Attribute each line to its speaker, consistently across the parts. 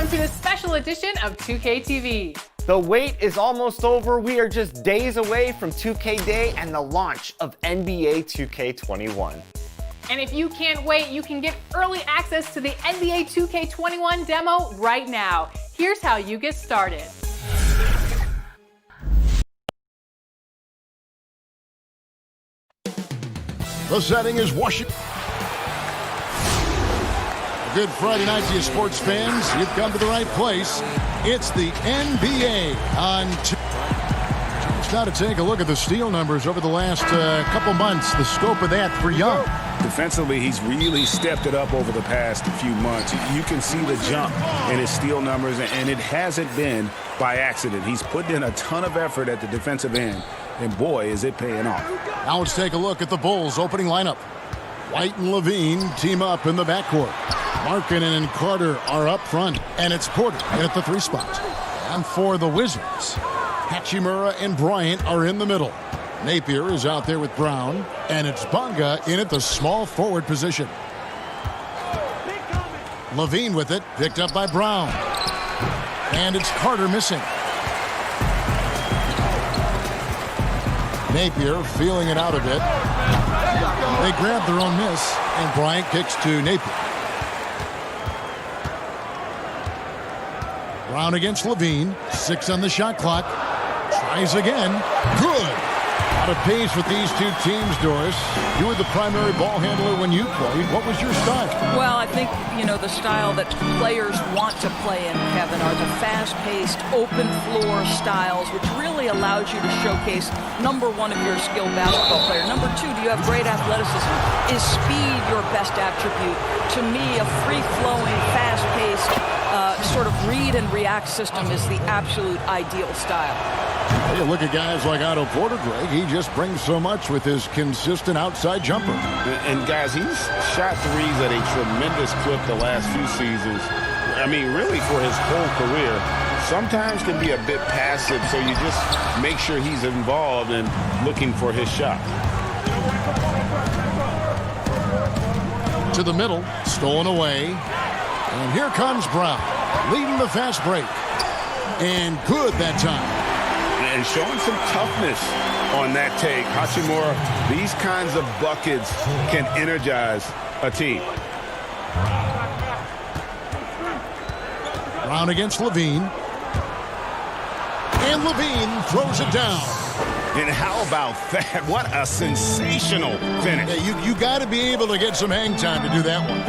Speaker 1: Welcome to this special edition of 2K TV.
Speaker 2: The wait is almost over. We are just days away from 2K Day and the launch of NBA 2K21.
Speaker 1: And if you can't wait, you can get early access to the NBA 2K21 demo right now. Here's how you get started.
Speaker 3: The setting is Washington. Good Friday night to you sports fans. You've come to the right place. It's the NBA on Just now to take a look at the steal numbers over the last couple months. The scope of that for Young.
Speaker 4: Defensively, he's really stepped it up over the past few months. You can see the jump in his steal numbers, and it hasn't been by accident. He's put in a ton of effort at the defensive end, and boy, is it paying off.
Speaker 3: Now let's take a look at the Bulls' opening lineup. White and Levine team up in the backcourt. Markkanen and Carter are up front, and it's Porter at the 3 spot. And for the Wizards, Hachimura and Bryant are in the middle. Napier is out there with Brown, and it's Bonga in at the small forward position. Levine with it, picked up by Brown. And it's Carter missing. Napier feeling it out a bit. They grab their own miss, and Bryant kicks to Napier. Brown against Levine. 6 on the shot clock. Tries again. Good. Out of pace with these two teams, Doris. You were the primary ball handler when you played. What was your style?
Speaker 5: Well, I think, the style that players want to play in, Kevin, are the fast-paced, open-floor styles, which really allows you to showcase, number one, if you're a skilled basketball player. Number two, do you have great athleticism? Is speed your best attribute? To me, a free-flowing, fast-paced, sort of read and react system is the absolute ideal style.
Speaker 3: You look at guys like Otto Porter, Greg. He just brings so much with his consistent outside jumper.
Speaker 4: And guys, he's shot threes at a tremendous clip the last few seasons. I mean, really for his whole career. Sometimes can be a bit passive, so you just make sure he's involved and looking for his shot.
Speaker 3: To the middle, stolen away. And here comes Brown, leading the fast break. And good that time.
Speaker 4: And showing some toughness on that take. Hachimura, these kinds of buckets can energize a team.
Speaker 3: Brown against Levine. And Levine throws it down.
Speaker 4: And how about that? What a sensational finish.
Speaker 3: Yeah, you got to be able to get some hang time to do that one.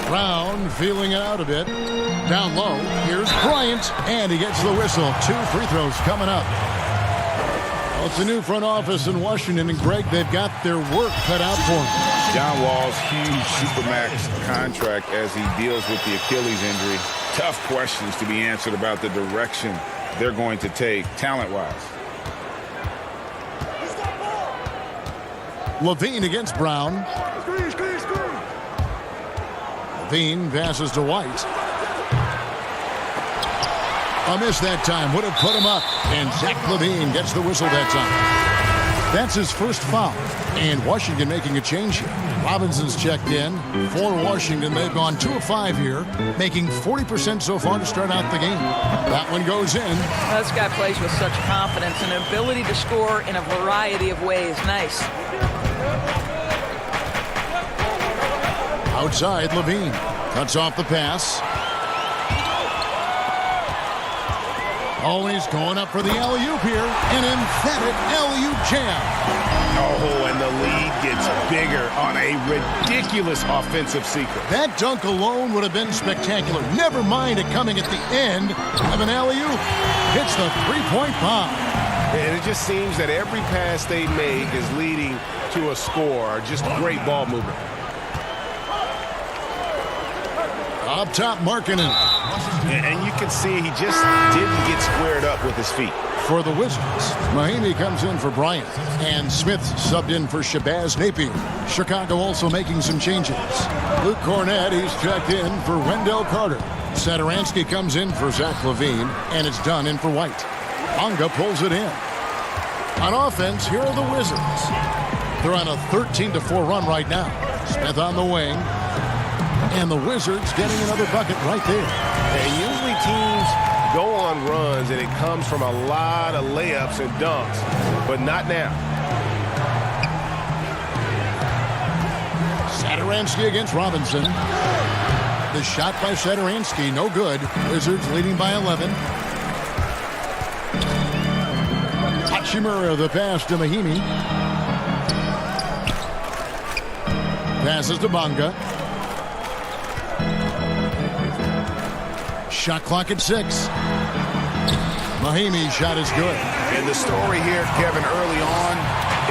Speaker 3: Brown feeling it out a bit. Down low, here's Bryant, and he gets the whistle. 2 free throws coming up. Well, it's a new front office in Washington, and Greg, they've got their work cut out for them.
Speaker 4: John Wall's huge Supermax contract as he deals with the Achilles injury. Tough questions to be answered about the direction they're going to take talent-wise.
Speaker 3: Levine against Brown. Levine passes to White. A miss that time. Would have put him up. And Zach Levine gets the whistle that time. That's his first foul. And Washington making a change here. Robinson's checked in. For Washington, they've gone 2 of 5 here, making 40% so far to start out the game. That one goes in.
Speaker 5: This guy plays with such confidence and an ability to score in a variety of ways. Nice.
Speaker 3: Outside, Levine cuts off the pass. Always going up for the alley-oop here. An emphatic alley-oop jam.
Speaker 4: Oh, and the lead gets bigger on a ridiculous offensive sequence.
Speaker 3: That dunk alone would have been spectacular. Never mind it coming at the end of an alley-oop. Hits the three-point bomb.
Speaker 4: And it just seems that every pass they make is leading to a score. Just great ball movement.
Speaker 3: Up top, Markkanen.
Speaker 4: And you can see he just didn't get squared up with his feet.
Speaker 3: For the Wizards, Mahinmi comes in for Bryant. And Smith subbed in for Shabazz Napier. Chicago also making some changes. Luke Cornett, he's checked in for Wendell Carter. Satoransky comes in for Zach Levine. And it's done in for White. Bonga pulls it in. On offense, here are the Wizards. They're on a 13-4 run right now. Smith on the wing. And the Wizards getting another bucket right there.
Speaker 4: And usually teams go on runs, and it comes from a lot of layups and dunks, but not now.
Speaker 3: Satoransky against Robinson. The shot by Satoransky, no good. Wizards leading by 11. Hachimura, the pass to Mahimi. Passes to Bonga. Shot clock at 6. Mahimi's shot is good.
Speaker 4: And the story here, Kevin, early on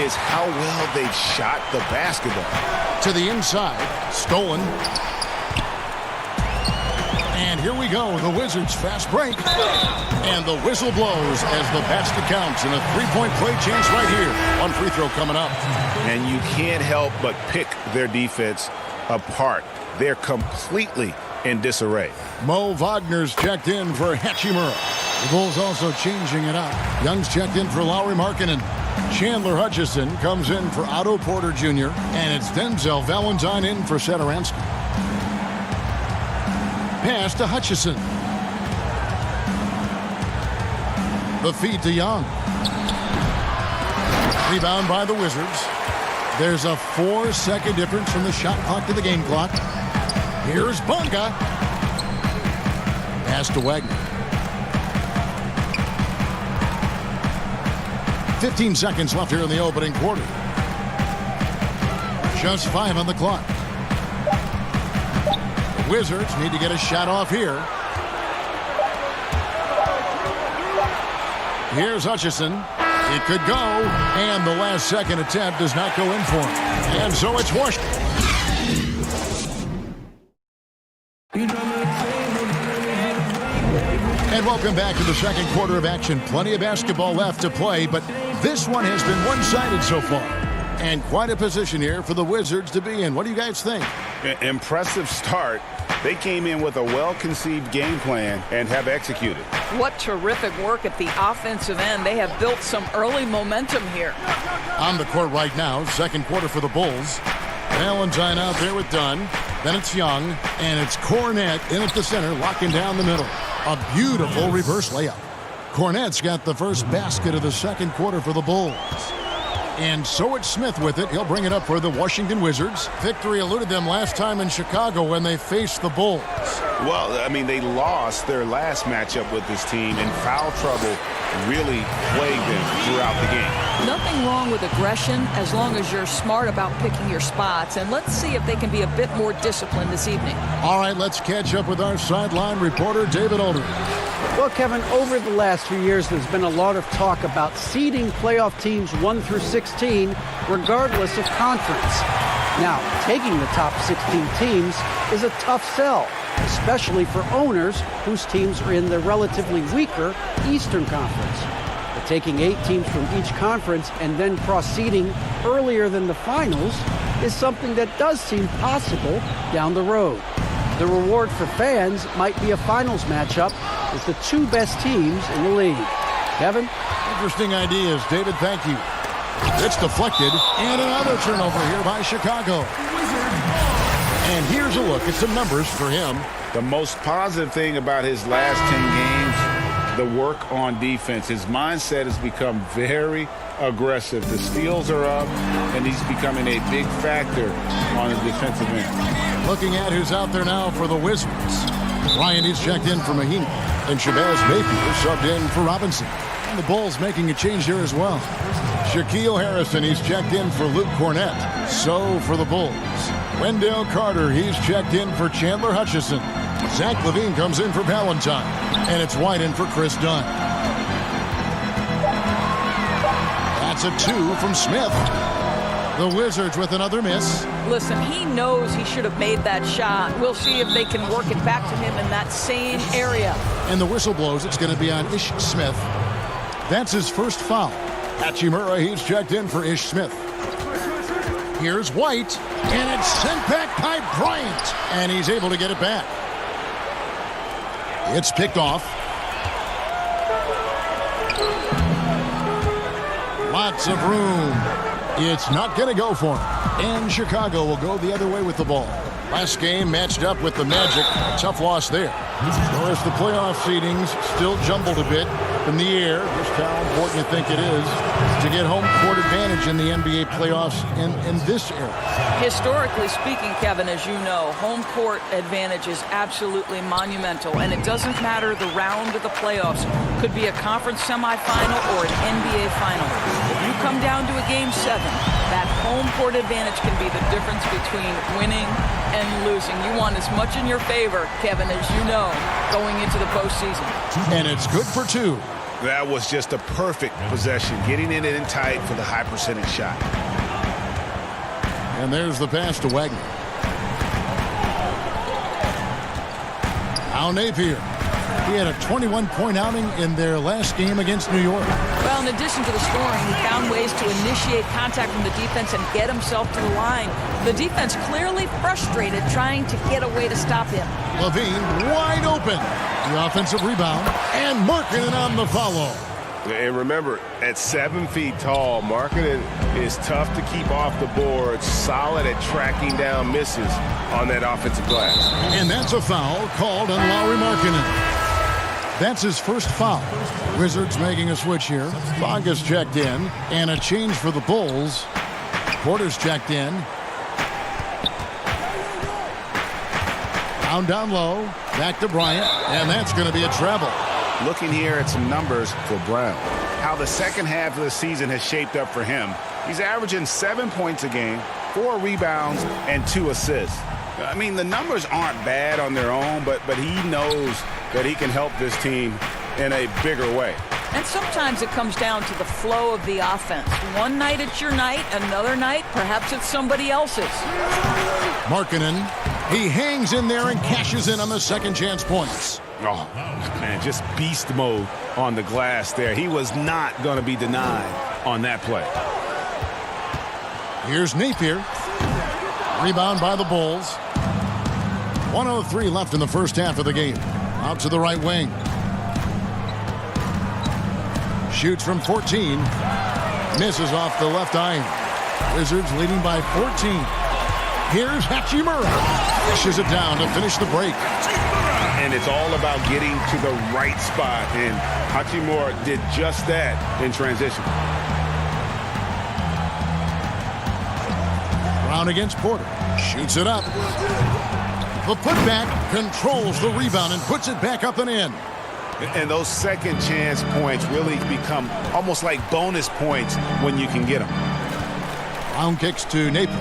Speaker 4: is how well they've shot the basketball.
Speaker 3: To the inside, stolen. And here we go, the Wizards fast break. And the whistle blows as the basket counts, and a three-point play chance right here. One free throw coming up.
Speaker 4: And you can't help but pick their defense apart. They're completely in disarray.
Speaker 3: Mo Wagner's checked in for Hachimura. The Bulls also changing it up. Young's checked in for Lauri Markkanen. Chandler Hutchison comes in for Otto Porter Jr. And it's Denzel Valentine in for Satoransky. Pass to Hutchison. The feed to Young. Rebound by the Wizards. There's a 4-second difference from the shot clock to the game clock. Here's Bonga. Pass to Wagner. 15 seconds left here in the opening quarter. Just 5 on the clock. The Wizards need to get a shot off here. Here's Hutchison. It could go, and the last second attempt does not go in for him. And so it's Washington. And welcome back to the second quarter of action. Plenty of basketball left to play, but this one has been one-sided so far. And quite a position here for the Wizards to be in. What do you guys think?
Speaker 4: Impressive start. They came in with a well-conceived game plan and have executed.
Speaker 5: What terrific work at the offensive end. They have built some early momentum here.
Speaker 3: On the court right now, second quarter for the Bulls. Valentine out there with Dunn. Then it's Young, and it's Cornette in at the center, locking down the middle. A beautiful reverse layup. Cornette's got the first basket of the second quarter for the Bulls. And so it's Smith with it. He'll bring it up for the Washington Wizards. Victory eluded them last time in Chicago when they faced the Bulls.
Speaker 4: Well, I mean, they lost their last matchup with this team, and foul trouble really plagued them throughout the game.
Speaker 5: Nothing wrong with aggression as long as you're smart about picking your spots. And let's see if they can be a bit more disciplined this evening.
Speaker 3: All right, let's catch up with our sideline reporter, David Aldridge.
Speaker 6: Well, Kevin, over the last few years, there's been a lot of talk about seeding playoff teams 1 through 16, regardless of conference. Now, taking the top 16 teams is a tough sell, especially for owners whose teams are in the relatively weaker Eastern Conference. But taking 8 teams from each conference and then cross-seeding earlier than the finals is something that does seem possible down the road. The reward for fans might be a finals matchup with the 2 best teams in the league. Kevin?
Speaker 3: Interesting ideas. David, thank you. It's deflected, and another turnover here by Chicago. And here's a look at some numbers for him.
Speaker 4: The most positive thing about his last 10 games, the work on defense. His mindset has become very aggressive. The steals are up, and he's becoming a big factor on the defensive end.
Speaker 3: Looking at who's out there now for the Wizards. Ryan is checked in for Mahimi, and Shabazz Napier subbed in for Robinson. And the Bulls making a change here as well. Shaquille Harrison, he's checked in for Luke Cornette. So for the Bulls. Wendell Carter, he's checked in for Chandler Hutchison. Zach LaVine comes in for Valentine. And it's White in for Chris Dunn. That's a 2 from Smith. The Wizards with another miss.
Speaker 5: Listen, he knows he should have made that shot. We'll see if they can work it back to him in that same area.
Speaker 3: And the whistle blows. It's going to be on Ish Smith. That's his first foul. Hachimura, he's checked in for Ish Smith. Here's White, and it's sent back by Bryant. And he's able to get it back. It's picked off. Lots of room. It's not going to go for him. And Chicago will go the other way with the ball. Last game matched up with the Magic. Tough loss there. So as the playoff seedings still jumbled a bit in the air, just how important you think it is to get home court advantage in the NBA playoffs in this era.
Speaker 5: Historically speaking, Kevin, as you know, home court advantage is absolutely monumental, and it doesn't matter the round of the playoffs. Could be a conference semifinal or an NBA final. If you come down to a Game 7, that home court advantage can be the difference between winning and losing. You want as much in your favor, Kevin, as you know, going into the postseason.
Speaker 3: And it's good for 2.
Speaker 4: That was just a perfect possession, getting it in tight for the high percentage shot.
Speaker 3: And there's the pass to Wagner. Al Napier. He had a 21-point outing in their last game against New York.
Speaker 5: Well, in addition to the scoring, he found ways to initiate contact from the defense and get himself to the line. The defense clearly frustrated, trying to get a way to stop him.
Speaker 3: Levine wide open. The offensive rebound, and Markkanen on the follow.
Speaker 4: And remember, at 7 feet tall, Markkanen is tough to keep off the board, solid at tracking down misses on that offensive glass.
Speaker 3: And that's a foul called on Lauri Markkanen. That's his first foul. Wizards making a switch here. Fonga's checked in, and a change for the Bulls. Porter's checked in. Down low, back to Bryant, and that's going to be a travel.
Speaker 4: Looking here at some numbers for Brown. How the second half of the season has shaped up for him. He's averaging 7 points a game, 4 rebounds, and 2 assists. I mean, the numbers aren't bad on their own, but he knows that he can help this team in a bigger way.
Speaker 5: And sometimes it comes down to the flow of the offense. One night it's your night, another night perhaps it's somebody else's.
Speaker 3: Markkanen, he hangs in there and cashes in on the second chance points.
Speaker 4: Oh, man, just beast mode on the glass there. He was not going to be denied on that play.
Speaker 3: Here's Napier. Rebound by the Bulls. 1:03 left in the first half of the game. Out to the right wing. Shoots from 14. Misses off the left iron. Wizards leading by 14. Here's Hachimura. Fishes it down to finish the break.
Speaker 4: And it's all about getting to the right spot. And Hachimura did just that in transition.
Speaker 3: Brown against Porter. Shoots it up. The putback controls the rebound and puts it back up and in.
Speaker 4: And those second chance points really become almost like bonus points when you can get them.
Speaker 3: Brown kicks to Napier.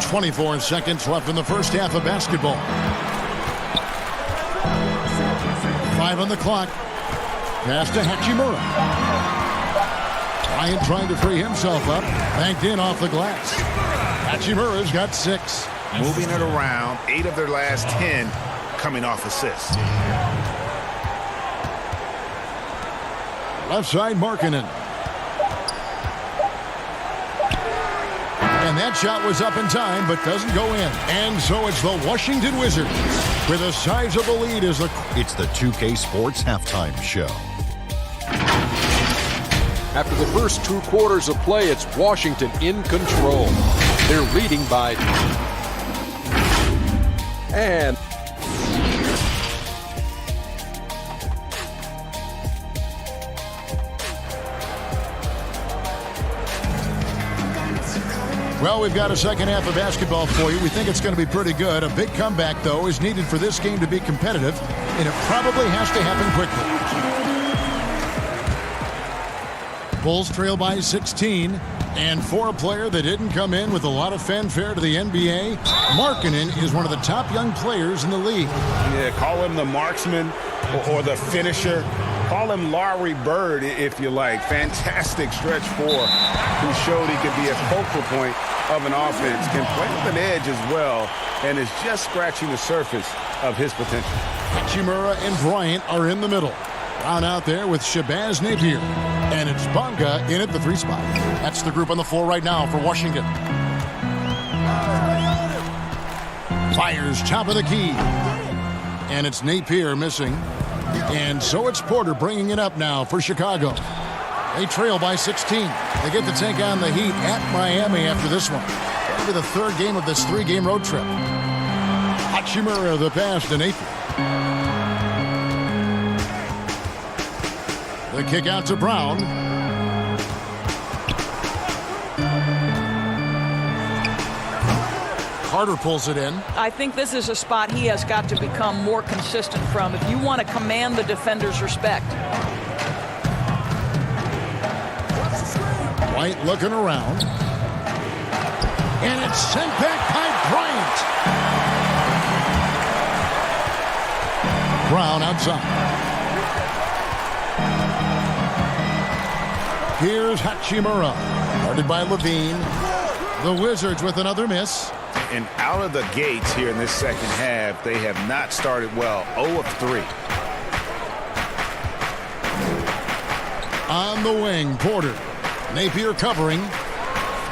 Speaker 3: 24 seconds left in the first half of basketball. 5 on the clock. Pass to Hachimura. Bryant trying to free himself up. Banked in off the glass. Hachimura's got 6.
Speaker 4: Moving it around, 8 of their last 10 coming off assists.
Speaker 3: Left side, Markkanen. And that shot was up in time, but doesn't go in. And so it's the Washington Wizards with a sizable lead as the...
Speaker 7: It's the 2K Sports Halftime Show.
Speaker 8: After the first 2 quarters of play, it's Washington in control. They're leading by... And...
Speaker 3: Well, we've got a second half of basketball for you. We think it's going to be pretty good. A big comeback, though, is needed for this game to be competitive, and it probably has to happen quickly. Bulls trail by 16, and for a player that didn't come in with a lot of fanfare to the NBA, Markkanen is one of the top young players in the league.
Speaker 4: Yeah, call him the marksman or the finisher. Call him Larry Bird, if you like. Fantastic stretch 4, who showed he could be a focal point of an offense, can play with an edge as well, and is just scratching the surface of his potential.
Speaker 3: Hachimura and Bryant are in the middle. Brown out there with Shabazz Napier. And it's Bonga in at the 3 spot. That's the group on the floor right now for Washington. Fires top of the key. And it's Napier missing. And so it's Porter bringing it up now for Chicago. They trail by 16. They get to take on the Heat at Miami after this one. That'll be the third game of this 3-game road trip. Hachimura the pass to Napier. The kick out to Brown. Carter pulls it in.
Speaker 5: I think this is a spot he has got to become more consistent from if you want to command the defender's respect.
Speaker 3: White looking around. And it's sent back by Bryant. Brown outside. Here's Hachimura. Guarded by Levine. The Wizards with another miss.
Speaker 4: And out of the gates here in this second half, they have not started well. 0 of 3.
Speaker 3: On the wing, Porter. Napier covering.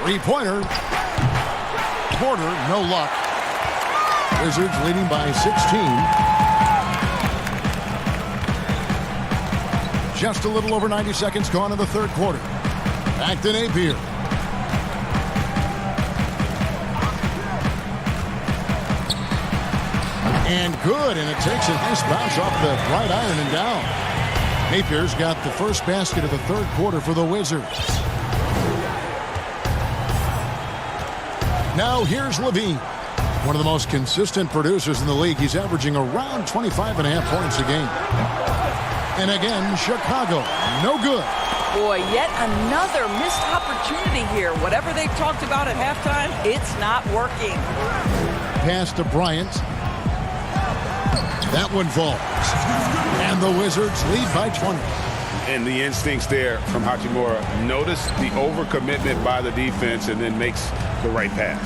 Speaker 3: Three-pointer. Porter, no luck. Wizards leading by 16. Just a little over 90 seconds gone in the third quarter. Back to Napier. And good, and it takes a nice bounce off the right iron and down. Napier's got the first basket of the third quarter for the Wizards. Now here's Levine. One of the most consistent producers in the league. He's averaging around 25.5 points a game. And again, Chicago, no good.
Speaker 5: Boy, yet another missed opportunity here. Whatever they've talked about at halftime, it's not working.
Speaker 3: Pass to Bryant. That one falls. And the Wizards lead by 20.
Speaker 4: And the instincts there from Hachimura. Notice the overcommitment by the defense and then makes the right pass.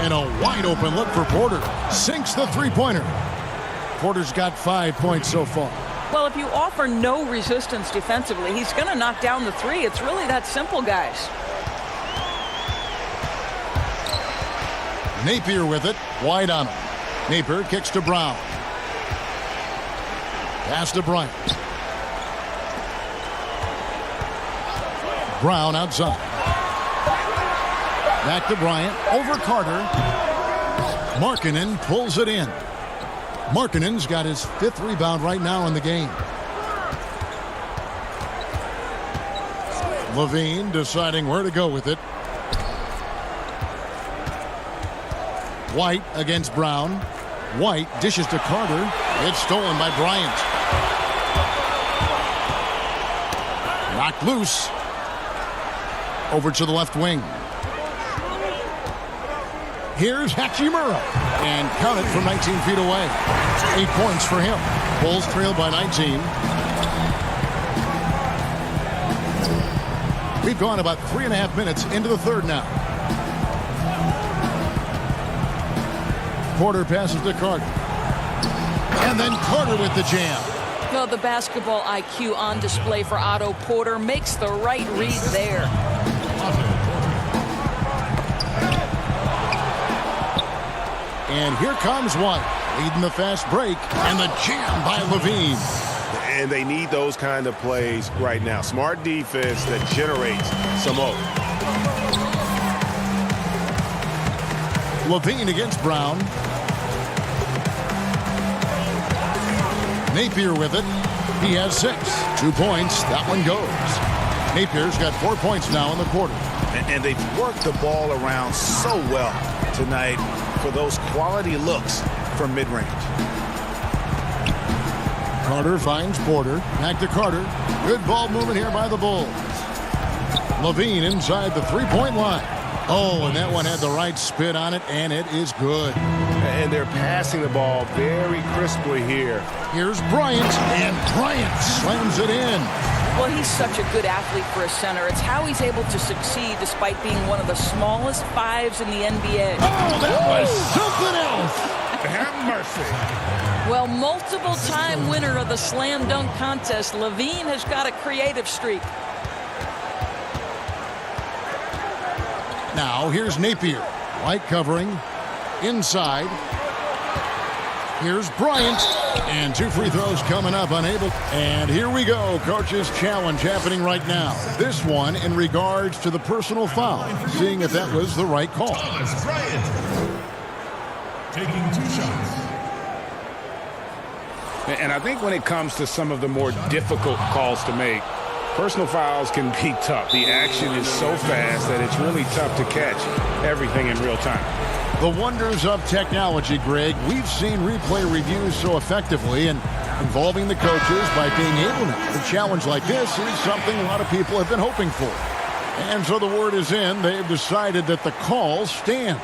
Speaker 3: And a wide open look for Porter. Sinks the three-pointer. Porter's got 5 points so far.
Speaker 5: Well, if you offer no resistance defensively, he's going to knock down the three. It's really that simple, guys.
Speaker 3: Napier with it. Wide on him. Napier kicks to Brown. Pass to Bryant. Brown outside. Back to Bryant. Over Carter. Markkanen pulls it in. Markkanen's got his 5th rebound right now in the game. Levine deciding where to go with it. White against Brown. White dishes to Carter. It's stolen by Bryant. Knocked loose. Over to the left wing. Here's Hachimura. And count it from 19 feet away. 8 points for him. Bulls trail by 19. We've gone about 3.5 minutes into the third now. Porter passes to Carter. And then Carter with the jam.
Speaker 5: Well, the basketball IQ on display for Otto Porter makes the right read there.
Speaker 3: And here comes White, leading the fast break, and the jam by Levine.
Speaker 4: And they need those kind of plays right now. Smart defense that generates some more.
Speaker 3: Levine against Brown. Napier with it. He has 6. 2 points. That one goes. Napier's got 4 points now in the quarter.
Speaker 4: And they've worked the ball around so well tonight for those quality looks from mid-range.
Speaker 3: Carter finds Porter. Back to Carter. Good ball movement here by the Bulls. Levine inside the three-point line. Oh, and that one had the right spin on it, and it is good.
Speaker 4: And they're passing the ball very crisply here.
Speaker 3: Here's Bryant, and Bryant slams it in.
Speaker 5: Well, he's such a good athlete for a center. It's how he's able to succeed despite being one of the smallest 5s in the NBA.
Speaker 3: Oh, that was something else.
Speaker 4: Have mercy.
Speaker 5: Well, multiple-time winner of the slam dunk contest, Levine has got a creative streak.
Speaker 3: Now, here's Napier. White covering. Inside. Here's Bryant. And 2 free throws coming up, unable. And here we go, coach's challenge happening right now. This one in regards to the personal foul, seeing if that was the right call.
Speaker 9: Taking 2 shots.
Speaker 4: And I think when it comes to some of the more difficult calls to make, personal fouls can be tough. The action is so fast that it's really tough to catch everything in real time.
Speaker 3: The wonders of technology, Greg. We've seen replay reviews so effectively, and involving the coaches by being able to have a challenge like this is something a lot of people have been hoping for. And so the word is in. They've decided that the call stands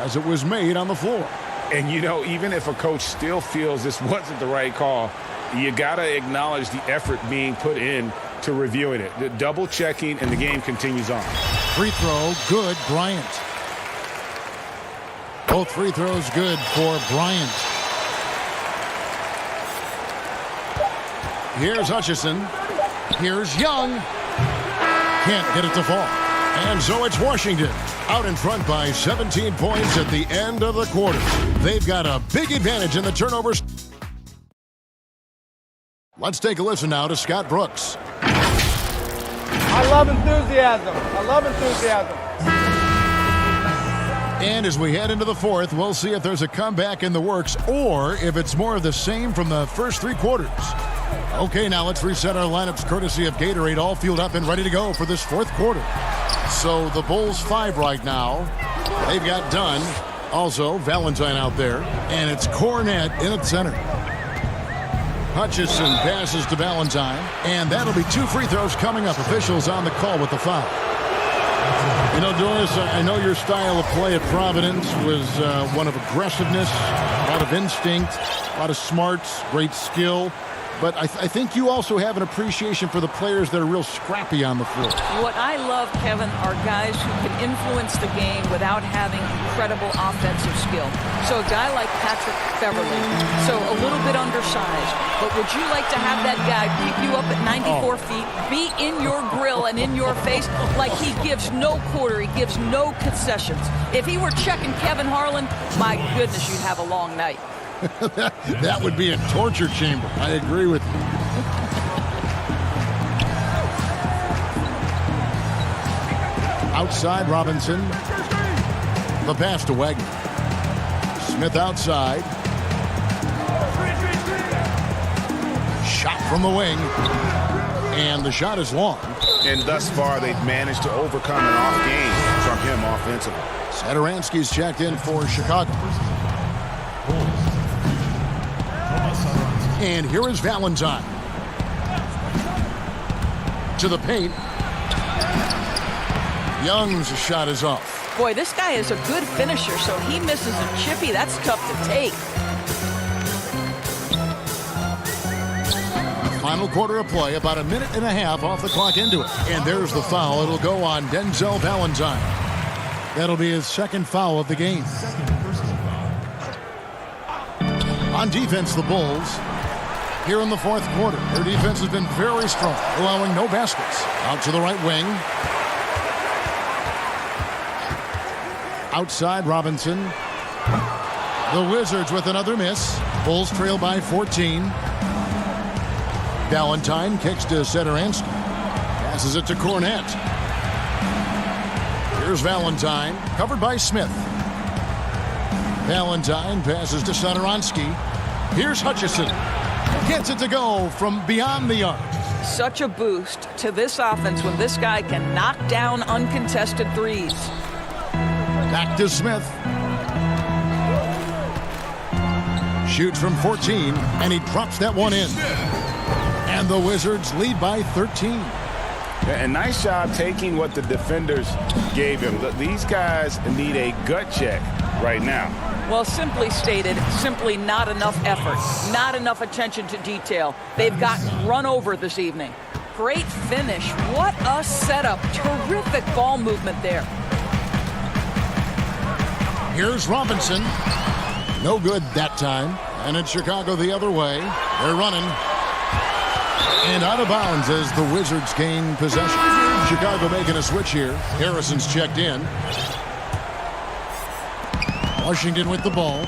Speaker 3: as it was made on the floor.
Speaker 4: And, you know, even if a coach still feels this wasn't the right call, you got to acknowledge the effort being put in to reviewing it. The double checking, and the game continues on.
Speaker 3: Free throw, good, Bryant. Both free throws good for Bryant. Here's Hutchison. Here's Young. Can't get it to fall. And so it's Washington out in front by 17 points at the end of the quarter. They've got a big advantage in the turnovers. Let's take a listen now to Scott Brooks.
Speaker 10: I love enthusiasm. I love enthusiasm.
Speaker 3: And as we head into the fourth, we'll see if there's a comeback in the works or if it's more of the same from the first 3 quarters. Okay, now let's reset our lineups courtesy of Gatorade, all fueled up and ready to go for this fourth quarter. So the Bulls 5 right now. They've got Dunn, also Valentine out there, and it's Cornette in at center. Hutchison passes to Valentine, and that'll be 2 free throws coming up. Officials on the call with the foul. You know, Doris, I know your style of play at Providence was one of aggressiveness, a lot of instinct, a lot of smarts, great skill. But I think you also have an appreciation for the players that are real scrappy on the floor.
Speaker 5: What I love, Kevin, are guys who can influence the game without having incredible offensive skill. So a guy like Patrick Beverly, so a little bit undersized. But would you like to have that guy pick you up at 94 feet, be in your grill and in your face like he gives no quarter, he gives no concessions? If he were checking Kevin Harlan, my goodness, you'd have a long night.
Speaker 3: That would be a torture chamber. I agree with you. Outside, Robinson. The pass to Wagner. Smith outside. Shot from the wing. And the shot is long.
Speaker 4: And thus far, they've managed to overcome an off game from him offensively.
Speaker 3: Satoransky's checked in for Chicago. And here is Valentine. To the paint. Young's shot is off.
Speaker 5: Boy, this guy is a good finisher, so he misses a chippy. That's tough to take.
Speaker 3: Final quarter of play, about a minute and a half off the clock into it. And there's the foul. It'll go on Denzel Valentine. That'll be his second foul of the game. On defense, the Bulls. Here in the fourth quarter, their defense has been very strong, allowing no baskets. Out to the right wing. Outside, Robinson. The Wizards with another miss. Bulls trail by 14. Valentine kicks to Satoransky. Passes it to Cornette. Here's Valentine, covered by Smith. Valentine passes to Satoransky. Here's Hutchison. Gets it to go from beyond the arc.
Speaker 5: Such a boost to this offense when this guy can knock down uncontested threes.
Speaker 3: Back to Smith. Shoots from 14, and he drops that one in. And the Wizards lead by 13.
Speaker 4: And nice job taking what the defenders gave him. These guys need a gut check right now.
Speaker 5: Well, simply stated, simply not enough effort, not enough attention to detail. They've gotten run over this evening. Great finish. What a setup. Terrific ball movement there.
Speaker 3: Here's Robinson. No good that time. And it's Chicago the other way. They're running. And out of bounds as the Wizards gain possession. Chicago making a switch here. Harrison's checked in. Washington with the ball.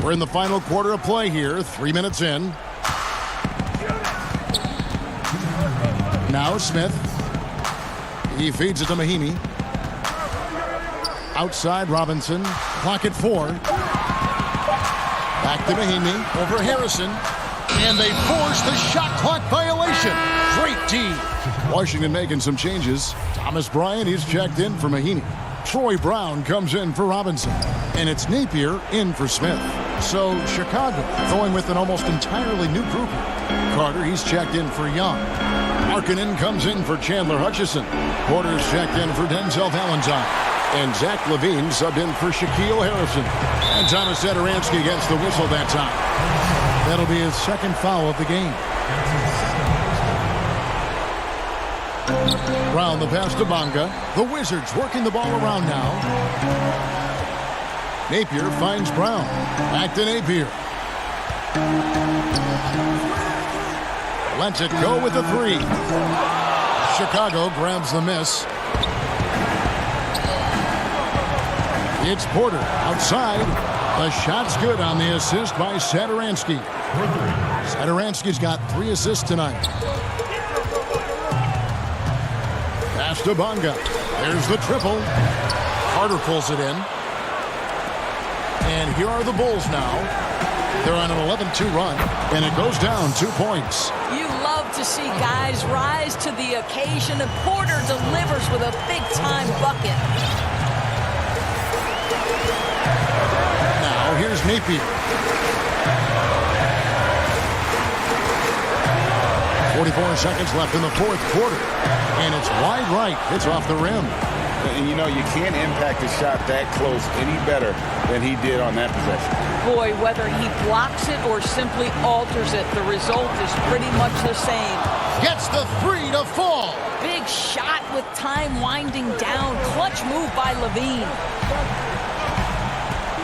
Speaker 3: We're in the final quarter of play here, 3 minutes in. Now Smith. He feeds it to Mahimi. Outside Robinson. Clock at 4. Back to Mahimi. Over Harrison. And they force the shot clock violation. Great D. Washington making some changes. Thomas Bryant, he's checked in for Mahimi. Troy Brown comes in for Robinson. And it's Napier in for Smith. So Chicago going with an almost entirely new group. Carter, he's checked in for Young. Markkanen comes in for Chandler Hutchison. Porter's checked in for Denzel Valentine. And Zach Levine subbed in for Shaquille Harrison. And Thomas Satoransky gets the whistle that time. That'll be his second foul of the game. Brown the pass to Bonga. The Wizards working the ball around now. Napier finds Brown. Back to Napier. Lets it go with the 3. Chicago grabs the miss. It's Porter outside. The shot's good on the assist by Satoransky. Satoransky's got 3 assists tonight. Pass to Bonga. There's the triple. Carter pulls it in. And here are the Bulls now. They're on an 11-2 run, and it goes down 2 points.
Speaker 5: You love to see guys rise to the occasion, and Porter delivers with a big-time bucket.
Speaker 3: Now here's Napier. 44 seconds left in the fourth quarter, and it's wide right. It's off the rim.
Speaker 4: And you know, you can't impact a shot that close any better than he did on that possession.
Speaker 5: Boy, whether he blocks it or simply alters it, the result is pretty much the same.
Speaker 3: Gets the 3 to fall.
Speaker 5: Big shot with time winding down. Clutch move by Levine.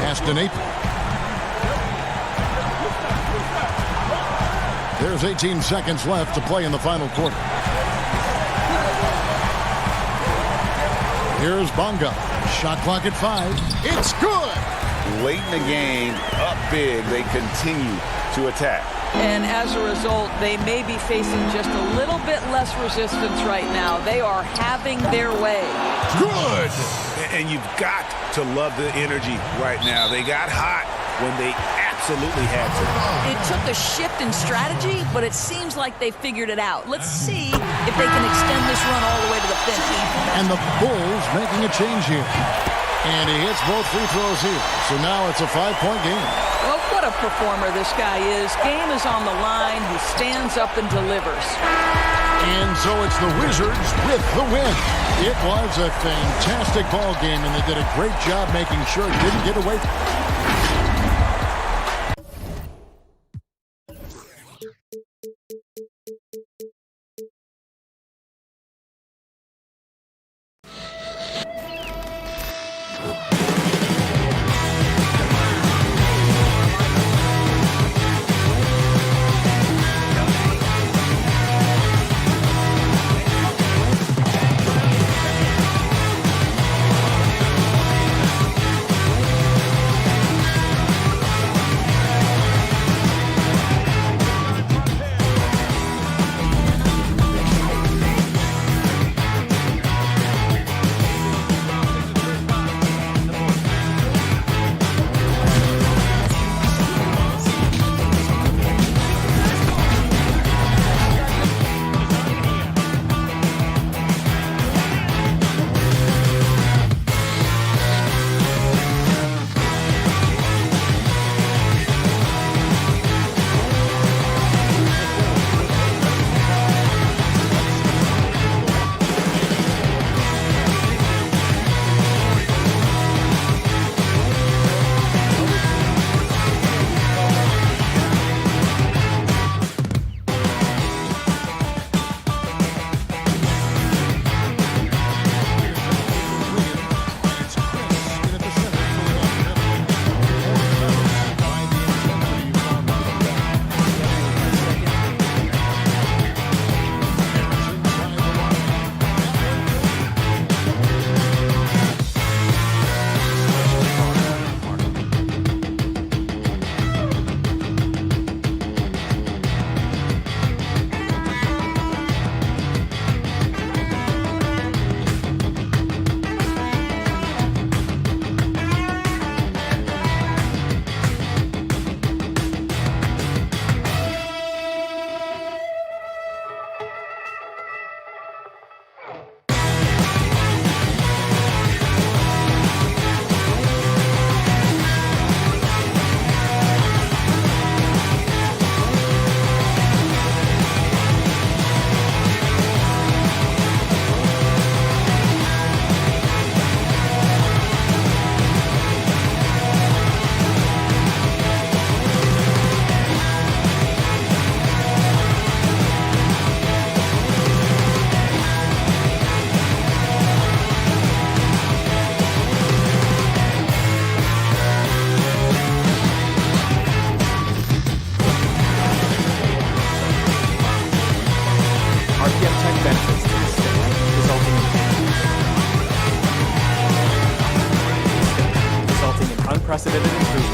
Speaker 3: Pass to Napier. There's 18 seconds left to play in the final quarter. Here's Bonga. Shot clock at 5. It's good.
Speaker 4: Late in the game, up big, they continue to attack.
Speaker 5: And as a result, they may be facing just a little bit less resistance right now. They are having their way.
Speaker 3: Good.
Speaker 11: And you've got to love the energy right now. They got hot when they absolutely had to.
Speaker 5: It took a shift in strategy, but it seems like they figured it out. Let's see if they can extend this run all the way to the finish.
Speaker 3: And the Bulls making a change here. And he hits both free throws here. So now it's a 5-point game.
Speaker 5: Well, what a performer this guy is. Game is on the line. He stands up and delivers.
Speaker 3: And so it's the Wizards with the win. It was a fantastic ball game, and they did a great job making sure it didn't get away.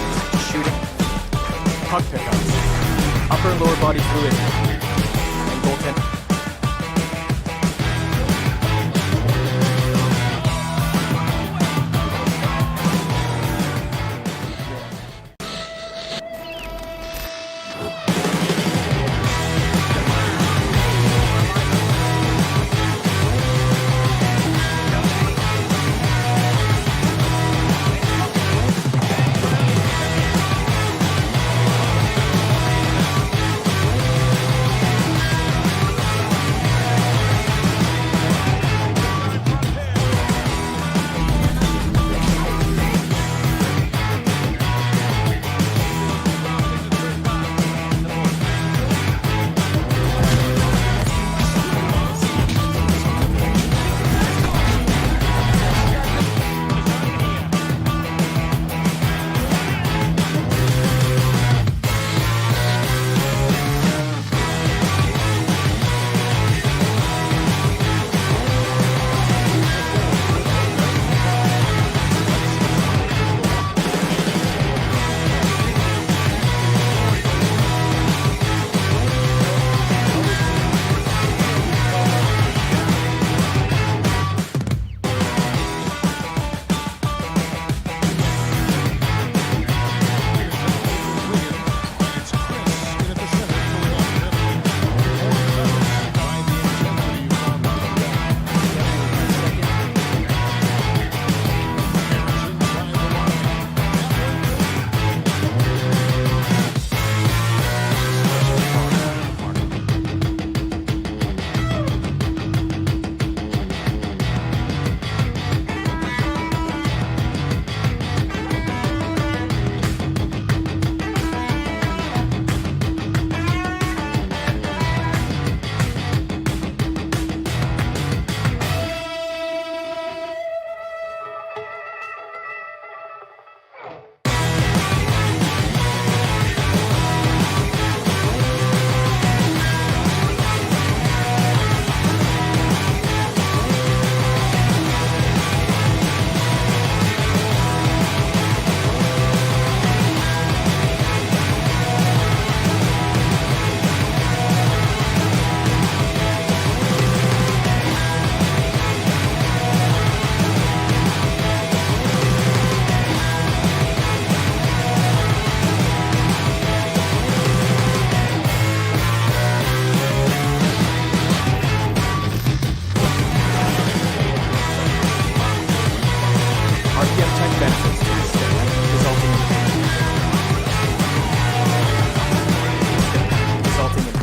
Speaker 12: movements, shooting, puck pickups, upper and lower body fluid, and goaltending.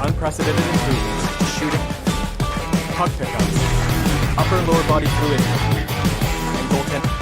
Speaker 12: Unprecedented improvements, shooting, puck pickups, upper and lower body fluid, and goaltending.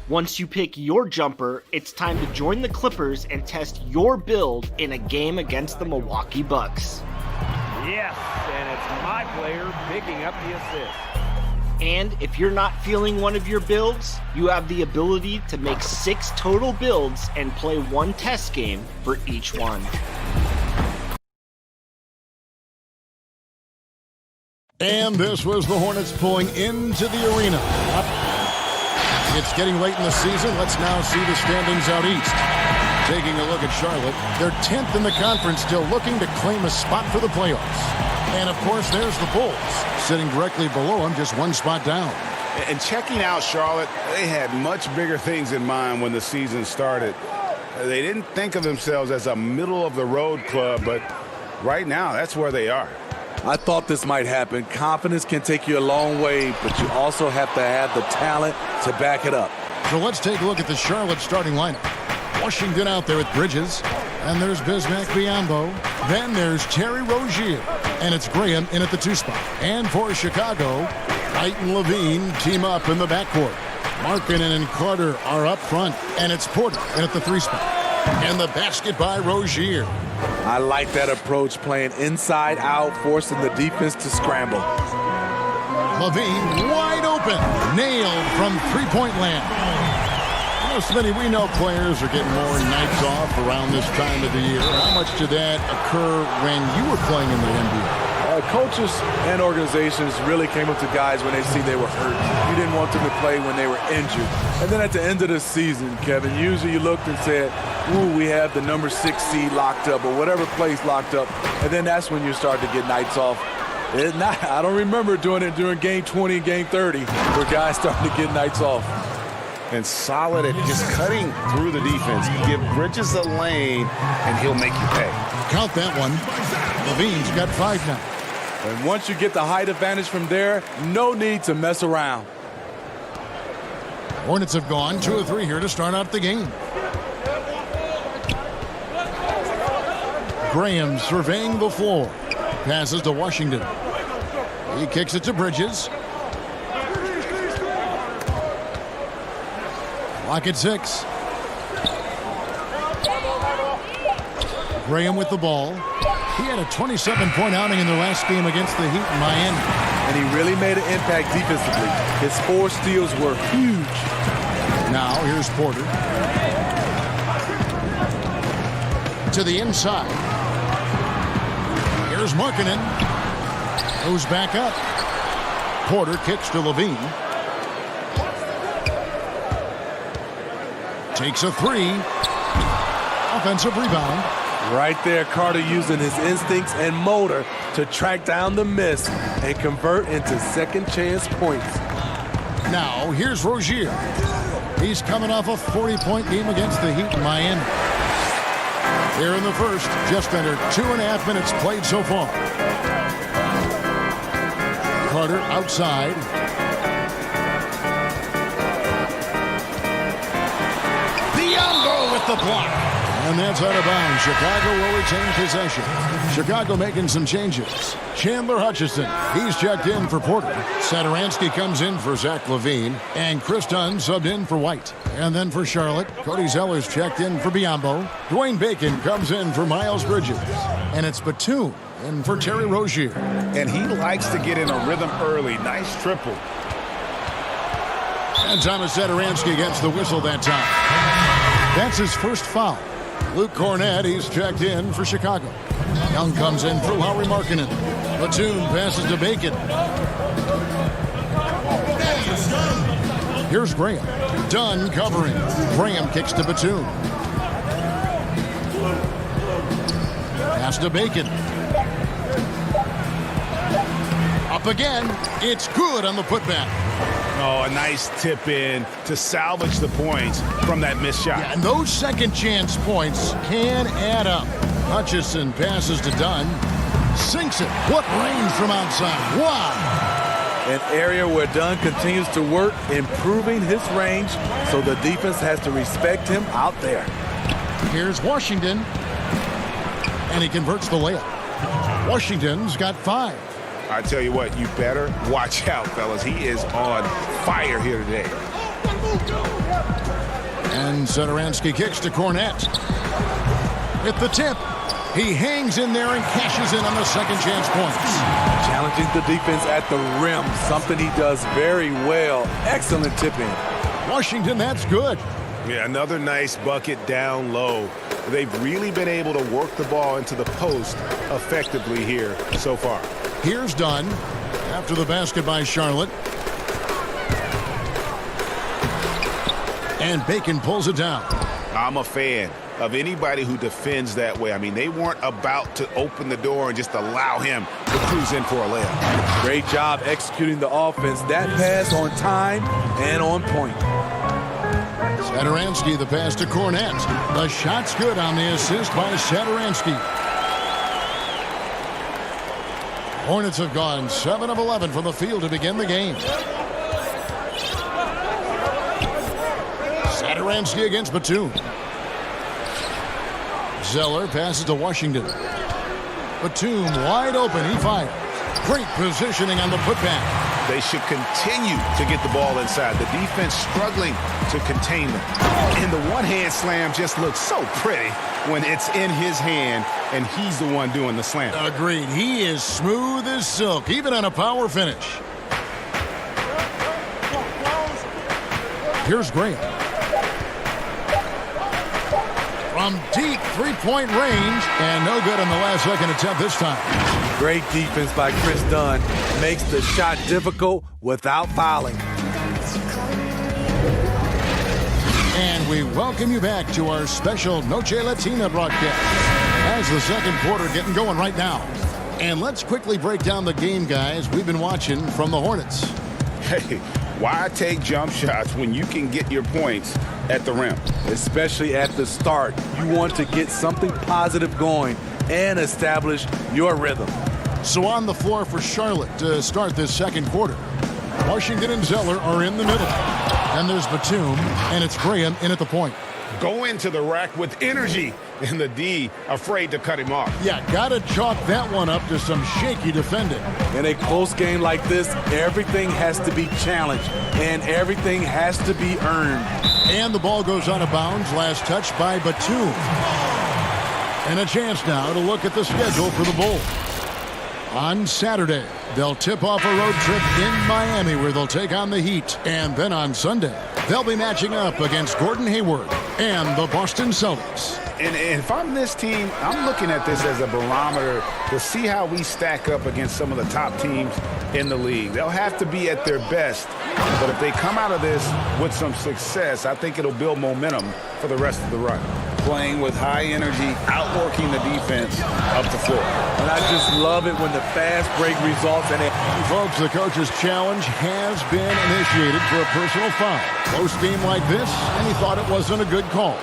Speaker 2: Once you pick your jumper, it's time to join the Clippers and test your build in a game against the Milwaukee Bucks.
Speaker 10: Yes, and it's my player picking up the assist.
Speaker 13: And if you're not feeling one of your builds, you have the ability to make 6 total builds and play 1 test game for each one.
Speaker 3: And this was the Hornets pulling into the arena. It's getting late in the season. Let's now see the standings out east. Taking a look at Charlotte, they're 10th in the conference, still looking to claim a spot for the playoffs. And, of course, there's the Bulls, sitting directly below them, just 1 spot down.
Speaker 11: And checking out Charlotte, they had much bigger things in mind when the season started. They didn't think of themselves as a middle-of-the-road club, but right now, that's where they are.
Speaker 14: I thought this might happen. Confidence can take you a long way, but you also have to have the talent to back it up.
Speaker 3: So let's take a look at the Charlotte starting lineup. Washington out there with Bridges, and there's Bismack Biyombo. Then there's Terry Rozier, and it's Graham in at the 2 spot. And for Chicago, White and Levine team up in the backcourt. Markkanen and Carter are up front, and it's Porter in at the 3 spot. And the basket by Rozier.
Speaker 14: I like that approach, playing inside out, forcing the defense to scramble.
Speaker 3: Levine wide open, nailed from three-point land. Smitty, we know players are getting more nights off around this time of the year. How much did that occur when you were playing in the NBA?
Speaker 14: Coaches and organizations really came up to guys when they see they were hurt. You didn't want them to play when they were injured. And then at the end of the season, Kevin, usually you looked and said, ooh, we have the number 6 seed locked up or whatever place locked up. And then that's when you start to get nights off. I don't remember doing it during game 20 and game 30 where guys starting to get nights off.
Speaker 11: And solid at just cutting through the defense. Give Bridges a lane, and he'll make you pay.
Speaker 3: Count that one. Levine's got 5 now.
Speaker 14: And once you get the height advantage from there, no need to mess around.
Speaker 3: Hornets have gone 2 of 3 here to start out the game. Graham surveying the floor. Passes to Washington. He kicks it to Bridges. Clock at 6. Graham with the ball. He had a 27-point outing in their last game against the Heat in Miami.
Speaker 14: And he really made an impact defensively. His 4 steals were huge.
Speaker 3: Now here's Porter. To the inside. Here's Markkanen. Goes back up. Porter kicks to Levine. Takes a 3. Offensive rebound.
Speaker 14: Right there, Carter using his instincts and motor to track down the miss and convert into second chance points.
Speaker 3: Now, here's Rozier. He's coming off a 40-point game against the Heat in Miami. Here in the first, just under 2.5 minutes played so far. Carter outside. Biyombo with the block. And that's out of bounds. Chicago will retain possession. Chicago making some changes. Chandler Hutchison, he's checked in for Porter. Satoransky comes in for Zach LaVine. And Chris Dunn subbed in for White. And then for Charlotte, Cody Zeller's checked in for Biyombo. Dwayne Bacon comes in for Miles Bridges. And it's Batum in for Terry Rozier.
Speaker 11: And he likes to get in a rhythm early. Nice triple.
Speaker 3: And Thomas Satoransky gets the whistle that time. That's his first foul. Luke Cornett, he's checked in for Chicago. Young comes in for Lauri Markkanen. Batum passes to Bacon. Here's Graham. Dunn covering. Graham kicks to Batum. Pass to Bacon. Up again. It's good on the putback.
Speaker 11: Oh, a nice tip in to salvage the points from that missed shot.
Speaker 3: Yeah, and those second chance points can add up. Hutchison passes to Dunn. Sinks it. What range from outside. Wow.
Speaker 14: An area where Dunn continues to work, improving his range, so the defense has to respect him out there.
Speaker 3: Here's Washington. And he converts the layup. Washington's got 5.
Speaker 11: I tell you what, you better watch out, fellas. He is on fire here today.
Speaker 3: And Satoransky kicks to Cornett. At the tip. He hangs in there and cashes in on the second chance points.
Speaker 14: Challenging the defense at the rim, something he does very well. Excellent tip in.
Speaker 3: Washington, that's good.
Speaker 11: Yeah, another nice bucket down low. They've really been able to work the ball into the post effectively here so far.
Speaker 3: Here's Dunn after the basket by Charlotte. And Bacon pulls it down.
Speaker 11: I'm a fan of anybody who defends that way. I mean, they weren't about to open the door and just allow him to cruise in for a layup.
Speaker 14: Great job executing the offense. That pass on time and on point.
Speaker 3: Satoransky, the pass to Cornette. The shot's good on the assist by Satoransky. Hornets have gone 7 of 11 from the field to begin the game. Satoransky against Batum. Zeller passes to Washington. Batum wide open. He fires. Great positioning on the putback.
Speaker 11: They should continue to get the ball inside. The defense struggling to contain them. And the one-hand slam just looks so pretty when it's in his hand and he's the one doing the slam.
Speaker 3: Agreed. He is smooth as silk, even on a power finish. Here's Graham. From deep three-point range, and no good on the last second attempt this time.
Speaker 14: Great defense by Chris Dunn. Makes the shot difficult without fouling.
Speaker 3: And we welcome you back to our special Noche Latina broadcast as the second quarter getting going right now. And let's quickly break down the game, guys, we've been watching from the Hornets.
Speaker 11: Hey, why take jump shots when you can get your points at the rim?
Speaker 14: Especially at the start. You want to get something positive going and establish your rhythm.
Speaker 3: So on the floor for Charlotte to start this second quarter. Washington and Zeller are in the middle. Then there's Batum, and it's Graham in at the point.
Speaker 11: Go into the rack with energy, and the D afraid to cut him off.
Speaker 3: Yeah, gotta chalk that one up to some shaky defending.
Speaker 14: In a close game like this, everything has to be challenged, and everything has to be earned.
Speaker 3: And the ball goes out of bounds. Last touch by Batum. And a chance now to look at the schedule for the Bulls. On Saturday, they'll tip off a road trip in Miami where they'll take on the Heat. And then on Sunday, they'll be matching up against Gordon Hayward and the Boston Celtics.
Speaker 11: And if I'm this team, I'm looking at this as a barometer to see how we stack up against some of the top teams in the league. They'll have to be at their best, but if they come out of this with some success, I think it'll build momentum for the rest of the run. Playing with high energy, outworking the defense up the floor.
Speaker 14: And I just love it when the fast break results. And
Speaker 3: folks, the coach's challenge has been initiated for a personal foul. Close game like this, and he thought it wasn't a good call.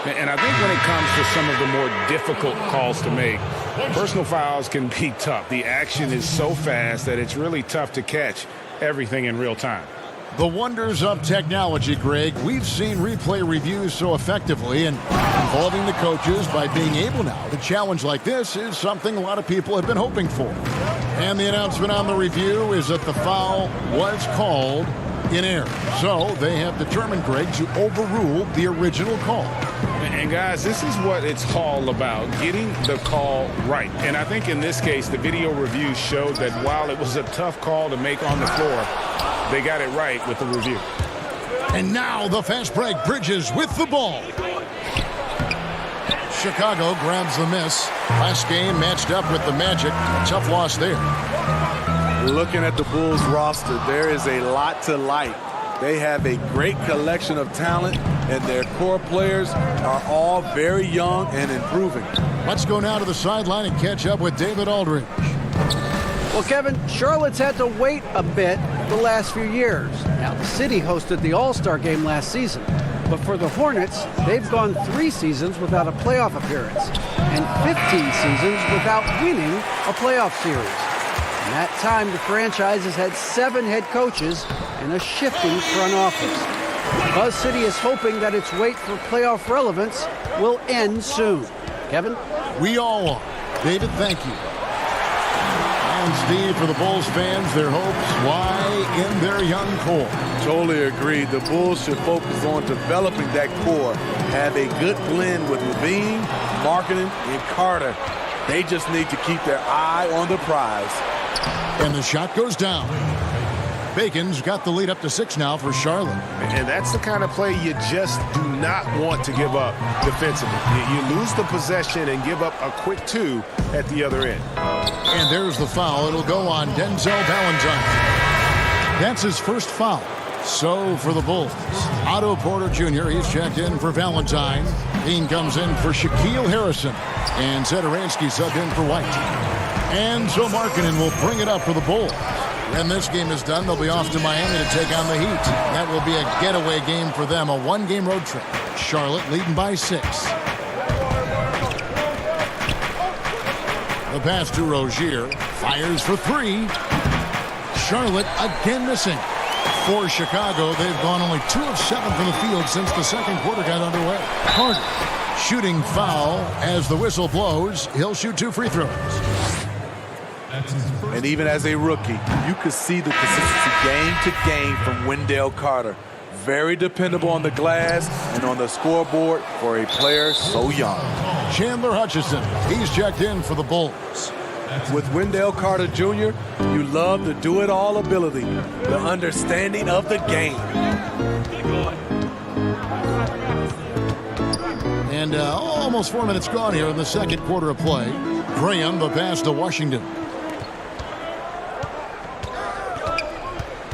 Speaker 11: And I think when it comes to some of the more difficult calls to make, personal fouls can be tough. The action is so fast that it's really tough to catch everything in real time.
Speaker 3: The wonders of technology, Greg. We've seen replay reviews so effectively, and involving the coaches by being able now to challenge like this is something a lot of people have been hoping for. And the announcement on the review is that the foul was called in error. So they have determined, Greg, to overrule the original call.
Speaker 11: And guys, this is what it's all about, getting the call right. And I think in this case, the video review showed that while it was a tough call to make on the floor, they got it right with the review.
Speaker 3: And now the fast break. Bridges with the ball. Chicago grabs the miss. Last game matched up with the Magic. A tough loss there.
Speaker 14: Looking at the Bulls roster, there is a lot to like. They have a great collection of talent, and their core players are all very young and improving.
Speaker 3: Let's go now to the sideline and catch up with David Aldridge.
Speaker 6: Well, Kevin, Charlotte's had to wait a bit the last few years. Now, the city hosted the All-Star game last season. But for the Hornets, they've gone 3 seasons without a playoff appearance and 15 seasons without winning a playoff series. In that time, the franchise has had 7 head coaches and a shifting front office. Buzz City is hoping that its wait for playoff relevance will end soon. Kevin?
Speaker 3: We all are. David, thank you. And Steve, for the Bulls fans, their hopes lie in their young core.
Speaker 14: Totally agree. The Bulls should focus on developing that core. Have a good blend with Levine, Markkanen, and Carter. They just need to keep their eye on the prize.
Speaker 3: And the shot goes down. Bacon's got the lead up to 6 now for Charlotte.
Speaker 11: And that's the kind of play you just do not want to give up defensively. You lose the possession and give up a quick 2 at the other end.
Speaker 3: And there's the foul. It'll go on Denzel Valentine. That's his first foul. So for the Bulls, Otto Porter Jr., he's checked in for Valentine. Dean comes in for Shaquille Harrison. And Zedaransky subbed in for White. And so Markkanen will bring it up for the Bulls. When this game is done, they'll be off to Miami to take on the Heat. That will be a getaway game for them, a 1-game road trip. Charlotte leading by 6. The pass to Rozier. Fires for 3. Charlotte again missing. For Chicago, they've gone only 2 of 7 from the field since the second quarter got underway. Carter, shooting foul as the whistle blows. He'll shoot 2 free throws.
Speaker 14: And even as a rookie, you could see the consistency game to game from Wendell Carter. Very dependable on the glass and on the scoreboard for a player so young.
Speaker 3: Chandler Hutchison, he's checked in for the Bulls.
Speaker 14: With Wendell Carter Jr., you love the do-it-all ability, the understanding of the game.
Speaker 3: And almost 4 minutes gone here in the second quarter of play. Graham, the pass to Washington.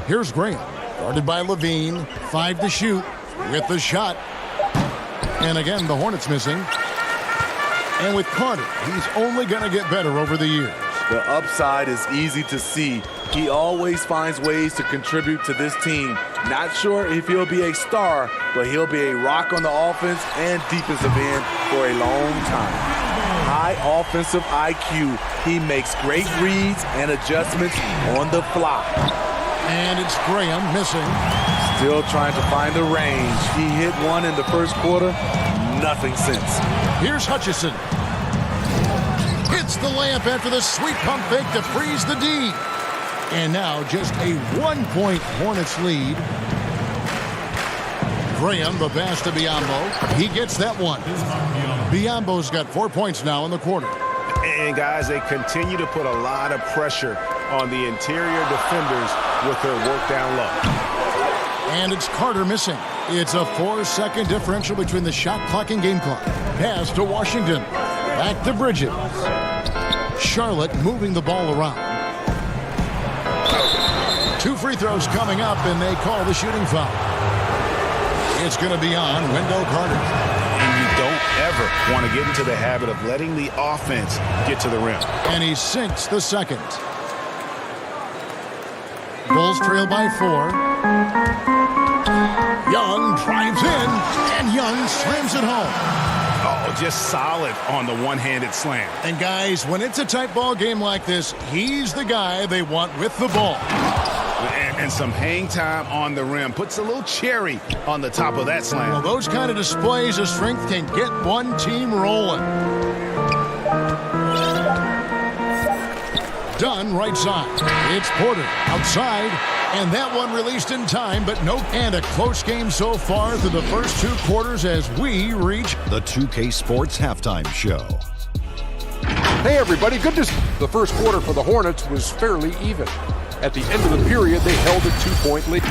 Speaker 3: Here's Graham, guarded by Levine. 5 to shoot with the shot. And again, the Hornets missing. And with Carter, he's only going to get better over the years.
Speaker 14: The upside is easy to see. He always finds ways to contribute to this team. Not sure if he'll be a star, but he'll be a rock on the offense and defensive end for a long time. High offensive IQ. He makes great reads and adjustments on the fly.
Speaker 3: And it's Graham missing.
Speaker 14: Still trying to find the range. He hit one in the first quarter. Nothing since.
Speaker 3: Here's Hutchison. Hits the layup after the sweet pump fake to freeze the D. And now just a 1-point Hornets lead. Graham, the pass to Biyombo. He gets that one. Biyombo's got 4 points now in the quarter.
Speaker 11: And guys, they continue to put a lot of pressure on the interior defenders with their work down low.
Speaker 3: And it's Carter missing. It's a 4-second differential between the shot clock and game clock. Pass to Washington. Back to Bridges. Charlotte moving the ball around. 2 free throws coming up, and they call the shooting foul. It's going to be on Wendell Carter.
Speaker 11: And you don't ever want to get into the habit of letting the offense get to the rim.
Speaker 3: And he sinks the second. Bulls trail by 4. Young drives in, and Young slams it home.
Speaker 11: Oh, just solid on the one-handed slam.
Speaker 3: And guys, when it's a tight ball game like this, he's the guy they want with the ball.
Speaker 11: And some hang time on the rim. Puts a little cherry on the top of that slam.
Speaker 3: Well, those kind of displays of strength can get one team rolling. Dunn right side. It's Porter outside. And that one released in time, but nope. And a close game so far through the first 2 quarters as we reach
Speaker 7: the 2K Sports Halftime Show.
Speaker 8: Hey everybody, good to see. The first quarter for the Hornets was fairly even. At the end of the period, they held a 2-point lead.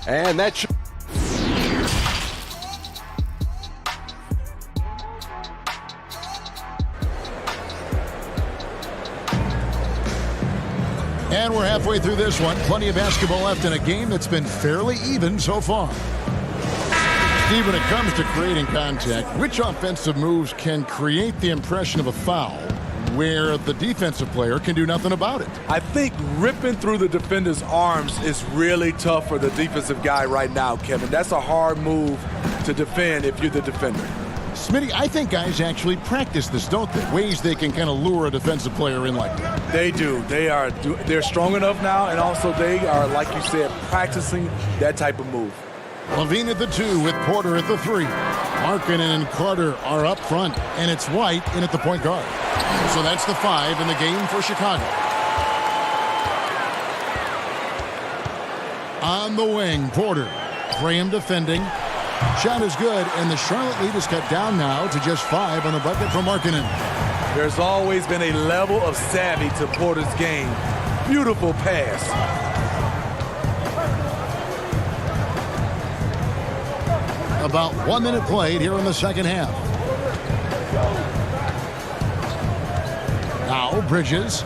Speaker 8: And that should...
Speaker 3: And we're halfway through this one. Plenty of basketball left in a game that's been fairly even so far. Steve, when it comes to creating contact, which offensive moves can create the impression of a foul where the defensive player can do nothing about it?
Speaker 14: I think ripping through the defender's arms is really tough for the defensive guy right now, Kevin. That's a hard move to defend if you're the defender.
Speaker 3: Smitty, I think guys actually practice this, don't they? Ways they can kind of lure a defensive player in like that.
Speaker 14: They do. They're strong enough now, and also they are, like you said, practicing that type of move.
Speaker 3: Levine at the 2 with Porter at the 3. Markkanen and Carter are up front, and it's White in at the point guard. So that's the 5 in the game for Chicago. On the wing, Porter. Graham defending. Shot is good, and the Charlotte lead is cut down now to just 5 on the bucket from Markkanen.
Speaker 14: There's always been a level of savvy to Porter's game. Beautiful pass.
Speaker 3: About 1 minute played here in the second half. Now Bridges.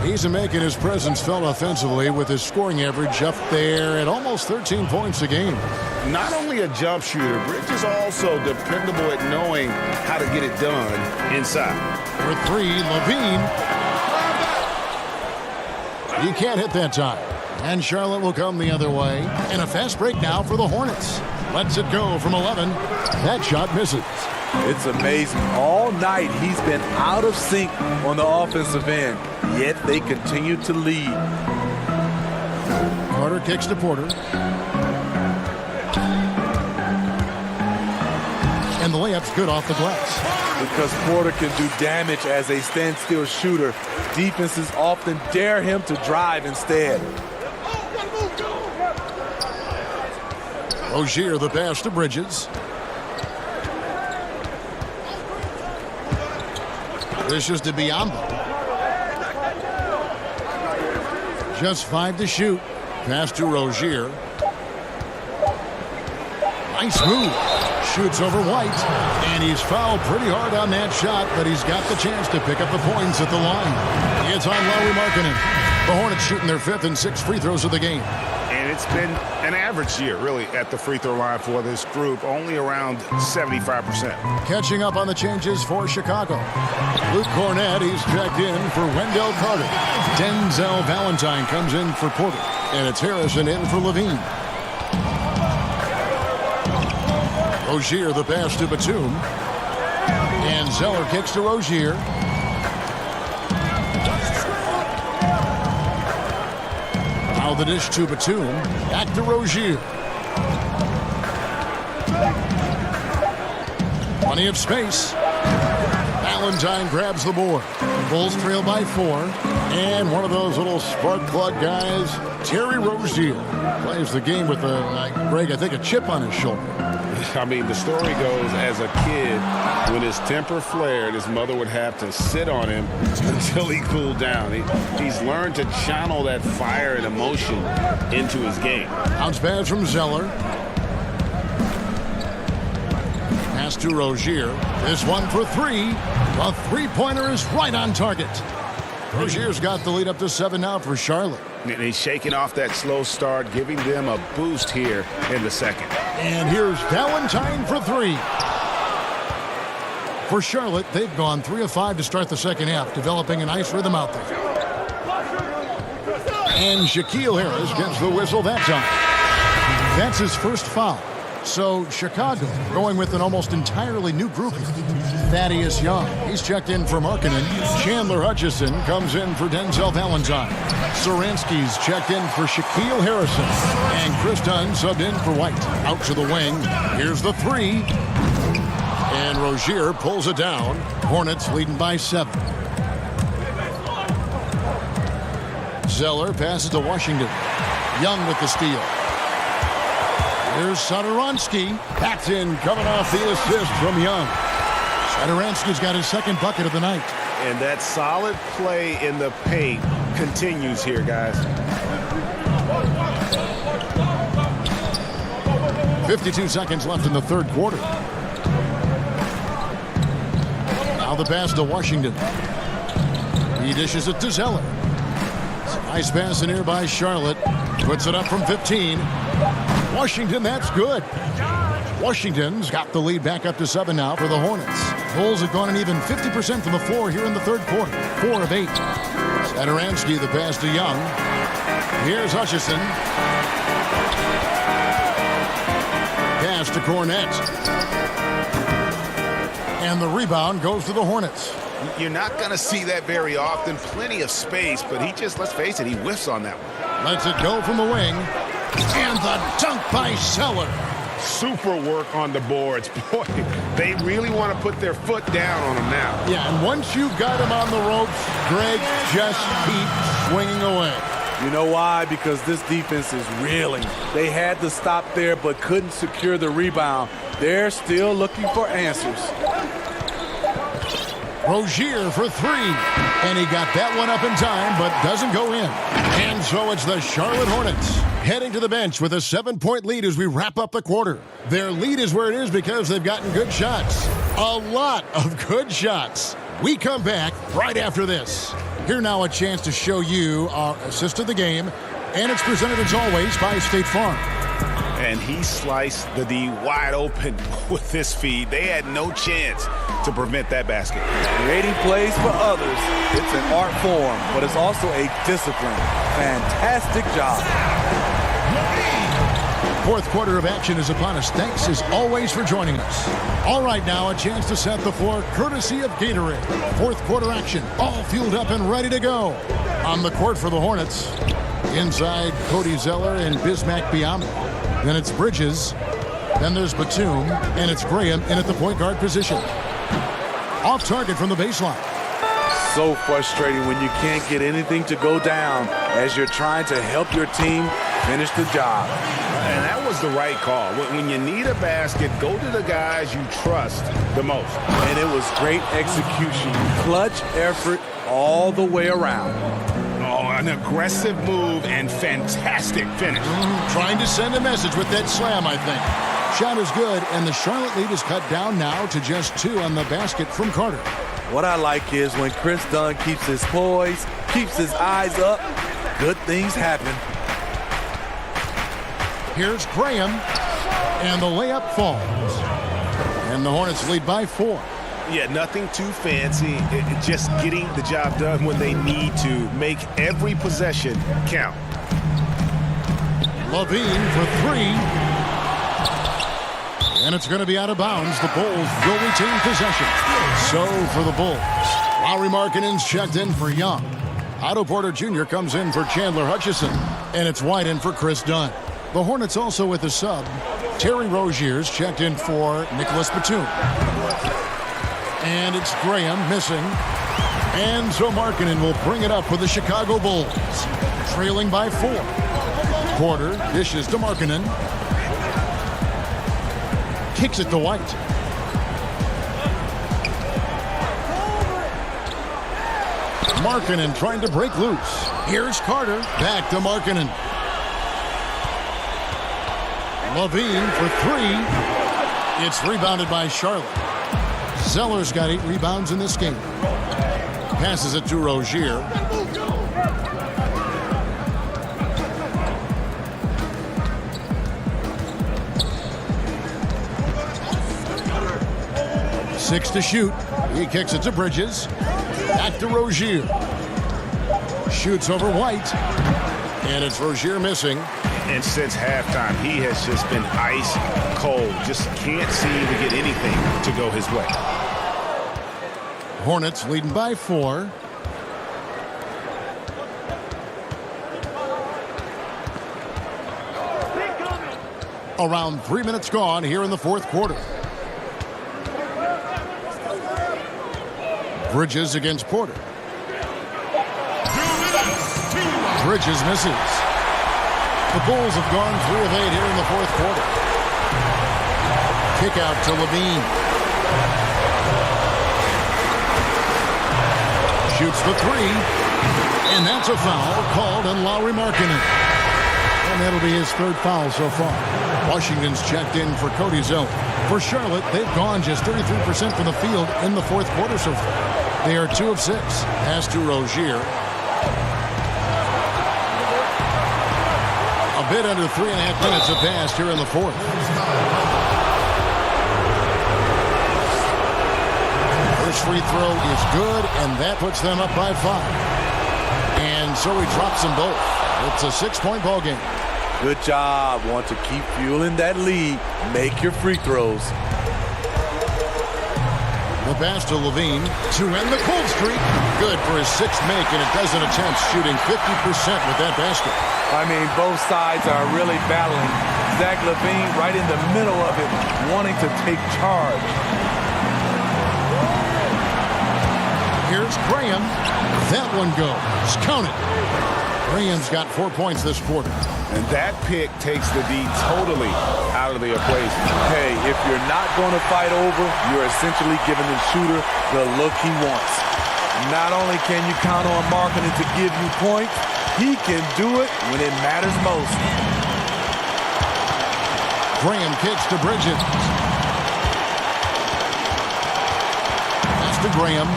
Speaker 3: He's making his presence felt offensively with his scoring average up there at almost 13 points a game.
Speaker 11: Not only a jump shooter, Bridges also dependable at knowing how to get it done inside.
Speaker 3: For 3, Levine. He can't hit that time. And Charlotte will come the other way. And a fast break now for the Hornets. Lets it go from 11. That shot misses.
Speaker 14: It's amazing. All night he's been out of sync on the offensive end, yet they continue to lead.
Speaker 3: Carter kicks to Porter. And the layup's good off the glass.
Speaker 14: Because Porter can do damage as a standstill shooter, defenses often dare him to drive instead.
Speaker 3: Rozier the pass to Bridges. This is to Biyombo. Just 5 to shoot. Pass to Rozier. Nice move. Shoots over White. And he's fouled pretty hard on that shot, but he's got the chance to pick up the points at the line. It's on Lauri Markkanen. The Hornets shooting their 5th and 6th free throws of the game.
Speaker 11: And it's been an average year, really, at the free throw line for this group, only around 75%.
Speaker 3: Catching up on the changes for Chicago. Luke Cornett, he's checked in for Wendell Carter. Denzel Valentine comes in for Porter. And it's Harrison in for Levine. Rozier the pass to Batum. And Zeller kicks to Rozier. Now the dish to Batum. Back to Rozier. Plenty of space. Valentine grabs the board. Bulls trail by 4. And one of those little spark plug guys, Terry Rozier, plays the game with Greg, I think, a chip on his shoulder.
Speaker 11: I mean, the story goes, as a kid, when his temper flared, his mother would have to sit on him until he cooled down. He's learned to channel that fire and emotion into his game.
Speaker 3: Bounce pass from Zeller. Pass to Rozier. This one for 3. The three-pointer is right on target. Rozier's got the lead up to 7 now for Charlotte.
Speaker 11: And he's shaking off that slow start, giving them a boost here in the second.
Speaker 3: And here's Valentine for 3. For Charlotte, they've gone 3 of 5 to start the second half, developing a nice rhythm out there. And Shaquille Harris gets the whistle that time. That's his first foul. So Chicago going with an almost entirely new group here. Thaddeus Young, he's checked in for Markkanen. Chandler Hutchison comes in for Denzel Valentine. Saransky's checked in for Shaquille Harrison. And Chris Dunn subbed in for White. Out to the wing. Here's the 3. And Rozier pulls it down. Hornets leading by 7. Zeller passes to Washington. Young with the steal. Here's Satoransky. Backed in, coming off the assist from Young. Satoransky's got his second bucket of the night.
Speaker 11: And that solid play in the paint continues here, guys.
Speaker 3: 52 seconds left in the third quarter. Now the pass to Washington. He dishes it to Zeller. Nice pass in here by Charlotte. Puts it up from 15. Washington, that's good. Washington's got the lead back up to 7 now for the Hornets. Bulls have gone an even 50% from the floor here in the third quarter. 4 of 8. Satoransky the pass to Young. Here's Hutchison. Pass to Cornett. And the rebound goes to the Hornets.
Speaker 11: You're not going to see that very often. Plenty of space, but he just, let's face it, he whiffs on that one.
Speaker 3: Lets it go from the wing. And the dunk by Zeller.
Speaker 11: Super work on the boards. Boy, they really want to put their foot down on him now.
Speaker 3: Yeah, and once you've got him on the ropes, Greg, just keep swinging away.
Speaker 14: You know why? Because this defense is reeling. They had to stop there but couldn't secure the rebound. They're still looking for answers.
Speaker 3: Rozier for three. And he got that one up in time, but doesn't go in. And so it's the Charlotte Hornets heading to the bench with a 7-point lead as we wrap up the quarter. Their lead is where it is because they've gotten good shots. A lot of good shots. We come back right after this. Here now a chance to show you our assist of the game. And it's presented as always by State Farm.
Speaker 11: And he sliced the D wide open with this feed. They had no chance to prevent that basket.
Speaker 14: Creating plays for others, it's an art form, but it's also a discipline. Fantastic job.
Speaker 3: Fourth quarter of action is upon us. Thanks as always for joining us. All right, now a chance to set the floor courtesy of Gatorade. Fourth quarter action, all fueled up and ready to go. On the court for the Hornets, inside Cody Zeller and Bismack Biyama. Then it's Bridges. Then there's Batum, and it's Graham in at the point guard position. Off target from the baseline.
Speaker 14: So frustrating when you can't get anything to go down as you're trying to help your team finish the job.
Speaker 11: And that was the right call. When you need a basket, go to the guys you trust the most.
Speaker 14: And it was great execution. Clutch effort all the way around.
Speaker 11: Oh, an aggressive move and fantastic finish.
Speaker 3: Trying to send a message with that slam, I think. Shot is good, and the Charlotte lead is cut down now to just 2 on the basket from Carter.
Speaker 14: What I like is when Chris Dunn keeps his poise, keeps his eyes up, good things happen.
Speaker 3: Here's Graham, and the layup falls. And the Hornets lead by 4.
Speaker 11: Yeah, nothing too fancy. Just getting the job done when they need to. Make every possession count.
Speaker 3: Levine for 3. And it's going to be out of bounds. The Bulls will retain possession. So for the Bulls, Lauri Markkanen's checked in for Young. Otto Porter Jr. comes in for Chandler Hutchison. And it's White in for Chris Dunn. The Hornets also with the sub. Terry Rozier's checked in for Nicholas Batum. And it's Graham missing. And so Markkanen will bring it up for the Chicago Bulls. Trailing by 4. Porter dishes to Markkanen. Kicks it to White. Markkanen trying to break loose. Here's Carter. Back to Markkanen. Levine for 3. It's rebounded by Charlotte. Zeller's got 8 rebounds in this game. Passes it to Rozier. Six to shoot. He kicks it to Bridges. Back to Rozier. Shoots over White. And it's Rozier missing.
Speaker 11: And since halftime, he has just been ice cold. Just can't seem to get anything to go his way.
Speaker 3: Hornets leading by 4. Around 3 minutes gone here in the fourth quarter. Bridges against Porter. Bridges misses. The Bulls have gone 3 of 8 here in the fourth quarter. Kick out to Levine. Shoots the 3. And that's a foul called on Lauri Markkanen. And that'll be his 3rd foul so far. Washington's checked in for Cody Zeller. For Charlotte, they've gone just 33% from the field in the fourth quarter so far. They are 2 of 6. Pass to Rozier. A bit under 3.5 minutes have passed here in the fourth. First free throw is good, and that puts them up by 5. And so he drops them both. It's a 6-point ball game.
Speaker 14: Good job. Want to keep fueling that lead. Make your free throws.
Speaker 3: The pass to Levine to end the cold streak. Good for his sixth make, and a dozen attempts, shooting 50% with that basket.
Speaker 14: I mean, both sides are really battling. Zach LaVine right in the middle of it, wanting to take charge.
Speaker 3: Here's Graham. That one goes. Count it. Graham's got 4 points this quarter.
Speaker 11: And that pick takes the D totally out of the equation.
Speaker 14: Hey, if you're not going to fight over, you're essentially giving the shooter the look he wants. Not only can you count on Markkanen to give you points, he can do it when it matters most.
Speaker 3: Graham kicks to Bridges. Pass to Graham.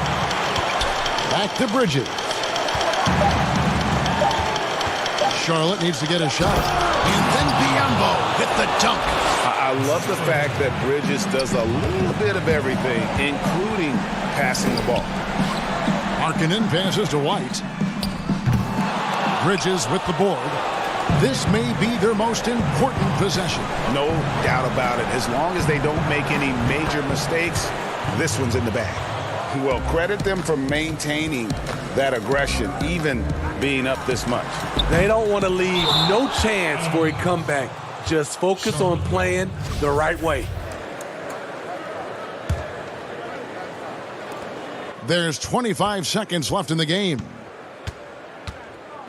Speaker 3: Back to Bridges. Charlotte needs to get a shot. And then Biyombo with the dunk.
Speaker 11: I love the fact that Bridges does a little bit of everything, including passing the ball.
Speaker 3: Markkanen passes to White. Bridges with the board. This may be their most important possession.
Speaker 11: No doubt about it. As long as they don't make any major mistakes, this one's in the bag. Well, credit them for maintaining that aggression, even being up this much.
Speaker 14: They don't want to leave no chance for a comeback. Just focus on playing the right way.
Speaker 3: There's 25 seconds left in the game.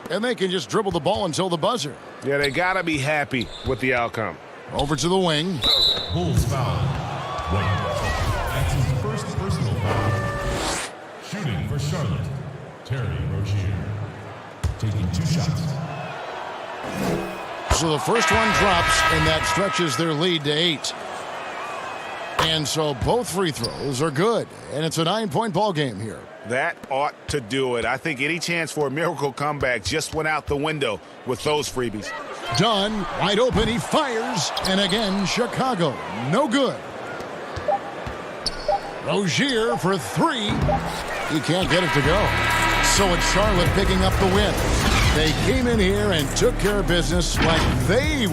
Speaker 3: And they can just dribble the ball until the buzzer.
Speaker 11: Yeah, they got to be happy with the outcome.
Speaker 3: Over to the wing.
Speaker 9: Bulls foul. White. That's his first personal foul. Shooting for Charlotte, Terry Rozier. Taking 2 shots.
Speaker 3: So the first one drops, and that stretches their lead to 8. And so both free throws are good, and it's a 9-point ball game here.
Speaker 11: That ought to do it. I think any chance for a miracle comeback just went out the window with those freebies.
Speaker 3: Dunn, wide open, he fires, and again, Chicago, no good. Rozier for 3. He can't get it to go. So it's Charlotte picking up the win. They came in here and took care of business like they...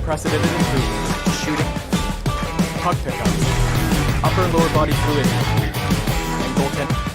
Speaker 12: unprecedented improvements. Shooting, puck pickups, upper and lower body fluidity, and goaltending.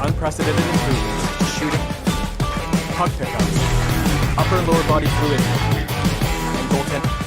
Speaker 12: Unprecedented improvements. Shooting, puck pickups, upper and lower body fluidity, and goaltending.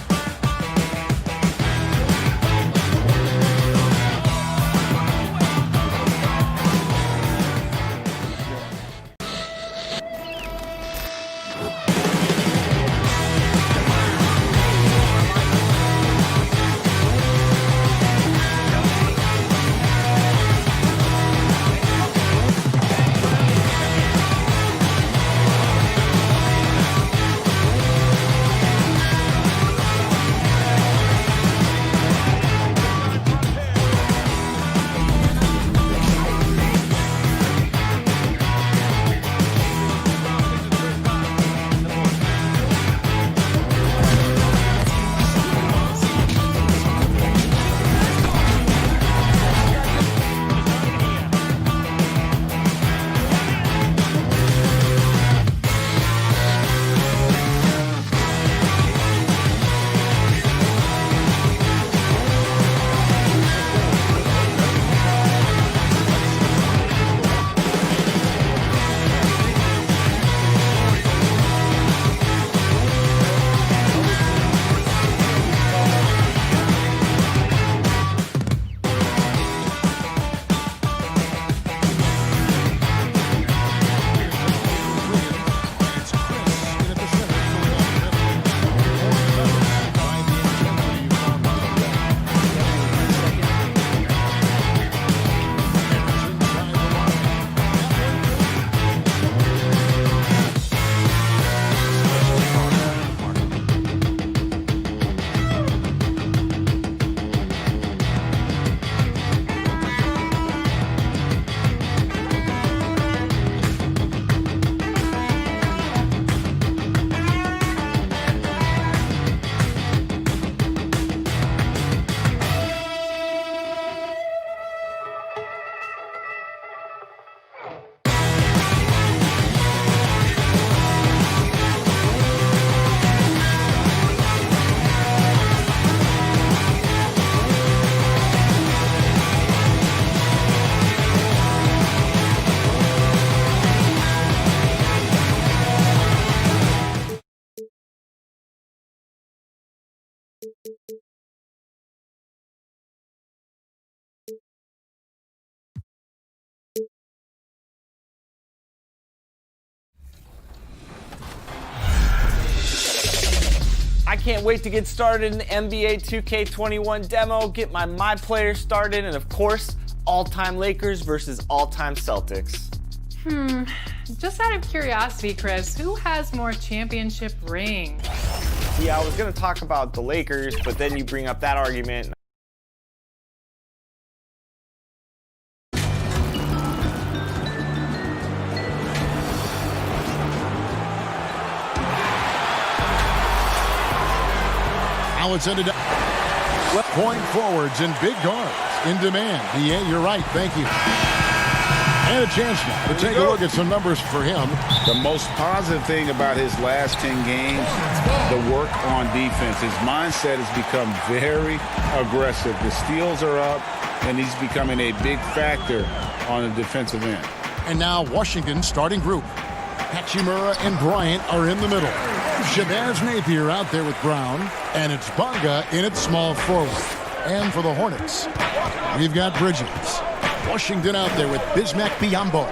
Speaker 2: I can't wait to get started in the NBA 2K21 demo, get my players started, and of course, all-time Lakers versus all-time Celtics.
Speaker 1: Just out of curiosity, Chris, who has more championship rings?
Speaker 2: Yeah, I was gonna talk about the Lakers, but then you bring up that argument.
Speaker 3: Now it's ended up. Point forwards and big guards in demand. Yeah, you're right. Thank you. And a chance now to take a look at some numbers for him.
Speaker 11: The most positive thing about his last 10 games, the work on defense. His mindset has become very aggressive. The steals are up, and he's becoming a big factor on the defensive end.
Speaker 3: And now Washington starting group. Hachimura and Bryant are in the middle. Shabazz Napier out there with Brown, and it's Bonga in its small forward. And for the Hornets, we've got Bridges. Washington out there with Bismack Biyombo.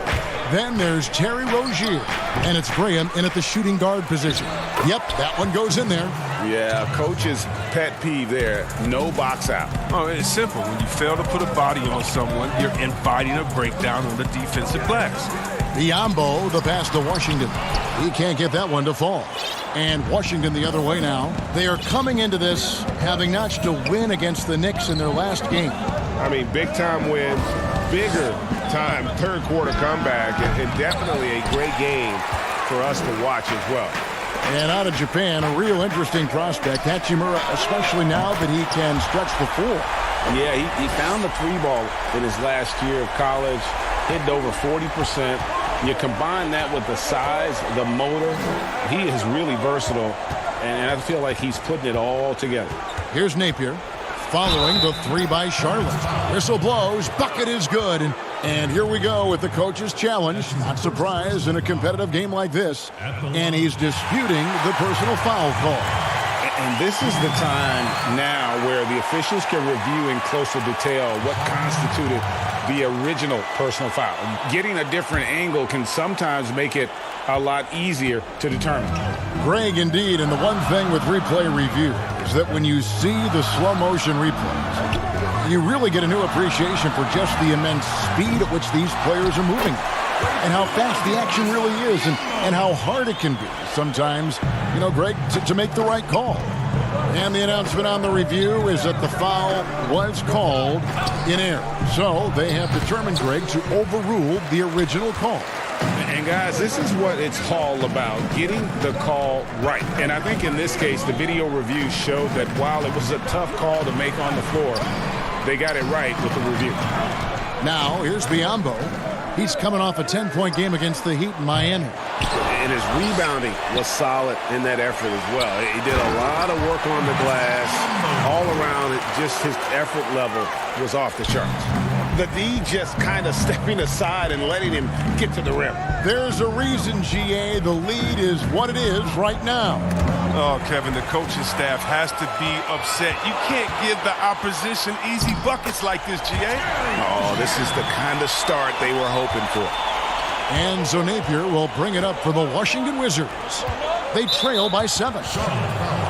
Speaker 3: Then there's Terry Rozier, and it's Graham in at the shooting guard position. Yep, that one goes in there.
Speaker 11: Yeah, coach's pet peeve there, no box out.
Speaker 15: Oh, it's simple. When you fail to put a body on someone, you're inviting a breakdown on the defensive glass.
Speaker 3: Biyombo, the pass to Washington. He can't get that one to fall. And Washington the other way now. They are coming into this having notched a win against the Knicks in their last game.
Speaker 4: I mean, big-time wins, bigger-time third-quarter comeback, and definitely a great game for us to watch as well.
Speaker 3: And out of Japan, a real interesting prospect, Hachimura, especially now that he can stretch the floor.
Speaker 4: Yeah, he found the three ball in his last year of college, hitting over 40%. You combine that with the size, the motor, he is really versatile, and I feel like he's putting it all together.
Speaker 3: Here's Napier following the three by Charlotte. Whistle blows, bucket is good, and here we go with the coach's challenge. Not surprised in a competitive game like this, and he's disputing the personal foul call.
Speaker 11: And this is the time now where the officials can review in closer detail what constituted the original personal foul. Getting a different angle can sometimes make it a lot easier to determine.
Speaker 3: Greg, indeed, and the one thing with replay review is that when you see the slow motion replays, you really get a new appreciation for just the immense speed at which these players are moving and how fast the action really is and how hard it can be sometimes, you know, Greg, to make the right call. And the announcement on the review is that the foul was called in error. So they have determined, Greg, to overrule the original call.
Speaker 11: And guys, this is what it's all about, getting the call right. And I think in this case, the video review showed that while it was a tough call to make on the floor, they got it right with the review.
Speaker 3: Now, here's Biyombo. He's coming off a 10-point game against the Heat in Miami.
Speaker 4: And his rebounding was solid in that effort as well. He did a lot of work on the glass. All around, just his effort level was off the charts. The D just kind of stepping aside and letting him get to the rim.
Speaker 3: There's a reason, GA, the lead is what it is right now.
Speaker 15: Oh, Kevin, the coaching staff has to be upset. You can't give the opposition easy buckets like this, GA.
Speaker 11: Oh, this is the kind of start they were hoping for.
Speaker 3: And so Napier will bring it up for the Washington Wizards. They trail by 7. A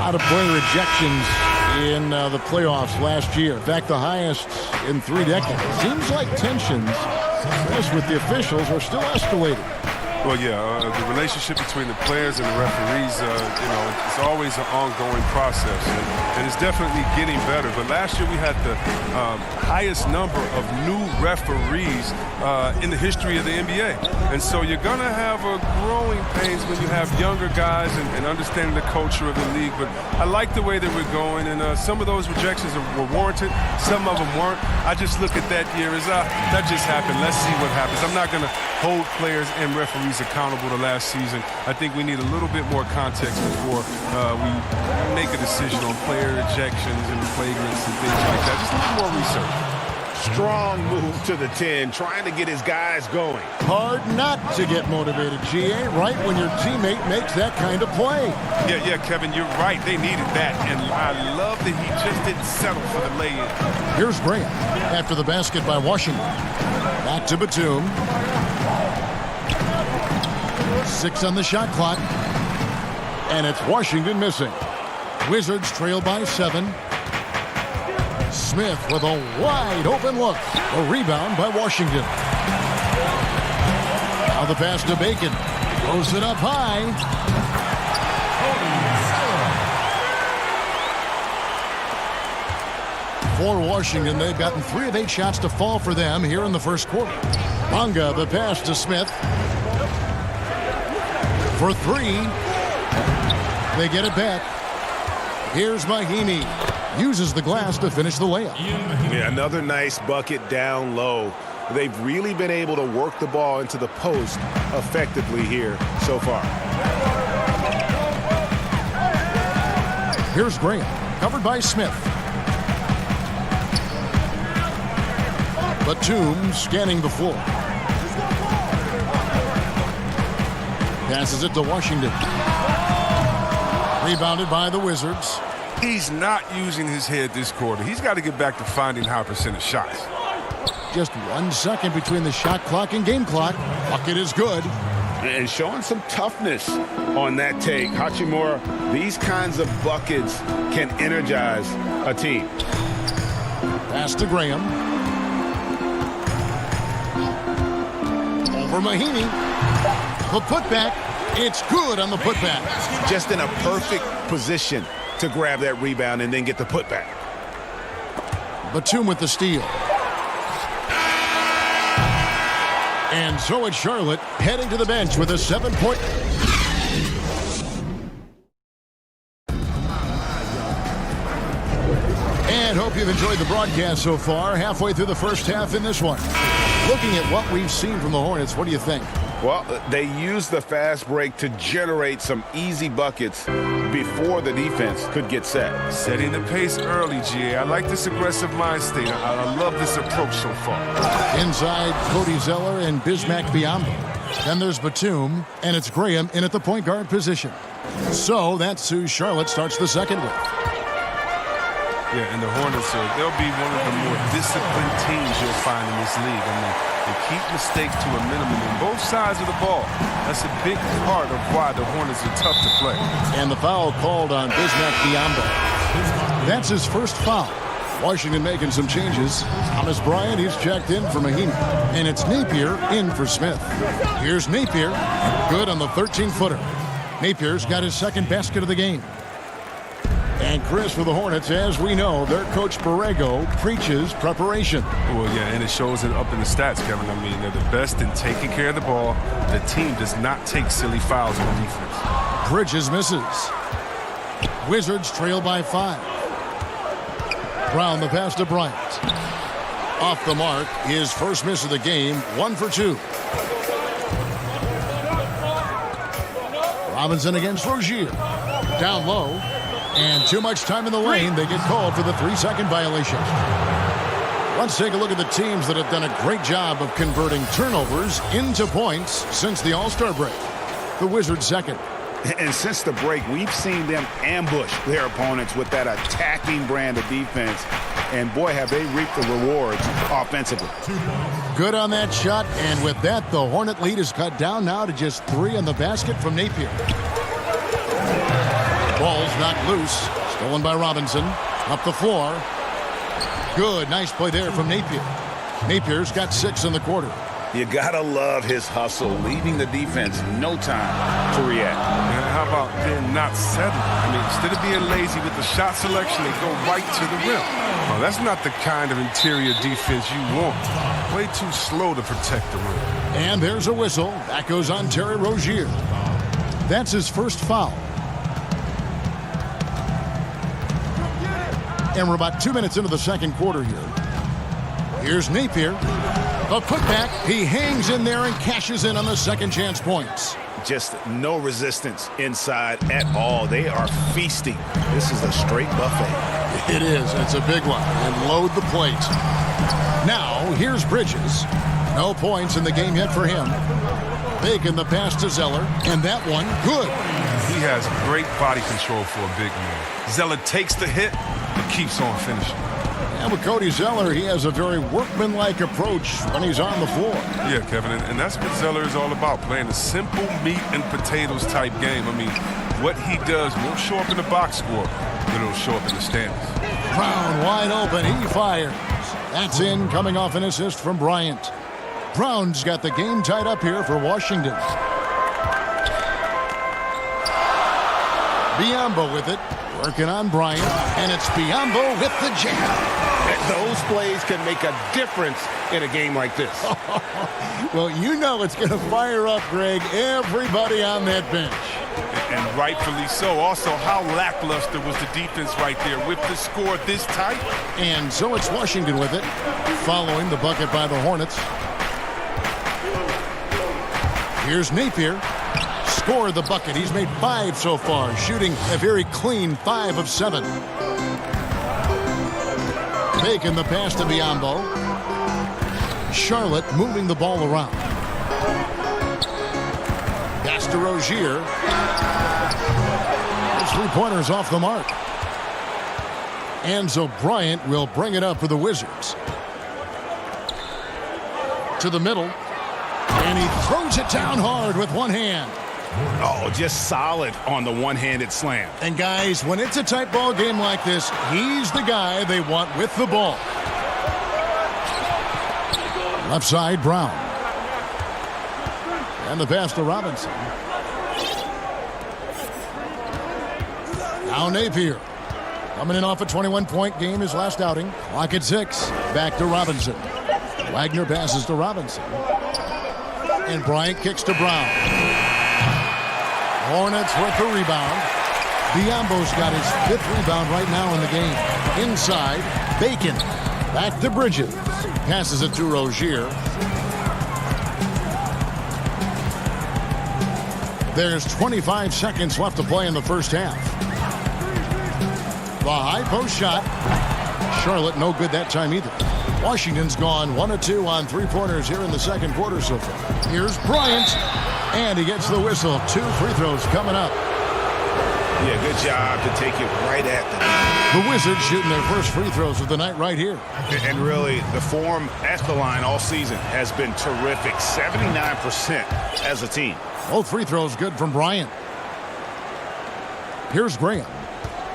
Speaker 3: lot of player rejections in the playoffs last year. In fact, the highest in 3 decades. Seems like tensions, especially with the officials, are still escalating.
Speaker 15: Well, yeah, the relationship between the players and the referees, it's always an ongoing process, and it's definitely getting better. But last year we had the highest number of new referees in the history of the NBA. And so you're going to have a growing pains when you have younger guys and understanding the culture of the league. But I like the way that we're going, and some of those rejections were warranted. Some of them weren't. I just look at that year as, that just happened. Let's see what happens. I'm not going to hold players and referees accountable to last season. I think we need a little bit more context before we make a decision on player ejections and flagrants and things like that. Just a little more research.
Speaker 11: Strong move to the 10, trying to get his guys going.
Speaker 3: Hard not to get motivated, GA, right when your teammate makes that kind of play.
Speaker 15: Yeah, Kevin, you're right. They needed that, and I love that he just didn't settle for the lay-in.
Speaker 3: Here's Graham after the basket by Washington. Back to Batum. 6 on the shot clock, and it's Washington missing. Wizards trail by 7. Smith with a wide open look. A rebound by Washington. Now the pass to Bacon. Throws it up high. For Washington, they've gotten 3 of 8 shots to fall for them here in the first quarter. Bonga, the pass to Smith. For 3. They get it back. Here's Mahimi. Uses the glass to finish the layup.
Speaker 11: Yeah, another nice bucket down low. They've really been able to work the ball into the post effectively here so far.
Speaker 3: Here's Graham, covered by Smith. Batum scanning the floor. Passes it to Washington. Rebounded by the Wizards.
Speaker 15: He's not using his head this quarter. He's got to get back to finding high percentage shots.
Speaker 3: Just 1 second between the shot clock and game clock. Bucket is good.
Speaker 11: And showing some toughness on that take. Hachimura, these kinds of buckets can energize a team.
Speaker 3: Pass to Graham. Over Mahimi. The putback. It's good on the putback.
Speaker 11: Just in a perfect position to grab that rebound and then get the putback.
Speaker 3: Batum with the steal. And so it's Charlotte heading to the bench with a 7-point. And hope you've enjoyed the broadcast so far. Halfway through the first half in this one. Looking at what we've seen from the Hornets, what do you think?
Speaker 11: Well, they used the fast break to generate some easy buckets before the defense could get set.
Speaker 15: Setting the pace early, GA. I like this aggressive mind state. I love this approach so far.
Speaker 3: Inside, Cody Zeller and Bismack Biyombo. Then there's Batum, and it's Graham in at the point guard position. So that's who Charlotte starts the second with.
Speaker 15: Yeah, and the Hornets, they'll be one of the more disciplined teams you'll find in this league. I mean, they keep mistakes to a minimum on both sides of the ball. That's a big part of why the Hornets are tough to play.
Speaker 3: And the foul called on Bismack Biyombo. That's his first foul. Washington making some changes. Thomas Bryant, he's checked in for Mahimi. And it's Napier in for Smith. Here's Napier. Good on the 13-footer. Napier's got his second basket of the game. And Chris, for the Hornets, as we know, their coach Borrego preaches preparation.
Speaker 15: Well, yeah, and it shows it up in the stats, Kevin. I mean, they're the best in taking care of the ball. The team does not take silly fouls on defense.
Speaker 3: Bridges misses. Wizards trail by 5. Brown the pass to Bryant. Off the mark, his first miss of the game, 1 for 2. Robinson against Rozier. Down low. And too much time in the lane. They get called for the 3-second violation. Let's take a look at the teams that have done a great job of converting turnovers into points since the All-Star break. The Wizards second.
Speaker 11: And since the break, we've seen them ambush their opponents with that attacking brand of defense. And boy, have they reaped the rewards offensively.
Speaker 3: Good on that shot. And with that, the Hornet lead is cut down now to just 3 on the basket from Napier. Ball's knocked loose. Stolen by Robinson. Up the floor. Good. Nice play there from Napier. Napier's got 6 in the quarter.
Speaker 11: You gotta love his hustle, leaving the defense no time to react.
Speaker 15: And how about them not settling? I mean, instead of being lazy with the shot selection, they go right to the rim. Oh, that's not the kind of interior defense you want. Way too slow to protect the rim.
Speaker 3: And there's a whistle. That goes on Terry Rozier. That's his first foul. And we're about 2 minutes into the second quarter here. Here's Napier. A putback. He hangs in there and cashes in on the second chance points.
Speaker 11: Just no resistance inside at all. They are feasting. This is a straight buffet.
Speaker 3: It is. It's a big one. And load the plate. Now, here's Bridges. No points in the game yet for him. Bacon the pass to Zeller. And that one, good.
Speaker 15: He has great body control for a big man. Zeller takes the hit and keeps on finishing.
Speaker 3: And with Cody Zeller, he has a very workmanlike approach when he's on the floor.
Speaker 15: Yeah, Kevin, and that's what Zeller is all about, playing a simple meat and potatoes type game. I mean, what he does won't show up in the box score, but it'll show up in the standings.
Speaker 3: Brown wide open, he fires. That's in, coming off an assist from Bryant. Brown's got the game tied up here for Washington. Biyombo with it, working on Bryant, and it's Biyombo with the jam.
Speaker 11: Those plays can make a difference in a game like this.
Speaker 3: Well, you know it's going to fire up, Greg, everybody on that bench.
Speaker 15: And rightfully so. Also, how lackluster was the defense right there with the score this tight?
Speaker 3: And so it's Washington with it, following the bucket by the Hornets. Here's Napier. Scored the bucket. He's made 5 so far, shooting a very clean 5 of 7. Taking the pass to Biyombo. Charlotte moving the ball around. Pass to Rozier. The three-pointers off the mark. Enzo Bryant will bring it up for the Wizards. To the middle. And he throws it down hard with one hand.
Speaker 11: Oh, just solid on the one-handed slam.
Speaker 3: And guys, when it's a tight ball game like this, he's the guy they want with the ball. Left side, Brown. And the pass to Robinson. Now Napier. Coming in off a 21-point game, his last outing. Clock at 6. Back to Robinson. Wagner passes to Robinson. And Bryant kicks to Brown. Hornets with the rebound. Biyombo's got his 5th rebound right now in the game. Inside, Bacon. Back to Bridges. Passes it to Rozier. There's 25 seconds left to play in the first half. The high post shot. Charlotte no good that time either. Washington's gone 1 of 2 on 3-pointers here in the second quarter so far. Here's Bryant. And he gets the whistle. 2 free throws coming up.
Speaker 11: Yeah, good job to take it right at them.
Speaker 3: The Wizards shooting their first free throws of the night right here.
Speaker 11: And really, the form at the line all season has been terrific. 79% as a team.
Speaker 3: Both free throws good from Bryant. Here's Graham.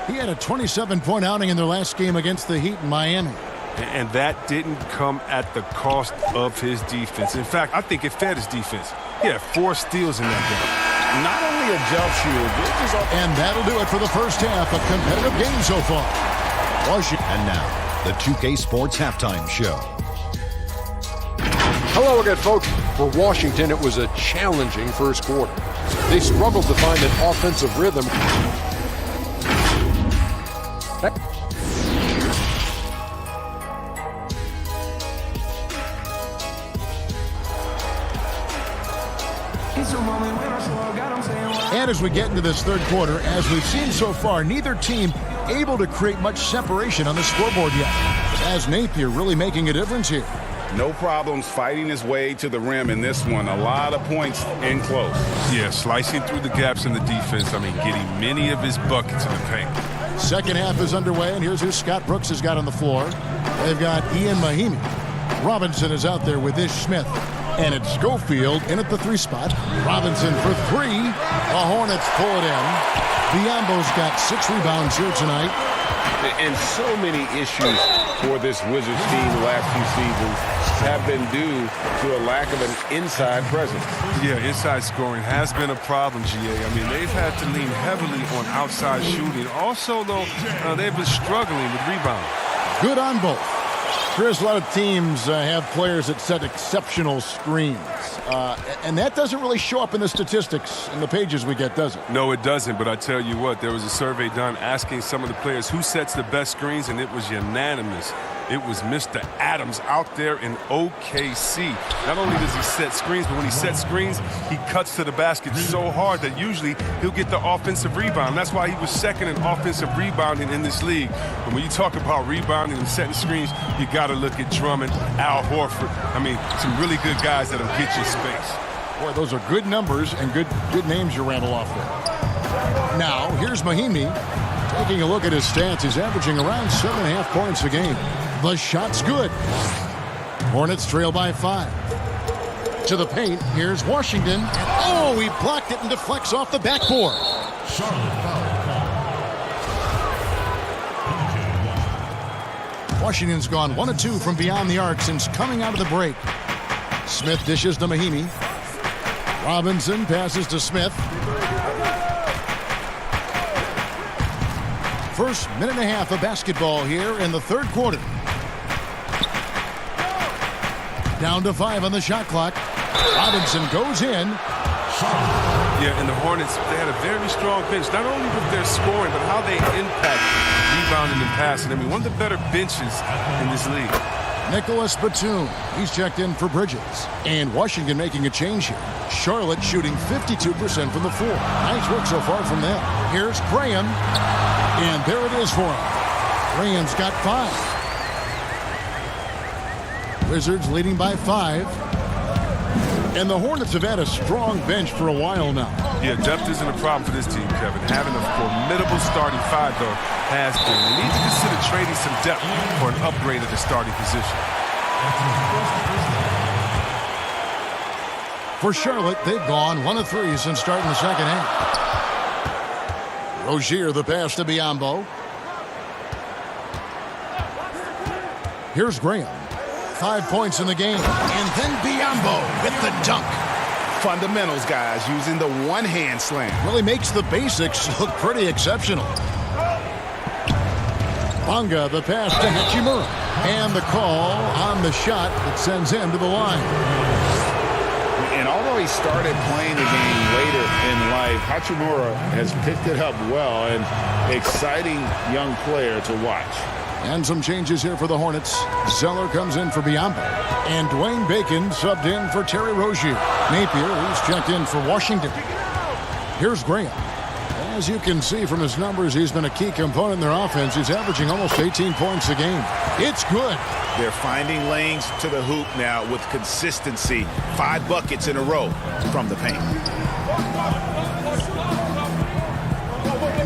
Speaker 3: He had a 27-point outing in their last game against the Heat in Miami.
Speaker 15: And that didn't come at the cost of his defense. In fact, I think it fed his defense. He had 4 steals in that game.
Speaker 11: Not only a jump shooter,
Speaker 3: and that'll do it for the first half. A competitive game so far. Washington.
Speaker 7: And now, the 2K Sports Halftime Show.
Speaker 8: Hello again, folks. For Washington, it was a challenging first quarter. They struggled to find an offensive rhythm.
Speaker 3: And as we get into this third quarter, as we've seen so far, neither team able to create much separation on the scoreboard yet. As Napier really making a difference here.
Speaker 11: No problems fighting his way to the rim in this one. A lot of points in close.
Speaker 15: Yeah, slicing through the gaps in the defense. I mean, getting many of his buckets in the paint.
Speaker 3: Second half is underway, and here's who Scott Brooks has got on the floor. They've got Ian Mahimi. Robinson is out there with Ish Smith. And it's Schofield in at the 3 spot. Robinson for 3. The Hornets pull it in. Biyombo's got 6 rebounds here tonight.
Speaker 11: And so many issues for this Wizards team the last few seasons have been due to a lack of an inside presence.
Speaker 15: Yeah, inside scoring has been a problem, GA. I mean, they've had to lean heavily on outside shooting. Also, though, they've been struggling with rebounding.
Speaker 3: Good on both. Chris, a lot of teams have players that set exceptional screens. And that doesn't really show up in the statistics in the pages we get, does it?
Speaker 15: No, it doesn't. But I tell you what, there was a survey done asking some of the players who sets the best screens, and it was unanimous. It was Mr. Adams out there in OKC. Not only does he set screens, but when he sets screens, he cuts to the basket so hard that usually he'll get the offensive rebound. That's why he was second in offensive rebounding in this league. And when you talk about rebounding and setting screens, you got to look at Drummond, Al Horford. I mean, some really good guys that'll get you space.
Speaker 3: Boy, those are good numbers and good names you rattle off there. Now, here's Mahimi. Taking a look at his stats, he's averaging around 7.5 points a game. The shot's good. Hornets trail by 5. To the paint, here's Washington. And oh, he blocked it and deflects off the backboard. Washington's gone 1 of 2 from beyond the arc since coming out of the break. Smith dishes to Mahinmi. Robinson passes to Smith. First minute and a half of basketball here in the third quarter. Down to 5 on the shot clock. Robinson goes in.
Speaker 15: Yeah, and the Hornets, they had a very strong bench, not only with their scoring, but how they impact rebounding and passing. I mean, one of the better benches in this league.
Speaker 3: Nicholas Batum, he's checked in for Bridges. And Washington making a change here. Charlotte shooting 52% from the floor. Nice work so far from them. Here's Graham. And there it is for him. Graham's got 5. Wizards leading by 5. And the Hornets have had a strong bench for a while now.
Speaker 15: Yeah, depth isn't a problem for this team, Kevin. Having a formidable starting 5, though, has been. They need to consider trading some depth for an upgrade at the starting position.
Speaker 3: For Charlotte, they've gone 1 of 3 since starting the second half. Rozier, the pass to Biyombo. Here's Graham. 5 points in the game. And then Biyombo with the dunk.
Speaker 11: Fundamentals, guys, using the one-hand slam.
Speaker 3: Really makes the basics look pretty exceptional. Bonga, the pass to Hachimura. And the call on the shot that sends him to the line.
Speaker 11: And although he started playing the game later in life, Hachimura has picked it up well, and exciting young player to watch.
Speaker 3: And some changes here for the Hornets. Zeller comes in for Biyombo. And Dwayne Bacon subbed in for Terry Rozier. Napier, he's checked in for Washington. Here's Graham. As you can see from his numbers, he's been a key component in their offense. He's averaging almost 18 points a game. It's good.
Speaker 11: They're finding lanes to the hoop now with consistency. 5 buckets in a row from the paint.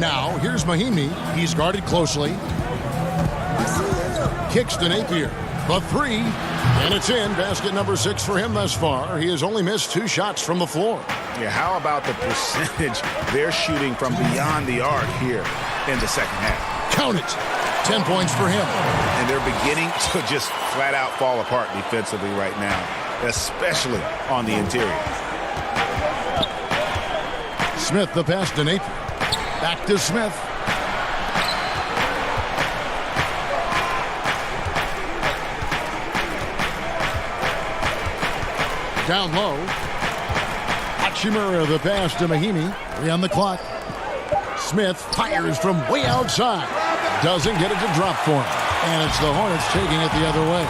Speaker 3: Now, here's Mahinmi. He's guarded closely. Kicks to Napier. The 3. And it's in. Basket number 6 for him thus far. He has only missed 2 shots from the floor.
Speaker 11: Yeah, how about the percentage they're shooting from beyond the arc here in the second half?
Speaker 3: Count it. 10 points for him.
Speaker 11: And they're beginning to just flat out fall apart defensively right now, especially on the interior.
Speaker 3: Smith, the pass to Napier. Back to Smith. Down low. Hachimura, the pass to Mahinmi. 3 on the clock. Smith fires from way outside. Doesn't get it to drop for him. And it's the Hornets taking it the other way.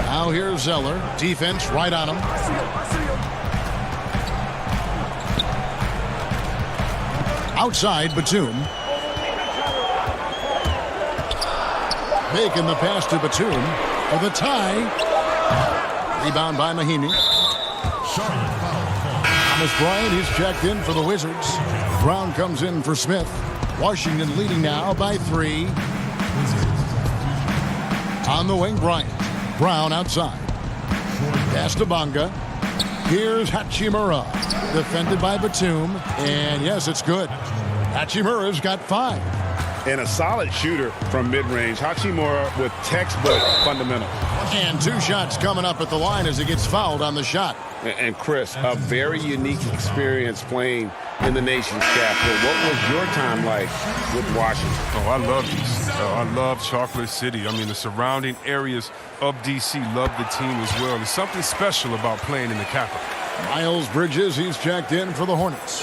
Speaker 3: Now here's Zeller. Defense right on him. Outside, Batum. Making the pass to Batum for the tie. Rebound by Mahinmi. Thomas Bryant, he's checked in for the Wizards. Brown comes in for Smith. Washington leading now by 3. On the wing, Bryant. Brown outside. Pass to Bonga. Here's Hachimura. Defended by Batum. And yes, it's good. Hachimura's got 5.
Speaker 11: And a solid shooter from mid-range. Hachimura with textbook fundamentals.
Speaker 3: And 2 shots coming up at the line as he gets fouled on the shot.
Speaker 11: And Chris, a very unique experience playing in the nation's capital. What was your time like with Washington?
Speaker 15: Oh, I love this. I love Chocolate City. I mean, the surrounding areas of D.C. love the team as well. There's something special about playing in the capital.
Speaker 3: Miles Bridges, he's checked in for the Hornets.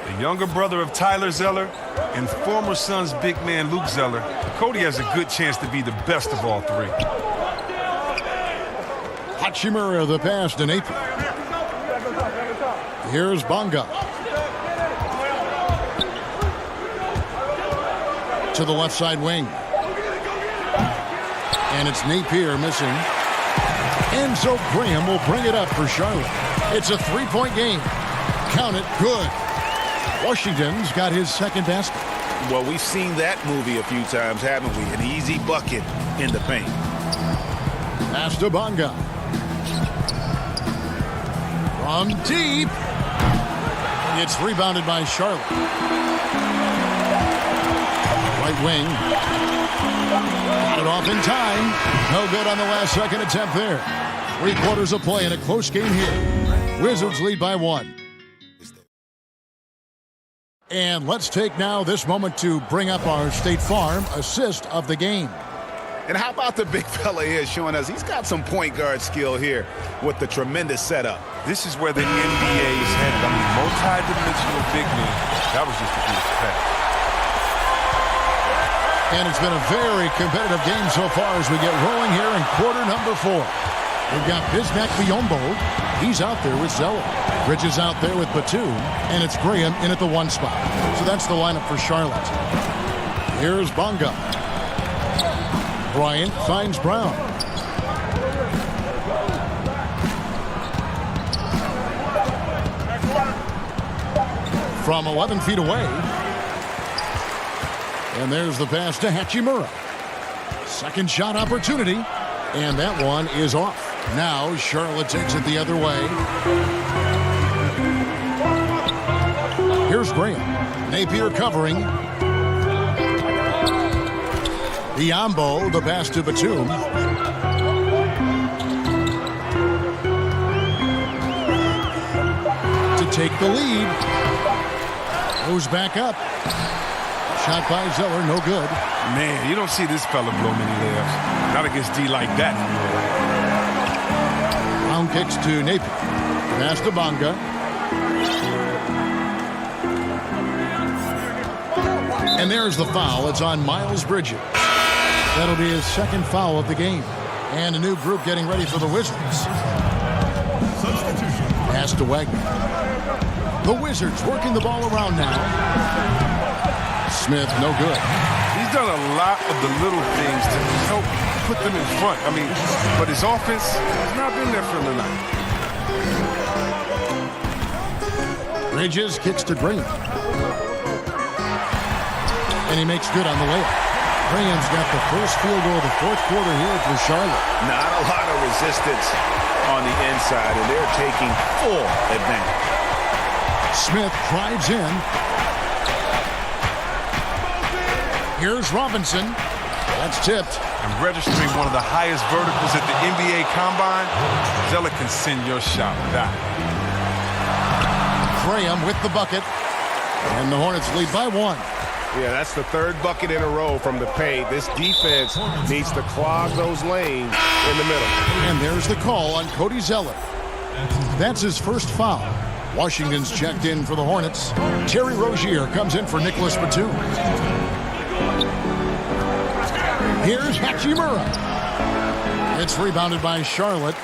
Speaker 15: The younger brother of Tyler Zeller and former Suns big man Luke Zeller, Cody has a good chance to be the best of all 3.
Speaker 3: Hachimura, the pass to Napier. Here's Bonga. To the left side wing. And it's Napier missing. And so Graham will bring it up for Charlotte. It's a 3-point game. Count it, good. Washington's got his second basket.
Speaker 11: Well, we've seen that movie a few times, haven't we? An easy bucket in the paint.
Speaker 3: Pass to Bonga. From deep. It's rebounded by Charlotte. Right wing. Got it off in time. No good on the last second attempt there. 3 quarters of play in a close game here. Wizards lead by 1. And let's take now this moment to bring up our State Farm assist of the game.
Speaker 11: And how about the big fella here showing us he's got some point guard skill here with the tremendous setup.
Speaker 15: This is where the NBA is headed. I mean, multi-dimensional big men. That was just a beautiful pass.
Speaker 3: And it's been a very competitive game so far as we get rolling here in quarter number 4. We've got Bismack Biyombo. He's out there with Zeller. Bridges out there with Batum. And it's Graham in at the 1 spot. So that's the lineup for Charlotte. Here's Bonga. Bryant finds Brown. From 11 feet away. And there's the pass to Hachimura. Second shot opportunity. And that one is off. Now Charlotte takes it the other way. Here's Graham. Napier covering. Biyombo, the pass to Batum. To take the lead. Goes back up. Shot by Zeller, no good.
Speaker 15: Man, you don't see this fella blow many layups. Not against D like that.
Speaker 3: Brown kicks to Napier. Pass to Bonga. And there's the foul. It's on Miles Bridges. That'll be his second foul of the game. And a new group getting ready for the Wizards. Pass to Wagner. The Wizards working the ball around now. Smith, no good.
Speaker 15: He's done a lot of the little things to help put them in front. I mean, but his offense has not been there for him tonight.
Speaker 3: Bridges kicks to Graham. And he makes good on the layup. Graham's got the first field goal of the 4th quarter here for Charlotte.
Speaker 11: Not a lot of resistance on the inside, and they're taking full advantage.
Speaker 3: Smith drives in. Here's Robinson. That's tipped.
Speaker 15: And registering one of the highest verticals at the NBA Combine, Zeller can send your shot back.
Speaker 3: Graham with the bucket. And the Hornets lead by 1.
Speaker 11: Yeah, that's the 3rd bucket in a row from the paint. This defense needs to clog those lanes in the middle.
Speaker 3: And there's the call on Cody Zeller. That's his first foul. Washington's checked in for the Hornets. Terry Rozier comes in for Nicholas Batum. Here's Hachimura. It's rebounded by Charlotte.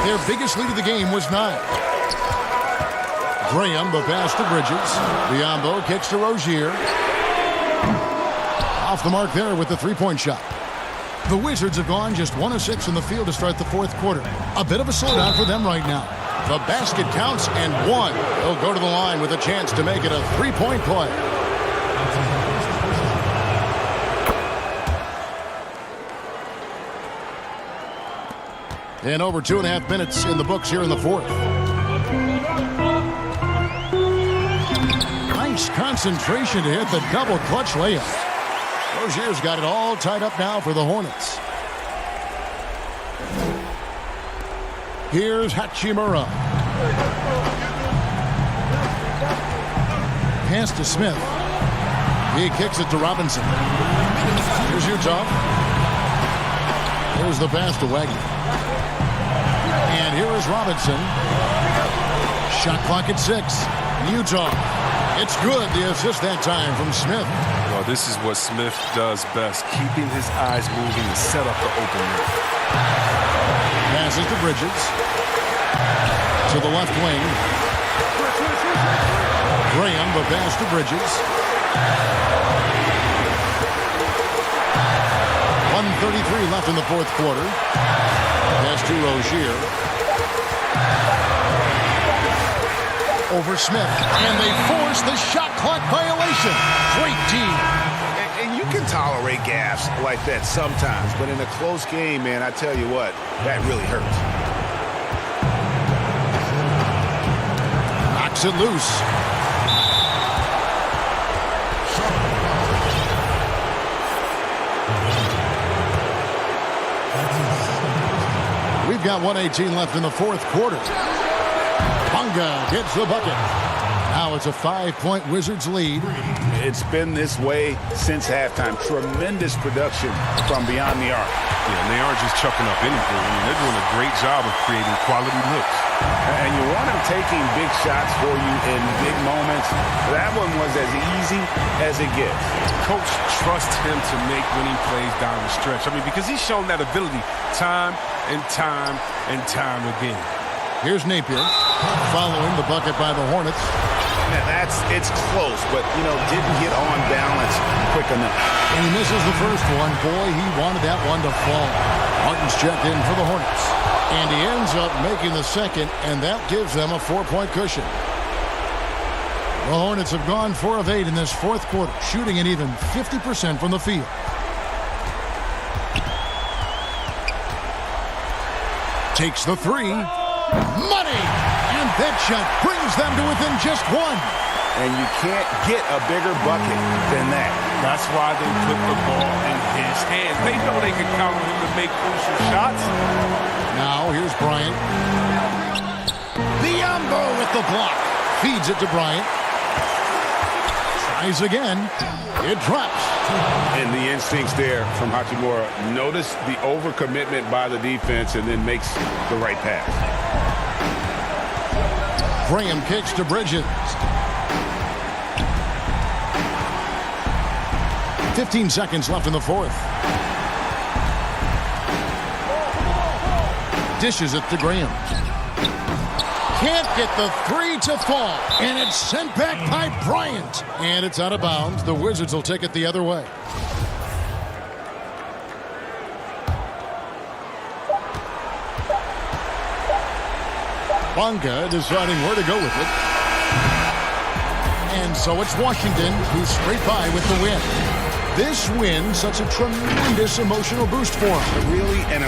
Speaker 3: Their biggest lead of the game was 9. Graham, the pass to Bridges. Biyombo kicks to Rozier. Off the mark there with the 3-point shot. The Wizards have gone just 1 of 6 in the field to start the 4th quarter. A bit of a slowdown for them right now. The basket counts and 1. They'll go to the line with a chance to make it a 3-point play. And over 2.5 minutes in the books here in the 4th. Nice concentration to hit the double clutch layup. Rozier's got it all tied up now for the Hornets. Here's Hachimura. Pass to Smith. He kicks it to Robinson. Here's Utah. Here's the pass to Wagner. And here is Robinson. Shot clock at 6. Utah. It's good. The assist that time from Smith.
Speaker 15: Well, this is what Smith does best, keeping his eyes moving and set up the opening.
Speaker 3: Passes to Bridges. To the left wing. Graham, the pass to Bridges. 1:33 left in the 4th quarter. Pass to Rozier. over Smith. And they force the shot clock violation. Great team.
Speaker 11: And you can tolerate gaffes like that sometimes, but in a close game, man, I tell you what, that really hurts.
Speaker 3: Knocks it loose. We've got 1:18 left in the fourth quarter. Bunga gets the bucket. Now it's a 5-point Wizards lead.
Speaker 11: It's been this way since halftime. Tremendous production from beyond the arc.
Speaker 15: Yeah, and they aren't just chucking up anything. I mean, they're doing a great job of creating quality looks.
Speaker 11: And you want them taking big shots for you in big moments. That one was as easy as it gets.
Speaker 15: Coach trusts him to make winning plays down the stretch. I mean, because he's shown that ability time and time and time again.
Speaker 3: Here's Napier following the bucket by the Hornets.
Speaker 11: It's close, but, didn't get on balance quick enough.
Speaker 3: And he misses the first one. Boy, he wanted that one to fall. Martin's checked in for the Hornets. And he ends up making the second, and that gives them a 4-point cushion. The Hornets have gone 4 of 8 in this fourth quarter, shooting an even 50% from the field. Takes the three. Money! And that shot brings them to within just one.
Speaker 11: And you can't get a bigger bucket than that.
Speaker 15: That's why they put the ball in his hands. They know they can count on him to make crucial shots.
Speaker 3: Now here's Bryant. Biombo with the block. Feeds it to Bryant. Tries again. It drops.
Speaker 11: And the instincts there from Hachimura. Notice the overcommitment by the defense and then makes the right pass.
Speaker 3: Graham kicks to Bridges. 15 seconds left in the fourth. Dishes it to Graham. Can't get the three to fall. And it's sent back by Bryant. And it's out of bounds. The Wizards will take it the other way. Bunga deciding where to go with it. And so it's Washington who's straight by with the win. This win, such a tremendous emotional boost for him.
Speaker 11: Really, and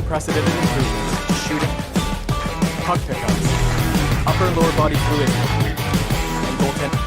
Speaker 12: unprecedented improvements. Shooting, puck pickups, upper and lower body fluidity, and goaltending.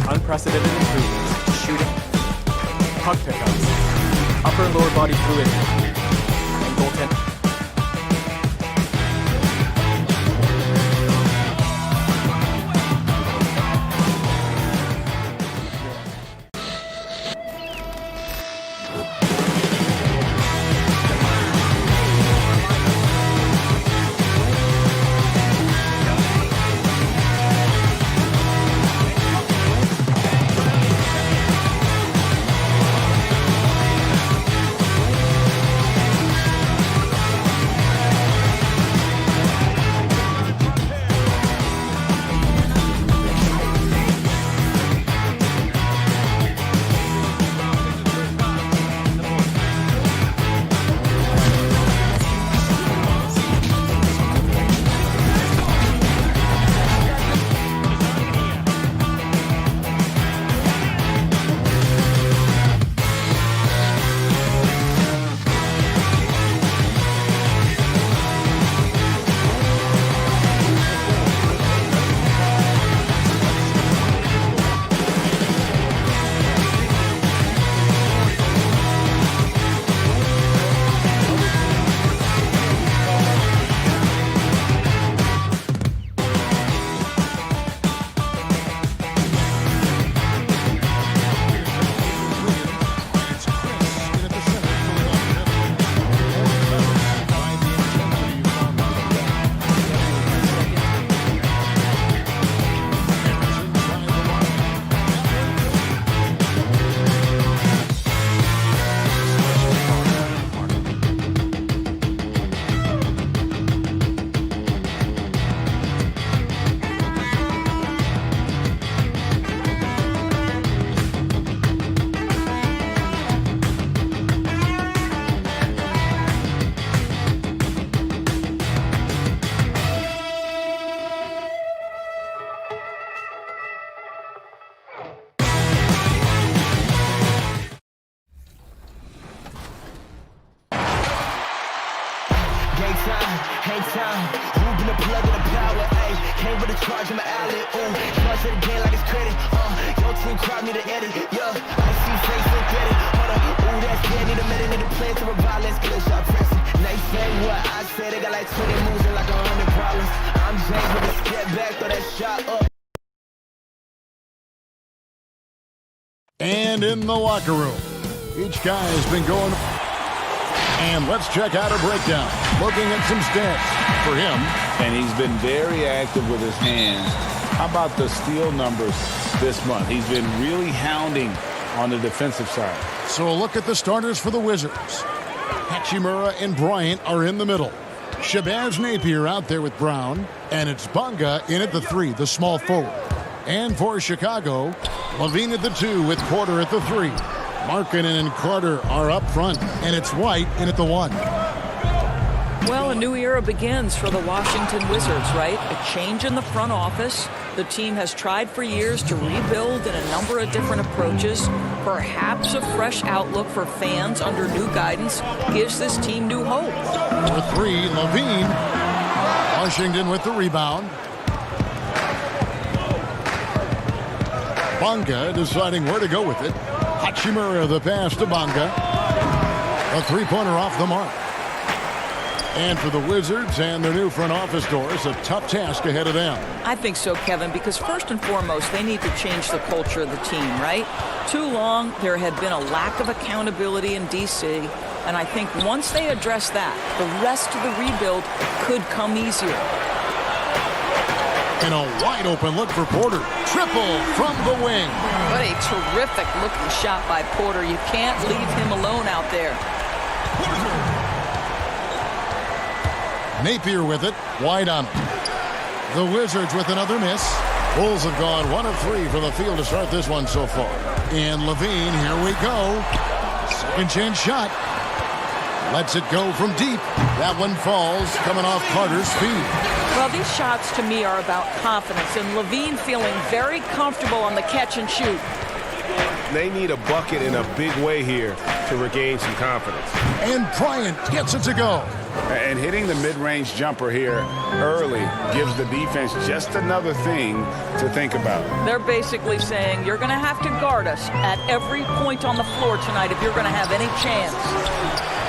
Speaker 12: Unprecedented improvements. Shooting, puck pickups, upper and lower body fluidity, and goaltending.
Speaker 16: Hang time, moving the plug in the power, ayy. Came with a charge in my alley, ooh. Charge it again like it's credit, Your team crowd need to edit, yeah. I see face and credit, hold up. Ooh, that's good, need a minute, need a plan to revive, let's get a shot pressing. They say what I said, they got like 20 moves and like 100 problems. I'm James with a step back, throw that shot up.
Speaker 3: And in the locker room, each guy has been going. And let's check out a breakdown. Looking at some stats for him.
Speaker 11: And he's been very active with his hands. How about the steal numbers this month? He's been really hounding on the defensive side.
Speaker 3: So a look at the starters for the Wizards. Hachimura and Bryant are in the middle. Shabazz Napier out there with Brown. And it's Bonga in at the 3, the small forward. And for Chicago, Levine at the 2 with Porter at the 3. Markkanen and Carter are up front, and it's White in at the 1.
Speaker 5: Well, a new era begins for the Washington Wizards, right? A change in the front office. The team has tried for years to rebuild in a number of different approaches. Perhaps a fresh outlook for fans under new guidance gives this team new hope.
Speaker 3: For 3, Levine. Washington with the rebound. Bonga deciding where to go with it. Hachimura the pass to Bonga. A three-pointer off the mark. And for the Wizards and their new front office doors, a tough task ahead of them.
Speaker 5: I think so, Kevin, because first and foremost, they need to change the culture of the team, right? Too long, there had been a lack of accountability in D.C., and I think once they address that, the rest of the rebuild could come easier.
Speaker 3: And a wide-open look for Porter. Triple from the wing.
Speaker 5: What a terrific-looking shot by Porter. You can't leave him alone out there.
Speaker 3: Napier with it. Wide on. The Wizards with another miss. Bulls have gone 1 of 3 from the field to start this one so far. And Levine, here we go. Second chance shot. Lets it go from deep. That one falls, coming off Carter's feet.
Speaker 5: Well, these shots to me are about confidence, and Levine feeling very comfortable on the catch and shoot.
Speaker 4: They need a bucket in a big way here to regain some confidence.
Speaker 3: And Bryant gets it to go.
Speaker 11: And hitting the mid-range jumper here early gives the defense just another thing to think about.
Speaker 5: They're basically saying you're going to have to guard us at every point on the floor tonight if you're going to have any chance.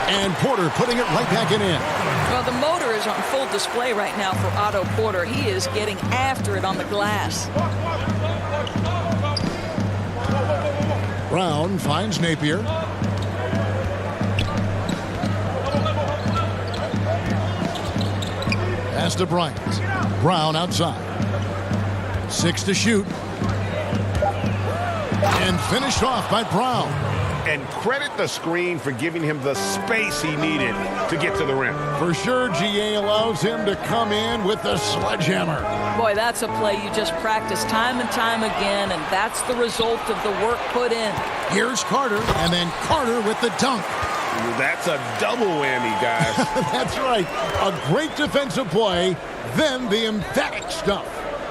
Speaker 3: And Porter putting it right back in.
Speaker 5: Well, the motor is on full display right now for Otto Porter. He is getting after it on the glass.
Speaker 3: Brown finds Napier. Pass to Bryant. Brown outside. 6 to shoot. And finished off by Brown.
Speaker 4: And credit the screen for giving him the space he needed to get to the rim.
Speaker 3: For sure, GA allows him to come in with the sledgehammer.
Speaker 5: Boy, that's a play you just practice time and time again, and that's the result of the work put in.
Speaker 3: Here's Carter, and then Carter with the dunk.
Speaker 4: That's a double whammy, guys.
Speaker 3: That's right. A great defensive play, then the emphatic stuff.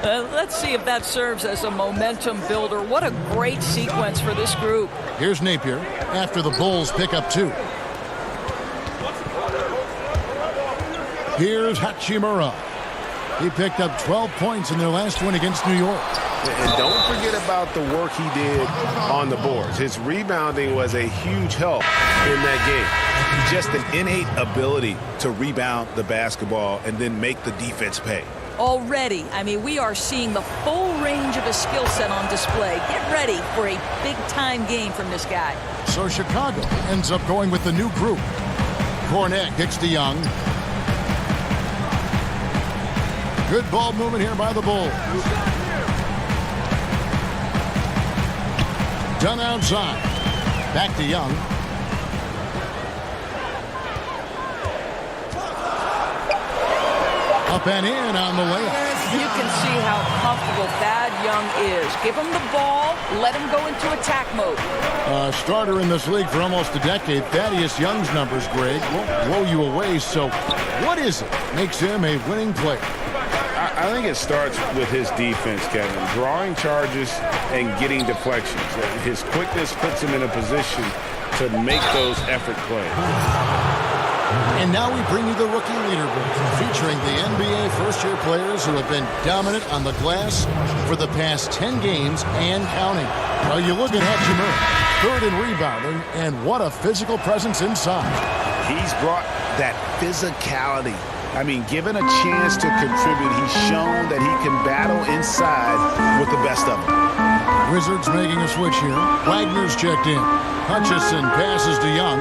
Speaker 5: Let's see if that serves as a momentum builder. What a great sequence for this group.
Speaker 3: Here's Napier after the Bulls pick up 2. Here's Hachimura. He picked up 12 points in their last win against New York.
Speaker 4: And don't forget about the work he did on the boards. His rebounding was a huge help in that game. Just an innate ability to rebound the basketball and then make the defense pay.
Speaker 5: Already, I mean, we are seeing the full range of his skill set on display. Get ready for a big-time game from this guy.
Speaker 3: So Chicago ends up going with the new group. Cornette kicks to Young. Good ball movement here by the Bulls. Done outside. Back to Young. Up and in on the layup.
Speaker 5: You can see how comfortable Thad Young is. Give him the ball, let him go into attack mode.
Speaker 3: Starter in this league for almost a decade. Thaddeus Young's numbers, Greg, won't blow you away. So what is it makes him a winning player?
Speaker 11: I think it starts with his defense, Kevin. Drawing charges and getting deflections. His quickness puts him in a position to make those effort plays.
Speaker 3: And now we bring you the rookie leaderboard, featuring the NBA first-year players who have been dominant on the glass for the past 10 games and counting. Now you look at Hachimura, third in rebounding, and what a physical presence inside.
Speaker 11: He's brought that physicality. I mean, given a chance to contribute, he's shown that he can battle inside with the best of them.
Speaker 3: Wizards making a switch here. Wagner's checked in. Hutchison passes to Young.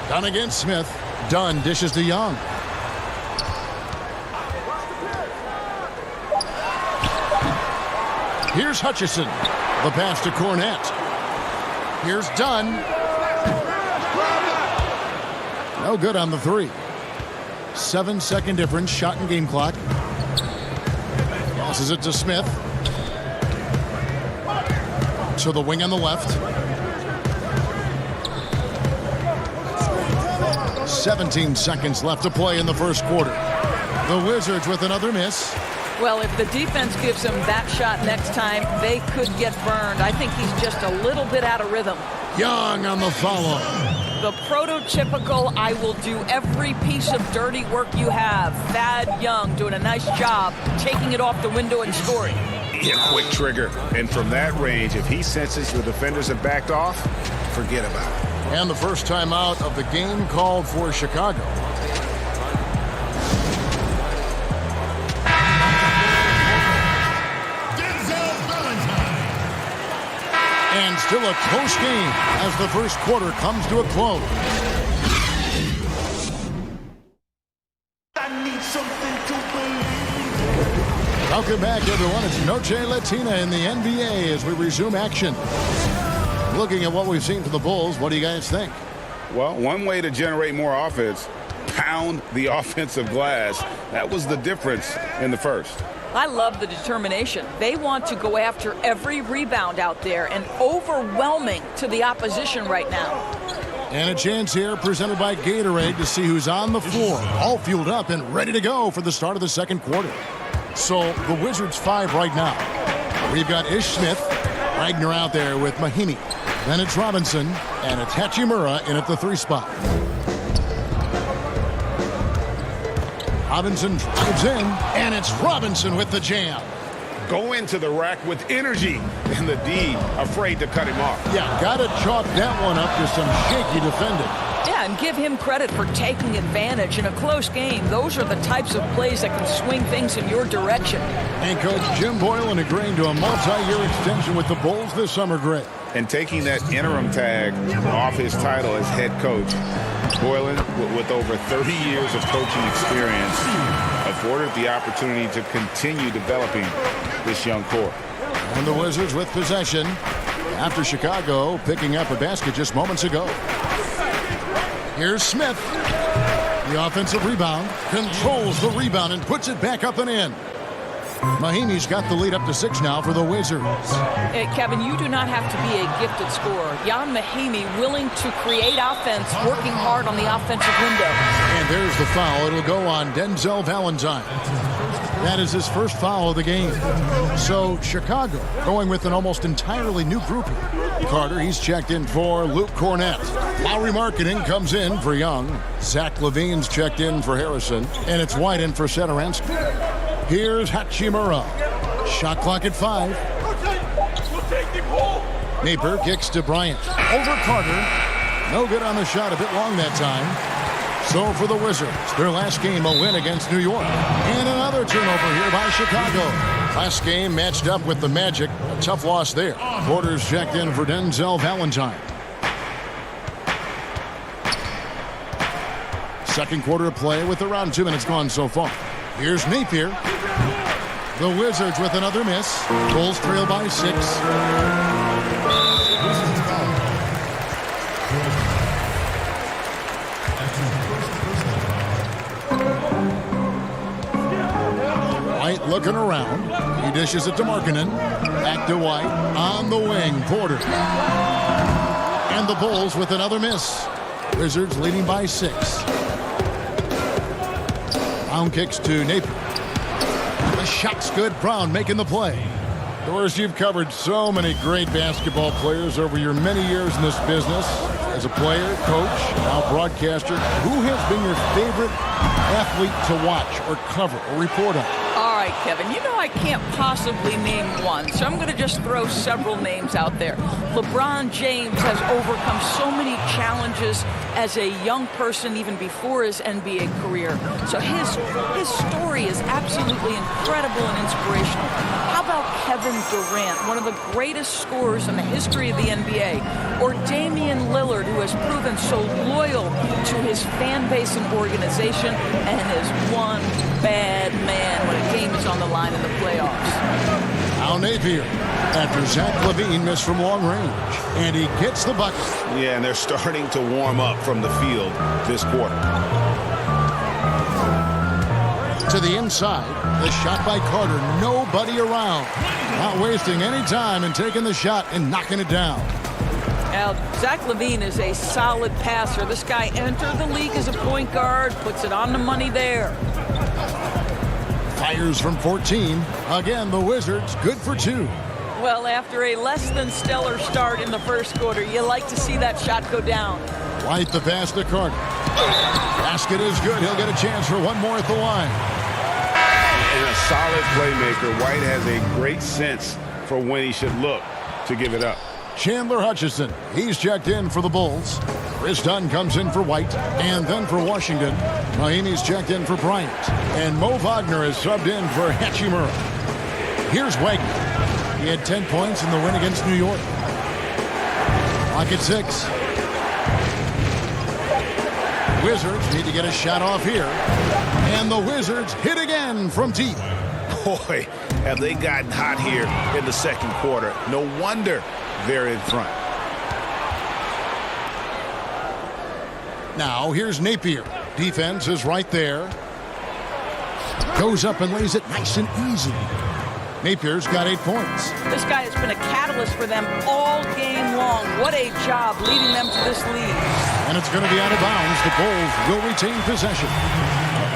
Speaker 3: Dunn against Smith. Dunn dishes to Young. Here's Hutchison. The pass to Cornette. Here's Dunn. No good on the three. 7-second difference. Shot and game clock. Tosses it to Smith. To the wing on the left. 17 seconds left to play in the first quarter. The Wizards with another miss.
Speaker 5: Well, if the defense gives him that shot next time, they could get burned. I think he's just a little bit out of rhythm.
Speaker 3: Young on the follow.
Speaker 5: The prototypical, I will do every piece of dirty work you have. Thad Young doing a nice job, taking it off the window and scoring.
Speaker 11: Yeah, quick trigger. And from that range, if he senses the defenders have backed off, forget about it.
Speaker 3: And the first time out of the game called for Chicago. And still a close game as the first quarter comes to a close. Welcome back, everyone. It's Noche Latina in the NBA as we resume action. Looking at what we've seen from the Bulls, what do you guys think?
Speaker 11: Well, one way to generate more offense, pound the offensive glass. That was the difference in the first.
Speaker 5: I love the determination. They want to go after every rebound out there and overwhelming to the opposition right now.
Speaker 3: And a chance here presented by Gatorade to see who's on the floor, all fueled up and ready to go for the start of the second quarter. So the Wizards 5 right now. We've got Ish Smith, Wagner out there with Mahimi. Then it's Robinson, and it's Hachimura in at the 3 spot. Robinson drives in, and it's Robinson with the jam.
Speaker 11: Go into the rack with energy, and the D afraid to cut him off.
Speaker 3: Yeah, got to chalk that one up to some shaky defending.
Speaker 5: Yeah, and give him credit for taking advantage in a close game. Those are the types of plays that can swing things in your direction.
Speaker 3: And Coach Jim Boylan agreeing to a multi-year extension with the Bulls this summer, Greg.
Speaker 11: And taking that interim tag off his title as head coach, Boylan, with over 30 years of coaching experience, afforded the opportunity to continue developing this young core.
Speaker 3: And the Wizards with possession after Chicago picking up a basket just moments ago. Here's Smith. The offensive rebound, controls the rebound and puts it back up and in. Mahimi's got the lead up to 6 now for the Wizards.
Speaker 5: Hey, Kevin, you do not have to be a gifted scorer. Jan Mahimi willing to create offense, working hard on the offensive window.
Speaker 3: And there's the foul. It'll go on Denzel Valentine. That is his first foul of the game. So Chicago going with an almost entirely new group here. Carter, he's checked in for Luke Cornette. Lowry Marketing comes in for Young. Zach Levine's checked in for Harrison. And it's White in for Sedorensky. Here's Hachimura. Shot clock at 5. Napier kicks to Bryant. Over Carter. No good on the shot. A bit long that time. So for the Wizards, their last game a win against New York. And another turnover here by Chicago. Last game matched up with the Magic. A tough loss there. Porter's checked in for Denzel Valentine. Second quarter of play with around 2 minutes gone so far. Here's Napier. The Wizards with another miss. Bulls trail by 6. White looking around. He dishes it to Markkanen. Back to White. On the wing, Porter. And the Bulls with another miss. Wizards leading by 6. Brown kicks to Napier. The shot's good. Brown making the play. Doris, you've covered so many great basketball players over your many years in this business. As a player, coach, now broadcaster, who has been your favorite athlete to watch or cover or report on?
Speaker 5: All right, Kevin, you know I can't possibly name one, so I'm going to just throw several names out there. LeBron James has overcome so many challenges as a young person even before his NBA career. So his story is absolutely incredible and inspirational. How about Kevin Durant, one of the greatest scorers in the history of the NBA? Or Damian Lillard, who has proven so loyal to his fan base and organization and is one bad man when a game is on the line in the playoffs.
Speaker 3: Al Napier, after Zach LaVine missed from long range, and he gets the bucket.
Speaker 11: Yeah, and they're starting to warm up from the field this quarter.
Speaker 3: To the inside, the shot by Carter, nobody around. Not wasting any time and taking the shot and knocking it down.
Speaker 5: Now, Zach LaVine is a solid passer. This guy entered the league as a point guard, puts it on the money there.
Speaker 3: Fires from 14. Again, the Wizards good for 2.
Speaker 5: Well, after a less than stellar start in the first quarter, you like to see that shot go down.
Speaker 3: White the pass to Carter. Basket is good. He'll get a chance for one more at the line.
Speaker 11: And a solid playmaker. White has a great sense for when he should look to give it up.
Speaker 3: Chandler Hutchison, he's checked in for the Bulls. Chris Dunn comes in for White, and then for Washington, Mahimi's checked in for Bryant, and Mo Wagner is subbed in for Hachimura. Here's Wagner. He had 10 points in the win against New York. Clock at 6. Wizards need to get a shot off here, and the Wizards hit again from deep.
Speaker 11: Boy, have they gotten hot here in the second quarter. No wonder they're in front.
Speaker 3: Now, here's Napier. Defense is right there. Goes up and lays it nice and easy. Napier's got 8 points.
Speaker 5: This guy has been a catalyst for them all game long. What a job leading them to this lead.
Speaker 3: And it's going to be out of bounds. The Bulls will retain possession.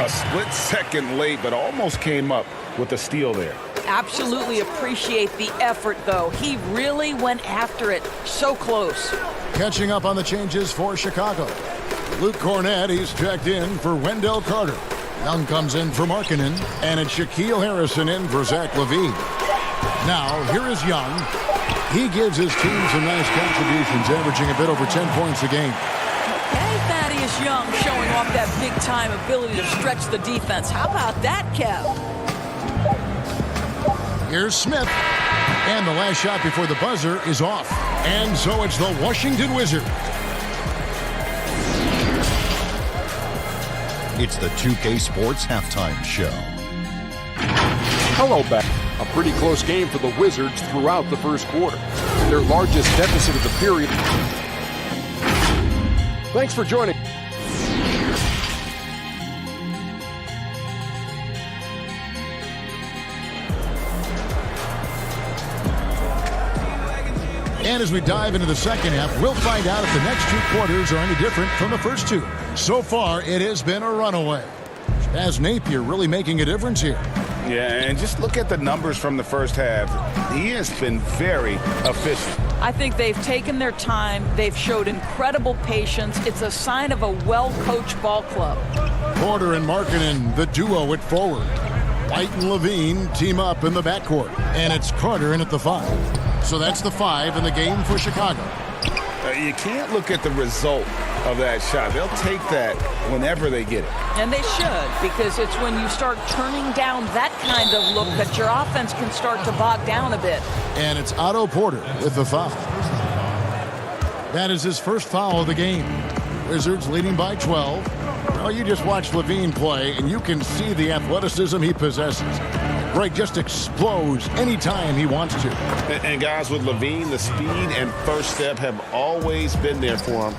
Speaker 11: A split second late, but almost came up with a steal there.
Speaker 5: Absolutely appreciate the effort, though. He really went after it. So close.
Speaker 3: Catching up on the changes for Chicago. Luke Cornett, he's checked in for Wendell Carter. Young comes in for Markkanen, and it's Shaquille Harrison in for Zach LaVine. Now, here is Young. He gives his team some nice contributions, averaging a bit over 10 points a game.
Speaker 5: Okay, Thaddeus Young showing off that big-time ability to stretch the defense. How about that, Kev?
Speaker 3: Here's Smith. And the last shot before the buzzer is off. And so it's the Washington Wizards.
Speaker 7: It's the 2K Sports Halftime Show.
Speaker 8: Hello back. A pretty close game for the Wizards throughout the first quarter. Their largest deficit of the period. Thanks for joining.
Speaker 3: And as we dive into the second half, we'll find out if the next 2 quarters are any different from the first 2. So far, it has been a runaway. As Napier really making a difference here.
Speaker 11: Yeah, and just look at the numbers from the first half. He has been very efficient.
Speaker 5: I think they've taken their time. They've showed incredible patience. It's a sign of a well-coached ball club.
Speaker 3: Porter and Markkanen, the duo at forward. White and LaVine team up in the backcourt. And it's Carter in at the 5. So that's the 5 in the game for Chicago.
Speaker 11: You can't look at the result of that shot. They'll take that whenever they get it.
Speaker 5: And they should, because it's when you start turning down that kind of look that your offense can start to bog down a bit.
Speaker 3: And it's Otto Porter with the foul. That is his first foul of the game. Wizards leading by 12. Well, you just watch LaVine play, and you can see the athleticism he possesses. Greg just explodes anytime he wants to.
Speaker 11: And guys, with LaVine, the speed and first step have always been there for him.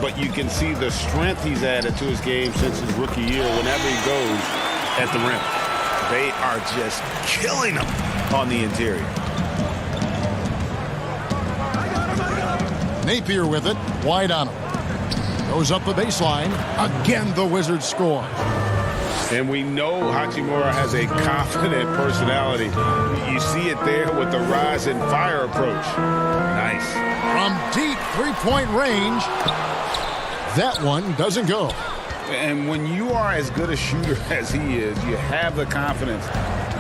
Speaker 11: But you can see the strength he's added to his game since his rookie year whenever he goes at the rim. They are just killing him on the interior.
Speaker 3: Napier with it, wide on him. Goes up the baseline. Again, the Wizards score.
Speaker 11: And we know Hachimura has a confident personality. You see it there with the rise and fire approach. Nice.
Speaker 3: From deep three-point range, that one doesn't go.
Speaker 11: And when you are as good a shooter as he is, you have the confidence.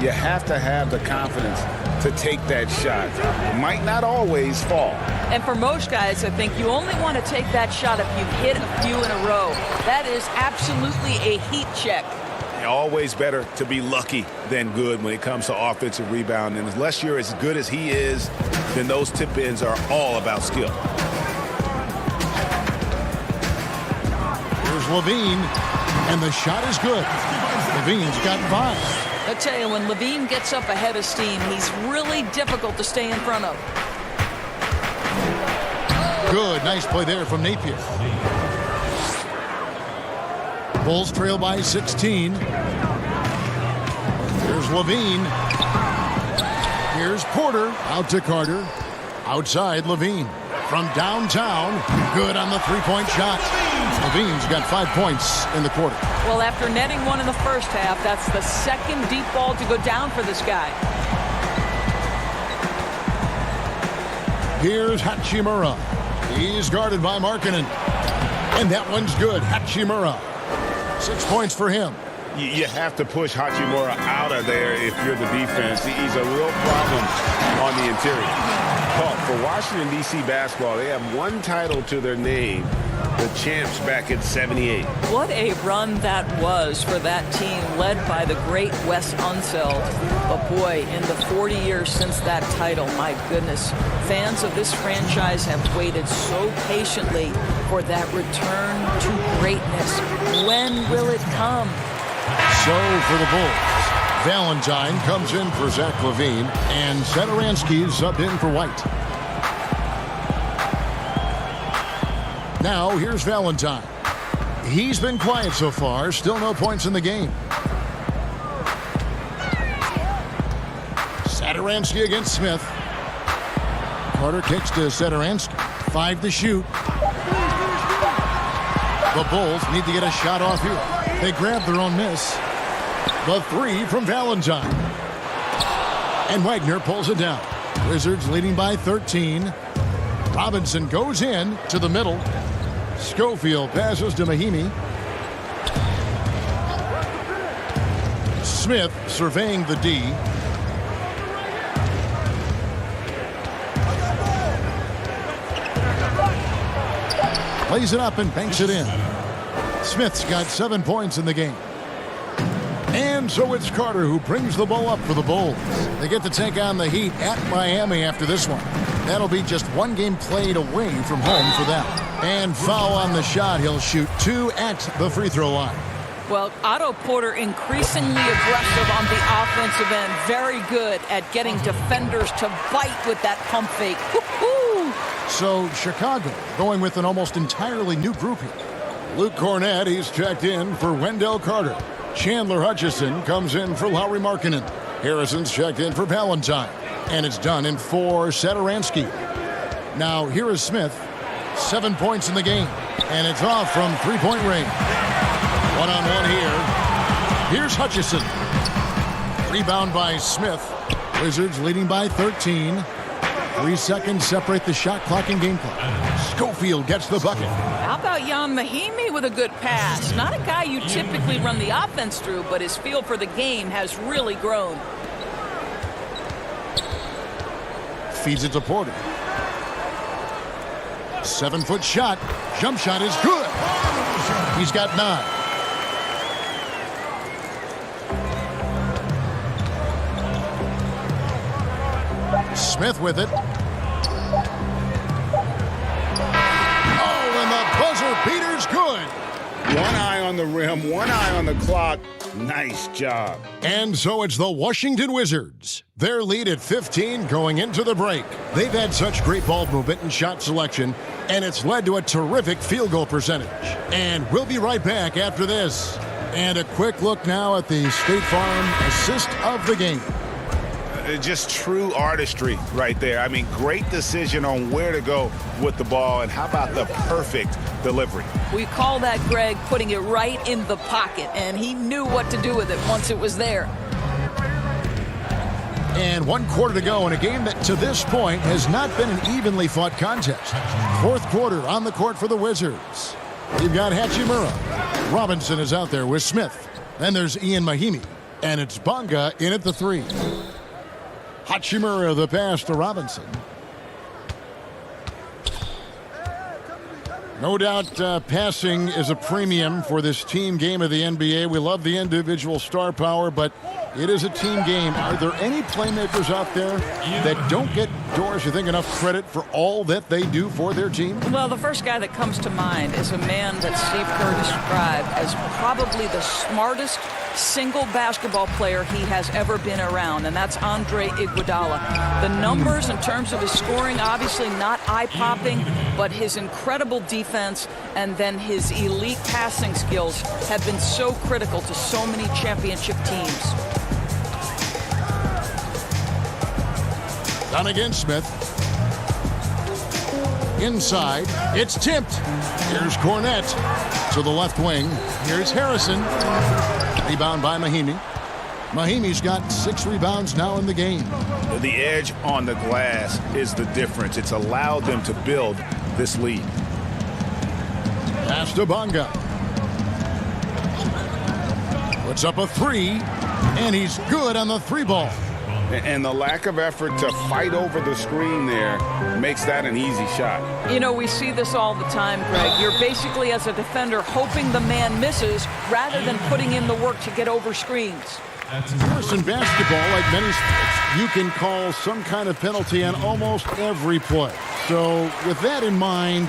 Speaker 11: You have to have the confidence to take that shot. It might not always fall.
Speaker 5: And for most guys, I think you only want to take that shot if you've hit a few in a row. That is absolutely a heat check.
Speaker 11: Always better to be lucky than good when it comes to offensive rebound. And unless you're as good as he is, then those tip-ins are all about skill.
Speaker 3: Here's Levine, and the shot is good. Levine's got 5.
Speaker 5: I tell you, when Levine gets up ahead of steam, he's really difficult to stay in front of.
Speaker 3: Good, nice play there from Napier. Bulls trail by 16. Here's Levine. Here's Porter, out to Carter. Outside Levine. From downtown, good on the three-point shot. Levine's got 5 points in the quarter.
Speaker 5: Well, after netting one in the first half, that's the second deep ball to go down for this guy.
Speaker 3: Here's Hachimura. He's guarded by Markkanen. And that one's good. Hachimura. 6 points for him.
Speaker 11: You have to push Hachimura out of there if you're the defense. He's a real problem on the interior. But for Washington, D.C. basketball, they have one title to their name, the champs back in '78.
Speaker 5: What a run that was for that team, led by the great Wes Unseld. But boy, in the 40 years since that title, my goodness, fans of this franchise have waited so patiently for that return to greatness. When will it come?
Speaker 3: So for the Bulls, Valentine comes in for Zach LaVine, and Satoransky subbed in for White. Now here's Valentine. He's been quiet so far, still no points in the game. Satoransky against Smith. Carter kicks to Satoransky. 5 to shoot. The Bulls need to get a shot off here. They grab their own miss. The 3 from Valentine. And Wagner pulls it down. Wizards leading by 13. Robinson goes in to the middle. Schofield passes to Mahimi. Smith surveying the D. Plays it up and banks it in. Smith's got 7 points in the game. And so it's Carter who brings the ball up for the Bulls. They get to take on the Heat at Miami after this one. That'll be just 1 game played away from home for them. And foul on the shot. He'll shoot 2 at the free throw line.
Speaker 5: Well, Otto Porter increasingly aggressive on the offensive end. Very good at getting defenders to bite with that pump fake. Woo-hoo!
Speaker 3: So Chicago going with an almost entirely new group here. Luke Cornett, he's checked in for Wendell Carter. Chandler Hutchison comes in for Lauri Markkanen. Harrison's checked in for Valentine. And it's done in for Satoransky. Now here is Smith. 7 points in the game. And it's off from three-point range. One-on-one here. Here's Hutchison. Rebound by Smith. Wizards leading by 13. 3 seconds separate the shot clock and game clock. Schofield gets the bucket.
Speaker 5: How about Jan Mahimi with a good pass? Not a guy you typically run the offense through, but his feel for the game has really grown.
Speaker 3: Feeds it to Porter. 7-foot shot. Jump shot is good. He's got 9. Smith with it. Oh, and the buzzer beater's good.
Speaker 11: 1 eye on the rim, 1 eye on the clock. Nice job.
Speaker 3: And so it's the Washington Wizards. Their lead at 15 going into the break. They've had such great ball movement and shot selection, and it's led to a terrific field goal percentage. And we'll be right back after this. And a quick look now at the State Farm assist of the game.
Speaker 11: Just true artistry right there. I mean, great decision on where to go with the ball, and how about the perfect delivery?
Speaker 5: We call that, Greg, putting it right in the pocket, and he knew what to do with it once it was there.
Speaker 3: And 1 quarter to go in a game that to this point has not been an evenly fought contest. 4th quarter on the court for the Wizards. You've got Hachimura. Robinson is out there with Smith. Then there's Ian Mahimi. And it's Bonga in at the 3. Hachimura the pass to Robinson. No doubt passing is a premium for this team game of the NBA. We love the individual star power, but it is a team game. Are there any playmakers out there that don't get, Doris, you think, enough credit for all that they do for their team?
Speaker 5: Well, the first guy that comes to mind is a man that Steve Kerr described as probably the smartest single basketball player he has ever been around, and that's Andre Iguodala. The numbers in terms of his scoring, obviously not eye-popping, but his incredible defense and then his elite passing skills have been so critical to so many championship teams.
Speaker 3: Done again, Smith. Inside, it's tipped. Here's Cornette to the left wing. Here's Harrison. Rebound by Mahimi. Mahimi's got 6 rebounds now in the game.
Speaker 11: The edge on the glass is the difference. It's allowed them to build this lead.
Speaker 3: Pass to Bonga. Puts up a 3, and he's good on the 3 ball.
Speaker 11: And the lack of effort to fight over the screen there makes that an easy shot.
Speaker 5: You know, we see this all the time, Greg. You're basically, as a defender, hoping the man misses rather than putting in the work to get over screens.
Speaker 3: In basketball, like many sports, you can call some kind of penalty on almost every play. So with that in mind,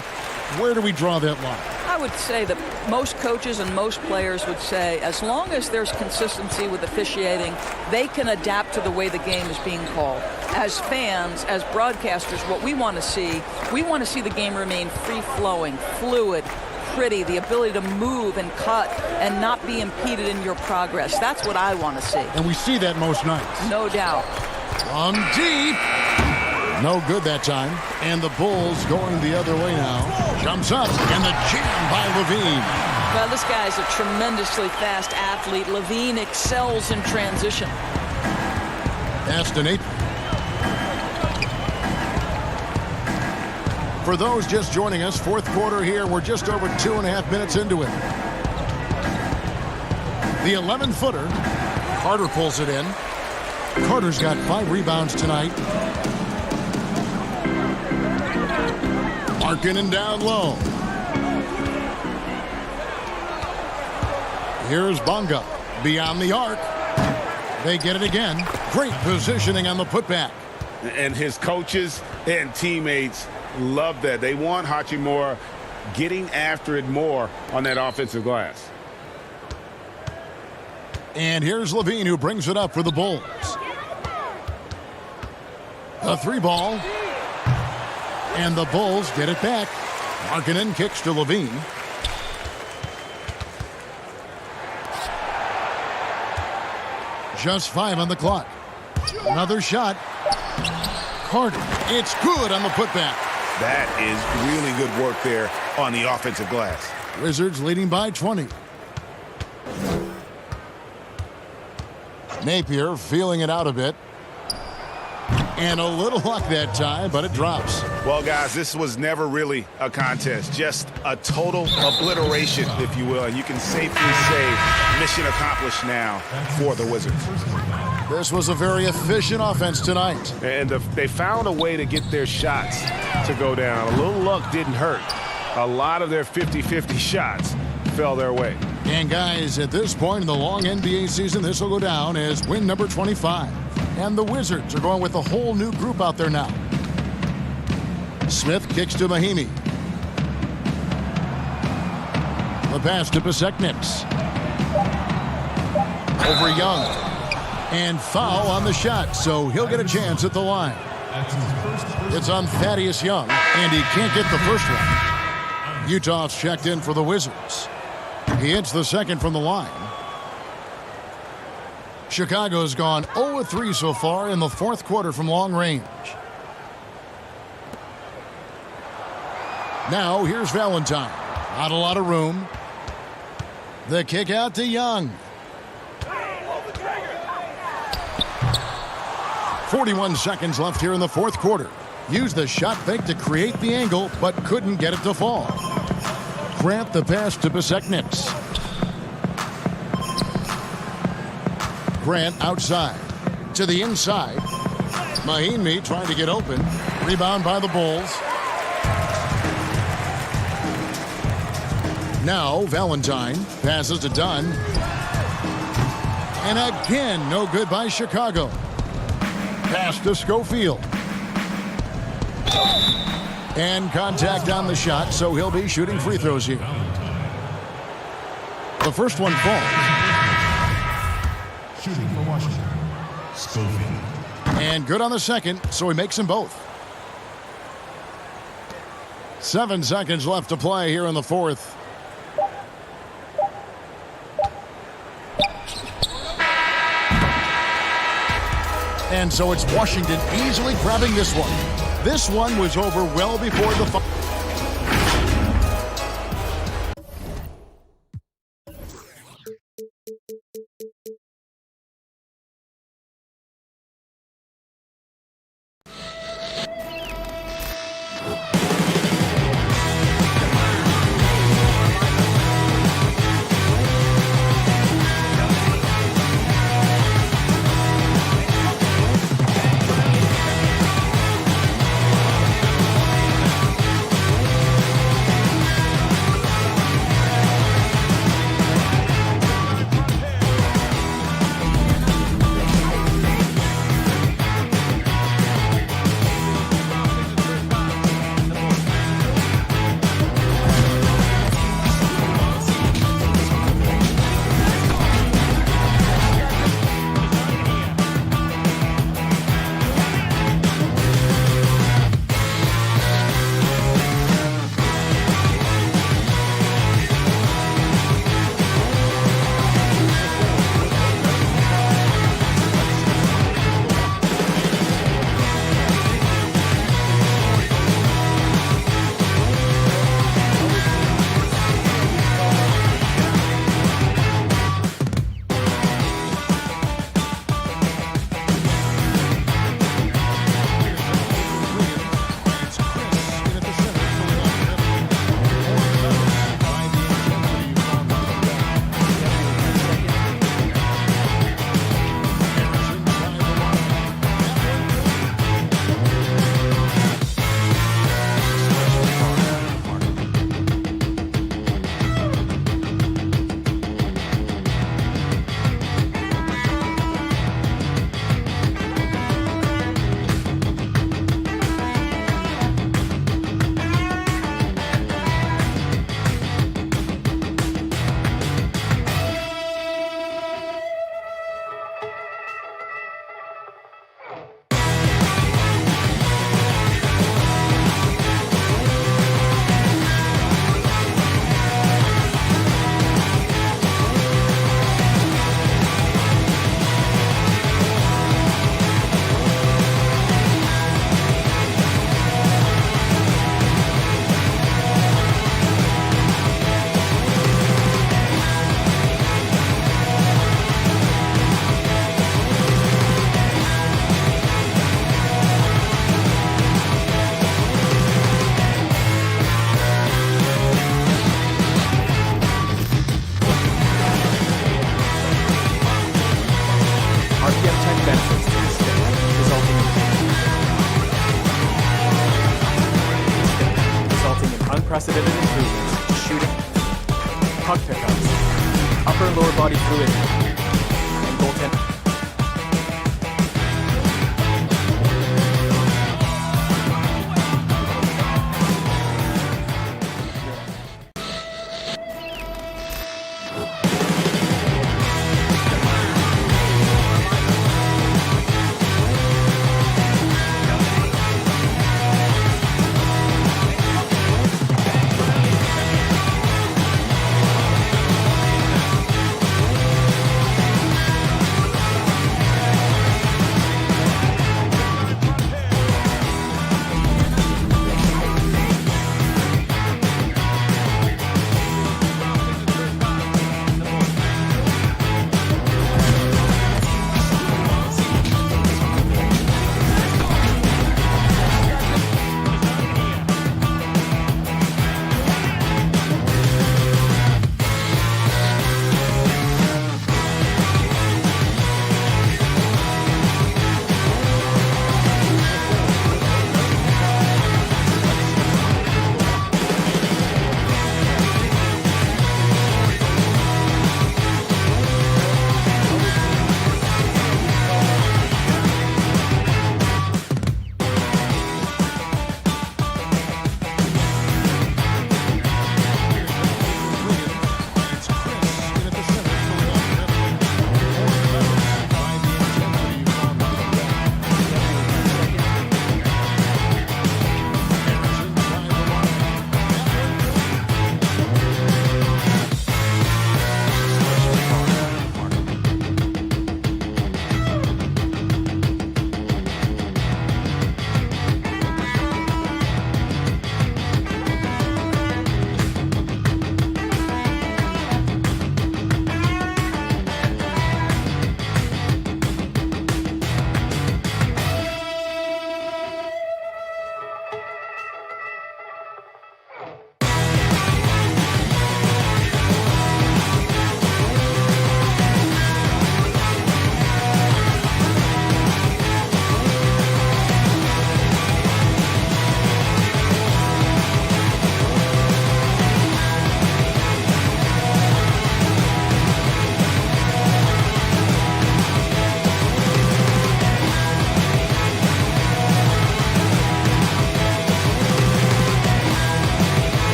Speaker 3: where do we draw that line?
Speaker 5: I would say that most coaches and most players would say as long as there's consistency with officiating, they can adapt to the way the game is being called. As fans, as broadcasters, what we want to see the game remain free-flowing, fluid, pretty, the ability to move and cut and not be impeded in your progress. That's what I want to see.
Speaker 3: And we see that most nights.
Speaker 5: No doubt.
Speaker 3: From deep. No good that time. And the Bulls going the other way now. Jumps up, and the jam by Levine.
Speaker 5: Well, this guy's a tremendously fast athlete. Levine excels in transition.
Speaker 3: Aston 8. For those just joining us, 4th quarter here. We're just over 2.5 minutes into it. The 11-footer. Carter pulls it in. Carter's got 5 rebounds tonight. Markkanen down low. Here's Bonga beyond the arc. They get it again. Great positioning on the putback.
Speaker 11: And his coaches and teammates love that. They want Hachimura getting after it more on that offensive glass.
Speaker 3: And here's Levine, who brings it up for the Bulls. The 3 ball. And the Bulls get it back. Markkanen kicks to Levine. Just 5 on the clock. Another shot. Carter. It's good on the putback.
Speaker 11: That is really good work there on the offensive glass.
Speaker 3: Wizards leading by 20. Napier feeling it out a bit. And a little luck that time, but it drops.
Speaker 11: Well, guys, this was never really a contest. Just a total obliteration, if you will. And you can safely say mission accomplished now for the Wizards.
Speaker 3: This was a very efficient offense tonight.
Speaker 11: And they found a way to get their shots to go down. A little luck didn't hurt. A lot of their 50-50 shots fell their way.
Speaker 3: And, guys, at this point in the long NBA season, this will go down as win number 25. And the Wizards are going with a whole new group out there now. Smith kicks to Mahimi. The pass to Pasek-Nicks. Over Young. And foul on the shot, so he'll get a chance at the line. It's on Thaddeus Young, and he can't get the first one. Utah's checked in for the Wizards. He hits the second from the line. Chicago's gone 0-3 so far in the fourth quarter from long range. Now here's Valentine. Not a lot of room. The kick out to Young. 41 seconds left here in the fourth quarter. Used the shot fake to create the angle, but couldn't get it to fall. Grant the pass to Besekniks. Grant outside. To the inside. Mahinmi trying to get open. Rebound by the Bulls. Now Valentine passes to Dunn. And again, no good by Chicago. Pass to Schofield. And contact on the shot, so he'll be shooting free throws here. The first one falls.
Speaker 9: Shooting for Washington, Schofield.
Speaker 3: And good on the second, so he makes them both. 7 seconds left to play here in the fourth. And so it's Washington easily grabbing this one. This one was over well before the...
Speaker 12: unprecedented improvements to shooting, puck pickups, upper and lower body fluidity, and goaltending.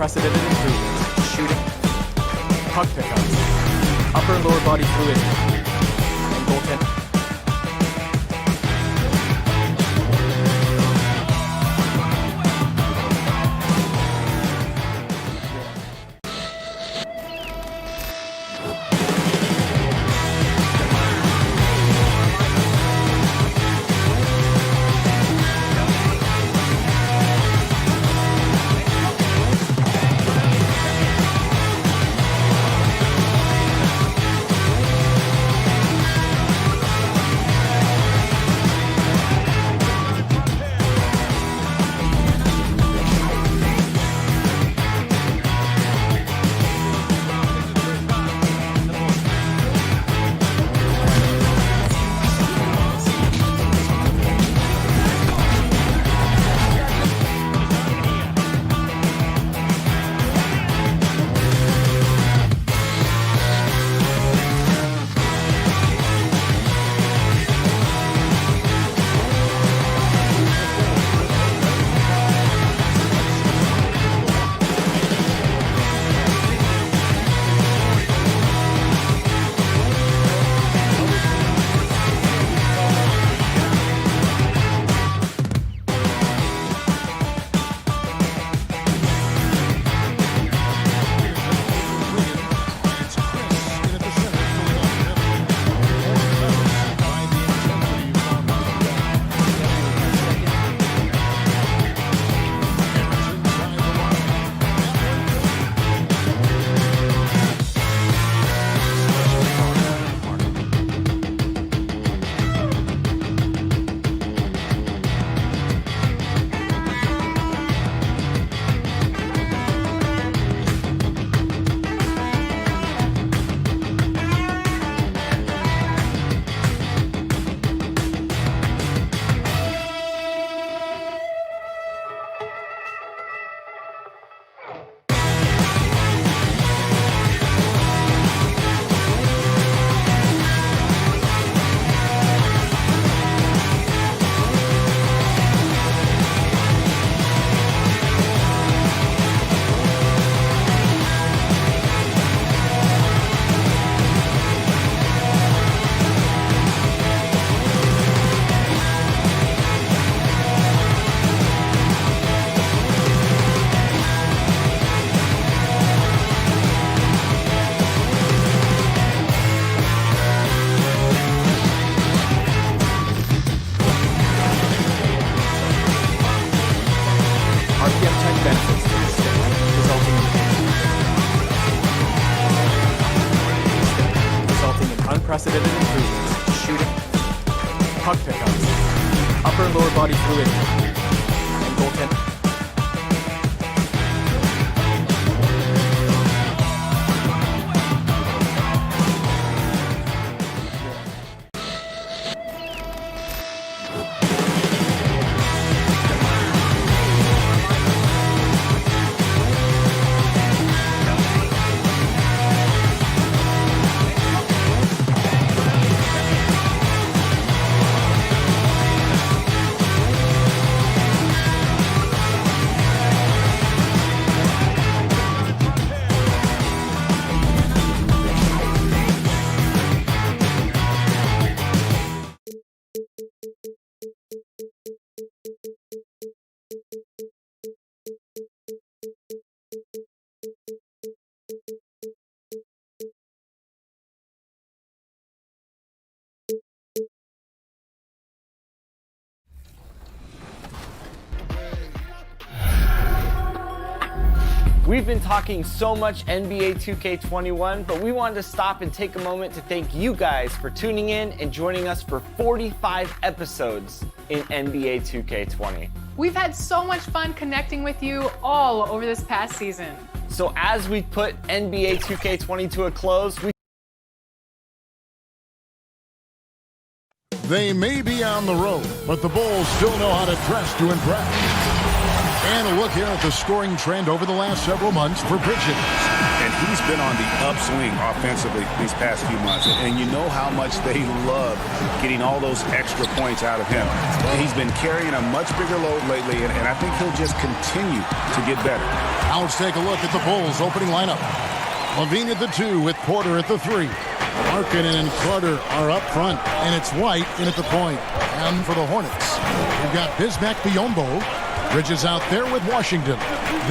Speaker 12: unprecedented improvements. Shooting, puck pickup, upper and lower body fluidity, and goaltending. Unprecedented improvements. Shooting, puck pickups, upper and lower body fluidity, and goaltending.
Speaker 2: We've been talking so much NBA 2K21, but we wanted to stop and take a moment to thank you guys for tuning in and joining us for 45 episodes in NBA 2K20.
Speaker 1: We've had so much fun connecting with you all over this past season.
Speaker 2: So as we put NBA 2K20 to a close,
Speaker 3: They may be on the road, but the Bulls still know how to dress to impress. And a look here at the scoring trend over the last several months for Bridges.
Speaker 11: And he's been on the upswing offensively these past few months. And you know how much they love getting all those extra points out of him. He's been carrying a much bigger load lately, and I think he'll just continue to get better.
Speaker 3: Now let's take a look at the Bulls opening lineup. Levine at the 2 with Porter at the 3. Markkanen and Carter are up front, and it's White in at the point. And for the Hornets, we've got Bismack Biyombo. Bridges out there with Washington.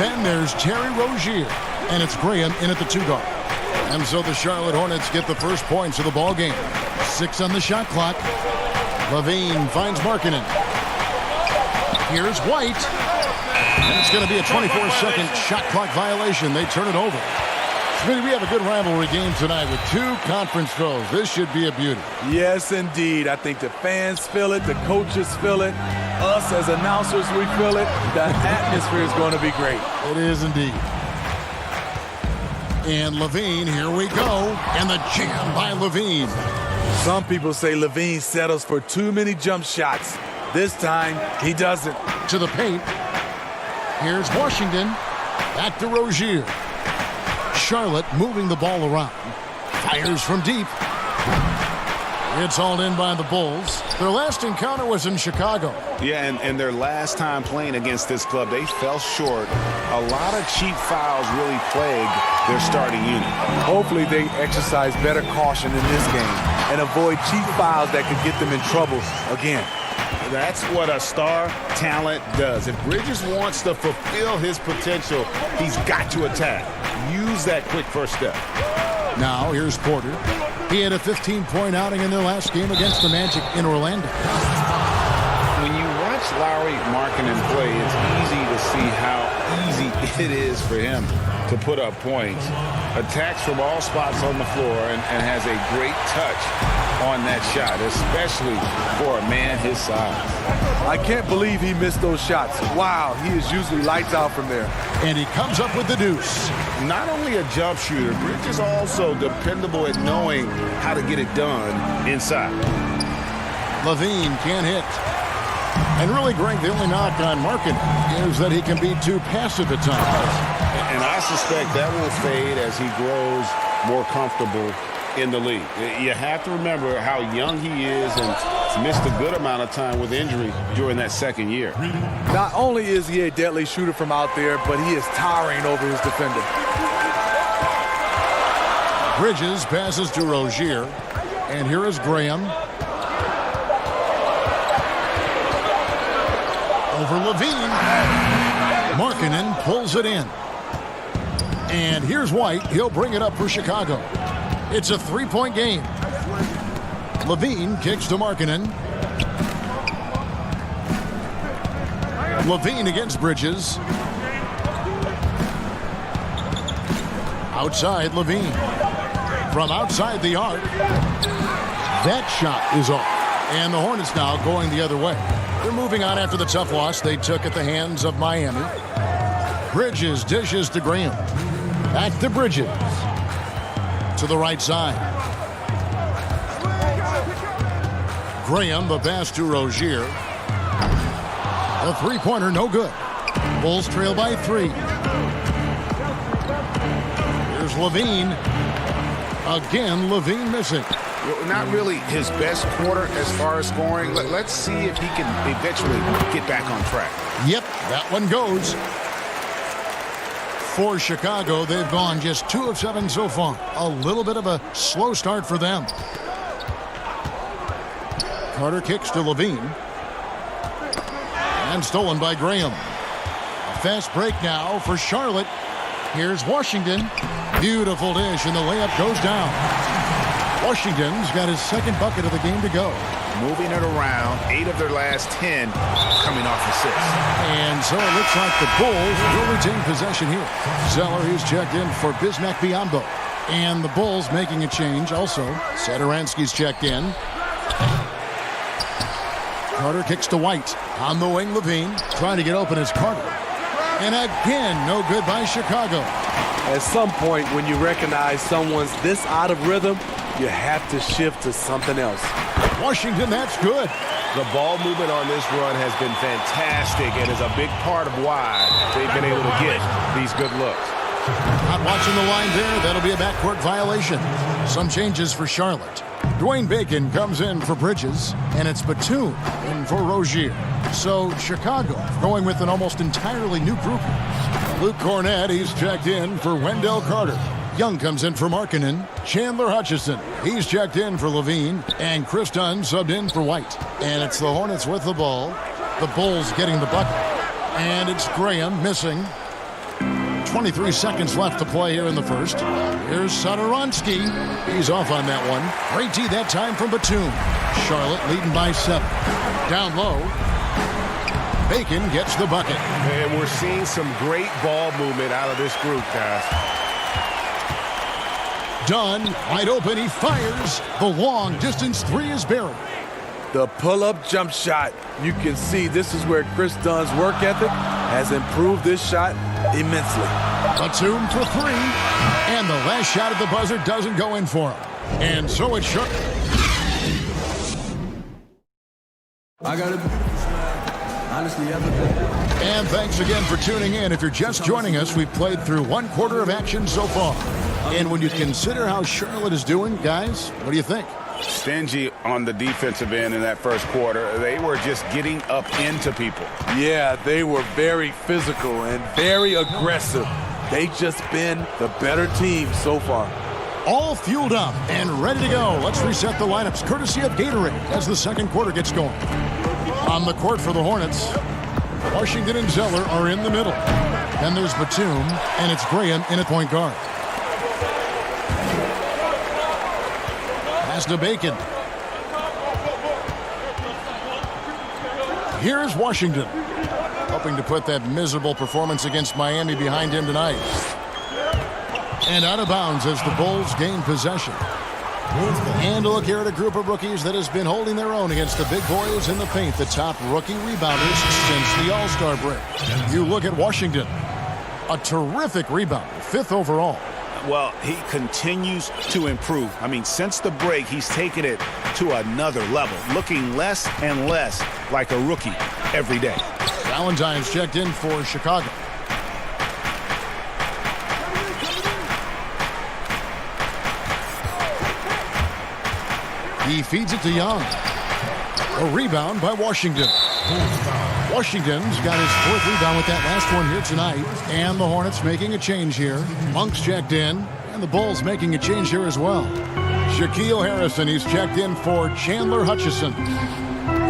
Speaker 3: Then there's Terry Rozier, and it's Graham in at the 2 guard. And so the Charlotte Hornets get the first points of the ball game. 6 on the shot clock. Levine finds Markkanen. Here's White. And it's going to be a 24-second shot clock violation. They turn it over. Smitty, we have a good rivalry game tonight with 2 conference foes. This should be a beauty.
Speaker 14: Yes, indeed. I think the fans feel it. The coaches feel it. Us as announcers, we feel it. The atmosphere is going to be great.
Speaker 3: It is indeed. And Levine, here we go. And the jam by Levine.
Speaker 14: Some people say Levine settles for too many jump shots. This time, he doesn't.
Speaker 3: To the paint. Here's Washington. Back to Rozier. Charlotte moving the ball around. Fires from deep. It's hauled in by the Bulls. Their last encounter was in Chicago.
Speaker 11: Yeah, and their last time playing against this club, they fell short. A lot of cheap fouls really plagued their starting unit.
Speaker 14: Hopefully they exercise better caution in this game and avoid cheap fouls that could get them in trouble again.
Speaker 11: That's what a star talent does. If Bridges wants to fulfill his potential, he's got to attack. Use that quick first step.
Speaker 3: Now here's Porter. He had a 15-point outing in their last game against the Magic in Orlando.
Speaker 11: When you watch Lowry Markkanen play, it's easy to see how easy it is for him to put up points. Attacks from all spots on the floor and has a great touch on that shot, especially for a man his size.
Speaker 14: I can't believe he missed those shots. Wow, he is usually lights out from there.
Speaker 3: And he comes up with the deuce.
Speaker 11: Not only a jump shooter, Bridges also dependable at knowing how to get it done inside.
Speaker 3: Levine can't hit. And really, Greg, the only knock on Markkanen is that he can be too passive at times.
Speaker 11: And I suspect that will fade as he grows more comfortable in the league. You have to remember how young he is and missed a good amount of time with injury during that second year.
Speaker 14: Not only is he a deadly shooter from out there, but he is towering over his defender.
Speaker 3: Bridges passes to Rozier. And here is Graham. Over Levine. Markkanen pulls it in. And here's White. He'll bring it up for Chicago. It's a 3-point game. Levine kicks to Markkanen. Levine against Bridges. Outside Levine. From outside the arc. That shot is off. And the Hornets now going the other way. They're moving on after the tough loss they took at the hands of Miami. Bridges dishes to Graham. Back to Bridges. To the right side. Graham, the pass to Rozier. A three-pointer, no good. Bulls trail by 3. Here's Levine. Again, Levine missing.
Speaker 11: Not really his best quarter as far as scoring. Let's see if he can eventually get back on track.
Speaker 3: Yep, that one goes. For Chicago, they've gone just 2 of 7 so far. A little bit of a slow start for them. Carter kicks to Levine. And stolen by Graham. A fast break now for Charlotte. Here's Washington. Beautiful dish, and the layup goes down. Washington's got his second bucket of the game to go.
Speaker 11: Moving it around, 8 of their last 10 coming off assists.
Speaker 3: And so it looks like the Bulls will retain possession here. Zeller is checked in for Bismack Biyombo. And the Bulls making a change also. Satoransky's checked in. Carter kicks to White. On the wing, Levine trying to get open as Carter. And again, no good by Chicago.
Speaker 14: At some point, when you recognize someone's this out of rhythm, you have to shift to something else.
Speaker 3: Washington, that's good.
Speaker 11: The ball movement on this run has been fantastic and is a big part of why they've been able to get these good looks.
Speaker 3: Not watching the line there. That'll be a backcourt violation. Some changes for Charlotte. Dwayne Bacon comes in for Bridges, and it's Batum in for Rozier. So Chicago going with an almost entirely new group. Luke Cornett, he's checked in for Wendell Carter. Young comes in for Markkanen. Chandler Hutchison, he's checked in for Levine. And Chris Dunn subbed in for White. And it's the Hornets with the ball. The Bulls getting the bucket. And it's Graham missing. 23 seconds left to play here in the first. Here's Satoransky. He's off on that one. Great D that time from Batum. Charlotte leading by 7. Down low. Bacon gets the bucket.
Speaker 11: And we're seeing some great ball movement out of this group, guys.
Speaker 3: Dunn, wide open, he fires. The long distance three is buried.
Speaker 14: The pull-up jump shot. You can see this is where Chris Dunn's work ethic has improved this shot immensely.
Speaker 3: Batum for 3. And the last shot at the buzzer doesn't go in for him. And so it's short.
Speaker 17: I got it. Honestly,
Speaker 3: and thanks again for tuning in. If you're just joining us, we've played through 1 quarter of action so far. And when you consider how Charlotte is doing, guys, what do you think?
Speaker 11: Stingy on the defensive end in that first quarter. They were just getting up into people.
Speaker 14: Yeah, they were very physical and very aggressive. They just been the better team so far.
Speaker 3: All fueled up and ready to go. Let's reset the lineups courtesy of Gatorade as the second quarter gets going. On the court for the Hornets, Washington and Zeller are in the middle. Then there's Batum, and it's Graham in at point guard. Pass to Bacon. Here's Washington, hoping to put that miserable performance against Miami behind him tonight. And out of bounds as the Bulls gain possession. And a look here at a group of rookies that has been holding their own against the big boys in the paint, the top rookie rebounders since the All-Star break. You look at Washington, a terrific rebounder, 5th overall.
Speaker 11: Well, he continues to improve. I mean, since the break, he's taken it to another level, looking less and less like a rookie every day.
Speaker 3: Valentine's checked in for Chicago. He feeds it to Young. A rebound by Washington. Washington's got his 4th rebound with that last one here tonight. And the Hornets making a change here. Monk's checked in. And the Bulls making a change here as well. Shaquille Harrison, he's checked in for Chandler Hutchison.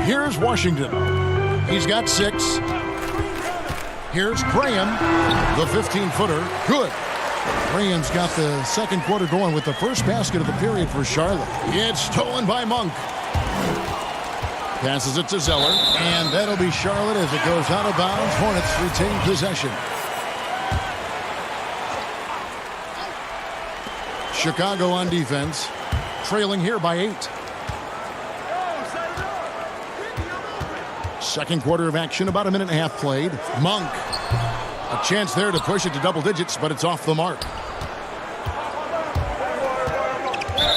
Speaker 3: Here's Washington. He's got 6. Here's Graham, the 15-footer. Good. Graham's got the second quarter going with the first basket of the period for Charlotte. It's stolen by Monk. Passes it to Zeller, and that'll be Charlotte as it goes out of bounds. Hornets retain possession. Chicago on defense, trailing here by 8. Second quarter of action, about a minute and a half played. Monk, a chance there to push it to double digits, but it's off the mark.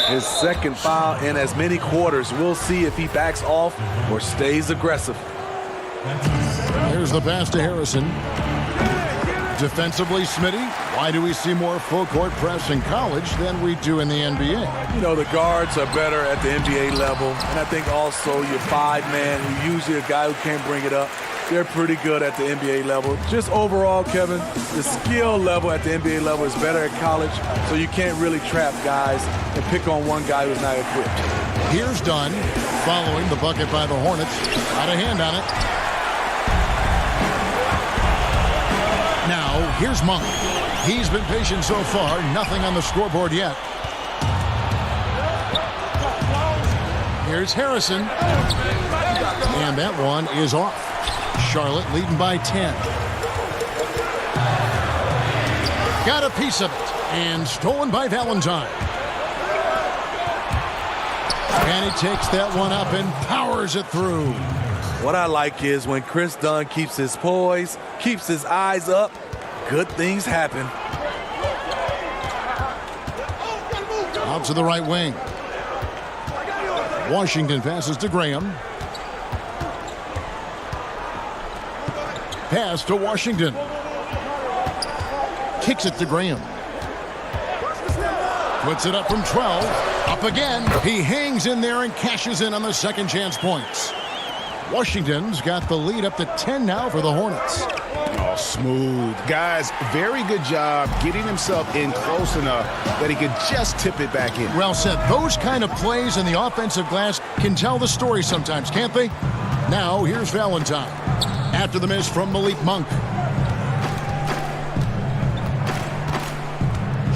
Speaker 14: His second foul in as many quarters. We'll see if he backs off or stays aggressive.
Speaker 3: Here's the pass to Harrison. Defensively, Smitty, why do we see more full court press in college than we do in the NBA?
Speaker 14: You know, the guards are better at the NBA level. And I think also your 5-man, who usually a guy who can't bring it up, they're pretty good at the NBA level. Just overall, Kevin, the skill level at the NBA level is better at college, so you can't really trap guys and pick on one guy who's not equipped.
Speaker 3: Here's Dunn, following the bucket by the Hornets. Got a hand on it. Now, here's Monk. He's been patient so far, nothing on the scoreboard yet. Here's Harrison. And that one is off. Charlotte leading by 10. Got a piece of it, and stolen by Valentine. And he takes that one up and powers it through.
Speaker 14: What I like is when Chris Dunn keeps his poise, keeps his eyes up, good things happen.
Speaker 3: Out to the right wing. Washington passes to Graham. Pass to Washington. Kicks it to Graham. Puts it up from 12. Up again. He hangs in there and cashes in on the second chance points. Washington's got the lead up to 10 now for the Hornets.
Speaker 11: Oh, Oh, smooth. Guys, very good job getting himself in close enough that he could just tip it back in.
Speaker 3: Well said. Those kind of plays in the offensive glass can tell the story sometimes, can't they? Now, here's Valentine. After the miss from Malik Monk.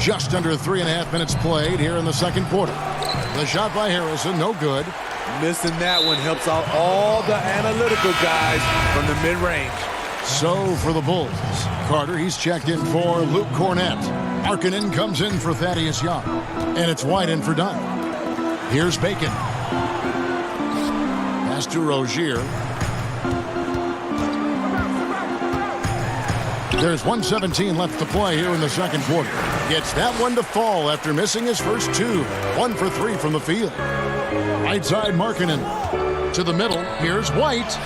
Speaker 3: Just under 3.5 minutes played here in the second quarter. The shot by Harrison, no good.
Speaker 14: Missing that one helps out all the analytical guys from the mid-range.
Speaker 3: So for the Bulls, Carter, he's checked in for Luke Cornett. Markkanen comes in for Thaddeus Young. And it's White in for Dunn. Here's Bacon. Pass to Rozier. There's 1:17 left to play here in the second quarter. Gets that one to fall after missing his first two. 1 for 3 from the field. Right side Markkanen. To the middle, here's White.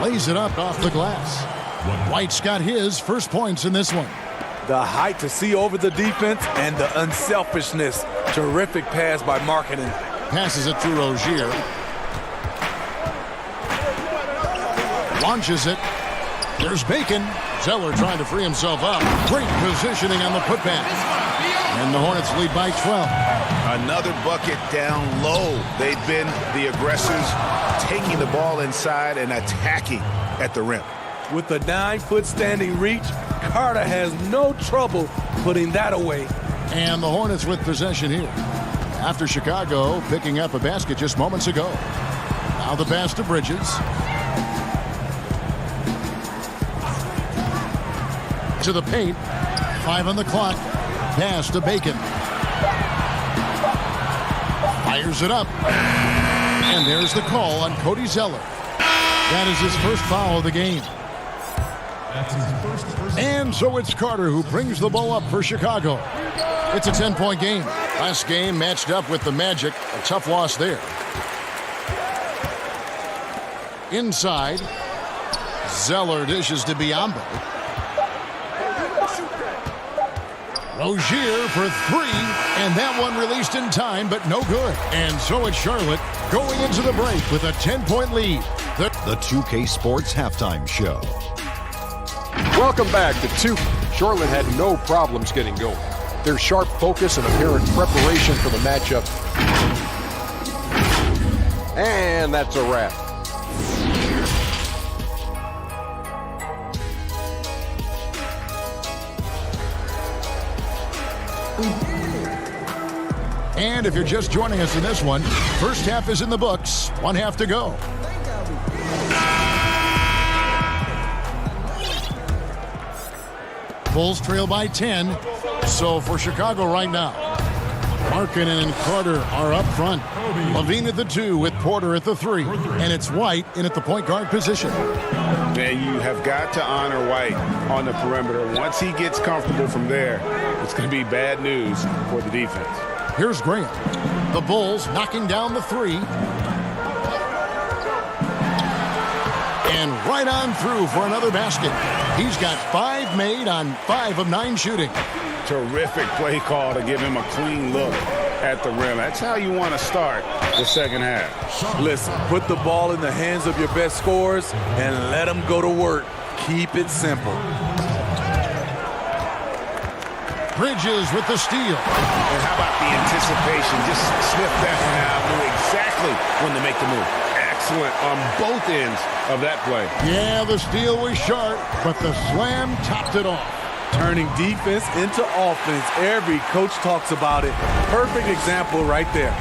Speaker 3: Lays it up off the glass. White's got his first points in this one.
Speaker 14: The height to see over the defense and the unselfishness. Terrific pass by Markkanen.
Speaker 3: Passes it to Rozier. Launches it. There's Bacon. Zeller trying to free himself up. Great positioning on the putback. And the Hornets lead by 12.
Speaker 11: Another bucket down low. They've been the aggressors, taking the ball inside and attacking at the rim.
Speaker 14: With a 9-foot standing reach, Carter has no trouble putting that away.
Speaker 3: And the Hornets with possession here. After Chicago picking up a basket just moments ago. Now the pass to Bridges. To the paint. 5 on the clock. Pass to Bacon. Fires it up. And there's the call on Cody Zeller. That is his first foul of the game. And so it's Carter who brings the ball up for Chicago. It's a 10-point game. Last game matched up with the Magic. A tough loss there. Inside. Zeller dishes to Biyombo. Rozier for 3, and that one released in time, but no good. And so it's Charlotte going into the break with a 10-point lead.
Speaker 7: The 2K Sports Halftime Show.
Speaker 8: Welcome back to 2. Charlotte had no problems getting going. Their sharp focus and apparent preparation for the matchup. And that's a wrap.
Speaker 3: And if you're just joining us in this one, first half is in the books. 1 half to go. Bulls trail by 10. So for Chicago right now, Markkanen and Carter are up front. Levine at the 2 with Porter at the 3. And it's White in at the point guard position.
Speaker 11: Man, you have got to honor White on the perimeter. Once he gets comfortable from there, it's going to be bad news for the defense.
Speaker 3: Here's Graham. The Bulls knocking down the 3. And right on through for another basket. He's got 5 made on 5 of 9 shooting.
Speaker 11: Terrific play call to give him a clean look at the rim. That's how you want to start the second half.
Speaker 14: Listen, put the ball in the hands of your best scorers and let them go to work. Keep it simple.
Speaker 3: Bridges with the steal.
Speaker 11: And how about the anticipation? Just sniff that one out. Knew exactly when to make the move. Excellent on both ends of that play.
Speaker 3: Yeah, the steal was sharp, but the slam topped it off.
Speaker 14: Turning defense into offense. Every coach talks about it. Perfect example right there.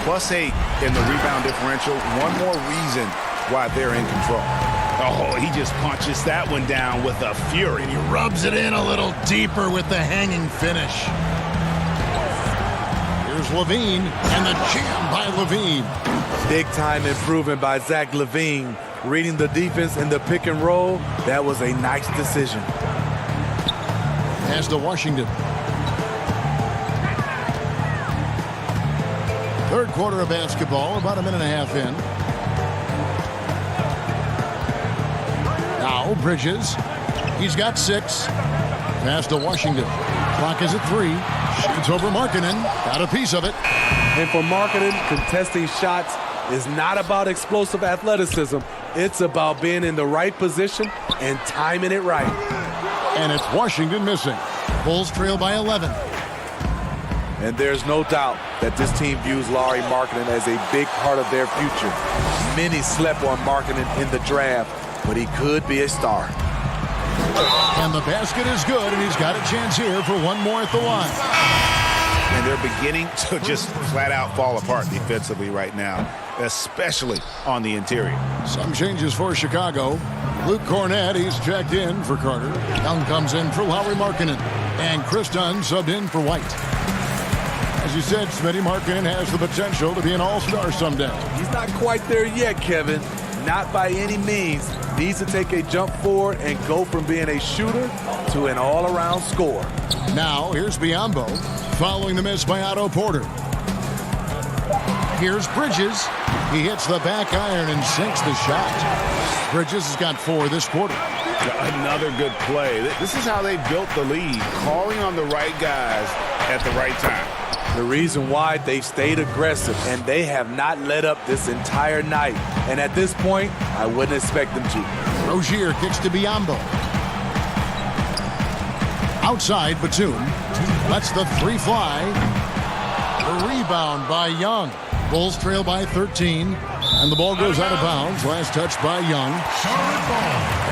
Speaker 11: +8 in the rebound differential. One more reason why they're in control. Oh, he just punches that one down with a fury.
Speaker 3: He rubs it in a little deeper with the hanging finish. Here's Levine, and the jam by Levine.
Speaker 14: Big time improvement by Zach Levine. Reading the defense in the pick and roll, that was a nice decision.
Speaker 3: Pass to Washington. Third quarter of basketball, about a minute and a half in. Now Bridges. He's got 6. Pass to Washington. Clock is at 3. Shoots over Markkanen. Got a piece of it.
Speaker 14: And for Markkanen, contesting shots is not about explosive athleticism. It's about being in the right position and timing it right.
Speaker 3: And it's Washington missing. Bulls trail by 11.
Speaker 14: And there's no doubt that this team views Lauri Markkanen as a big part of their future. Many slept on Markkanen in the draft, but he could be a star.
Speaker 3: And the basket is good, and he's got a chance here for one more at the line.
Speaker 11: And they're beginning to just flat out fall apart defensively right now, especially on the interior.
Speaker 3: Some changes for Chicago. Luke Cornett, he's checked in for Carter. Young comes in for Lauri Markkanen. And Chris Dunn subbed in for White. As you said, Smitty, Markkanen has the potential to be an all-star someday.
Speaker 14: He's not quite there yet, Kevin. Not by any means. Needs to take a jump forward and go from being a shooter to an all-around scorer.
Speaker 3: Now, here's Biyombo, following the miss by Otto Porter. Here's Bridges. He hits the back iron and sinks the shot. Bridges has got 4 this quarter.
Speaker 11: Another good play. This is how they built the lead, calling on the right guys at the right time.
Speaker 14: The reason why they've stayed aggressive, and they have not let up this entire night. And at this point, I wouldn't expect them to.
Speaker 3: Rozier kicks to Biyombo. Outside, Batum lets the 3 fly. The rebound by Young. Bulls trail by 13. And the ball goes out of bounds. Last touch by Young.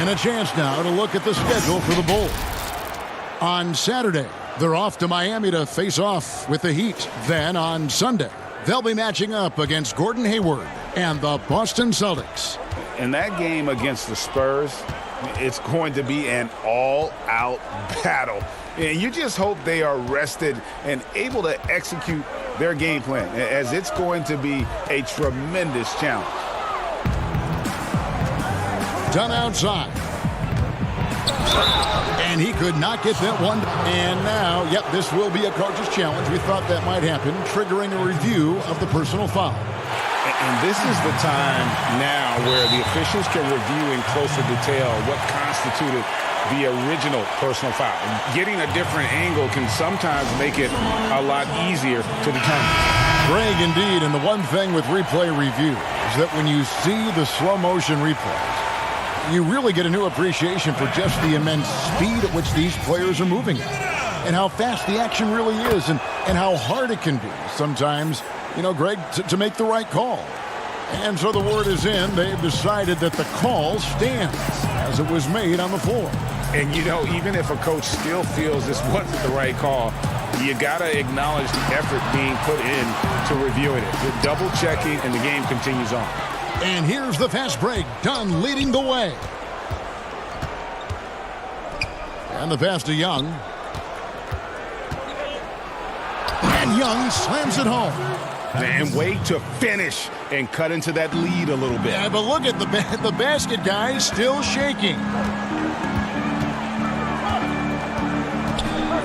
Speaker 3: And a chance now to look at the schedule for the Bulls. On Saturday, they're off to Miami to face off with the Heat. Then on Sunday, they'll be matching up against Gordon Hayward and the Boston Celtics.
Speaker 11: In that game against the Spurs, it's going to be an all-out battle. And you just hope they are rested and able to execute their game plan, as it's going to be a tremendous challenge.
Speaker 3: Done outside. And he could not get that one. And now, yep, this will be a coach's challenge. We thought that might happen, triggering a review of the personal foul.
Speaker 11: And this is the time now where the officials can review in closer detail what constituted the original personal foul. Getting a different angle can sometimes make it a lot easier to determine.
Speaker 3: Greg, indeed, and the one thing with replay review is that when you see the slow motion replay, you really get a new appreciation for just the immense speed at which these players are moving and how fast the action really is and how hard it can be sometimes, you know, Greg, to make the right call. And so the word is in. They've decided that the call stands as it was made on the floor.
Speaker 11: And, you know, even if a coach still feels this wasn't the right call, you got to acknowledge the effort being put in to reviewing it. You're double-checking, and the game continues on.
Speaker 3: And here's the fast break. Dunn leading the way. And the pass to Young. And Young slams it home.
Speaker 11: And wait to finish and cut into that lead a little bit.
Speaker 3: Yeah, but look at the basket, guys, still shaking.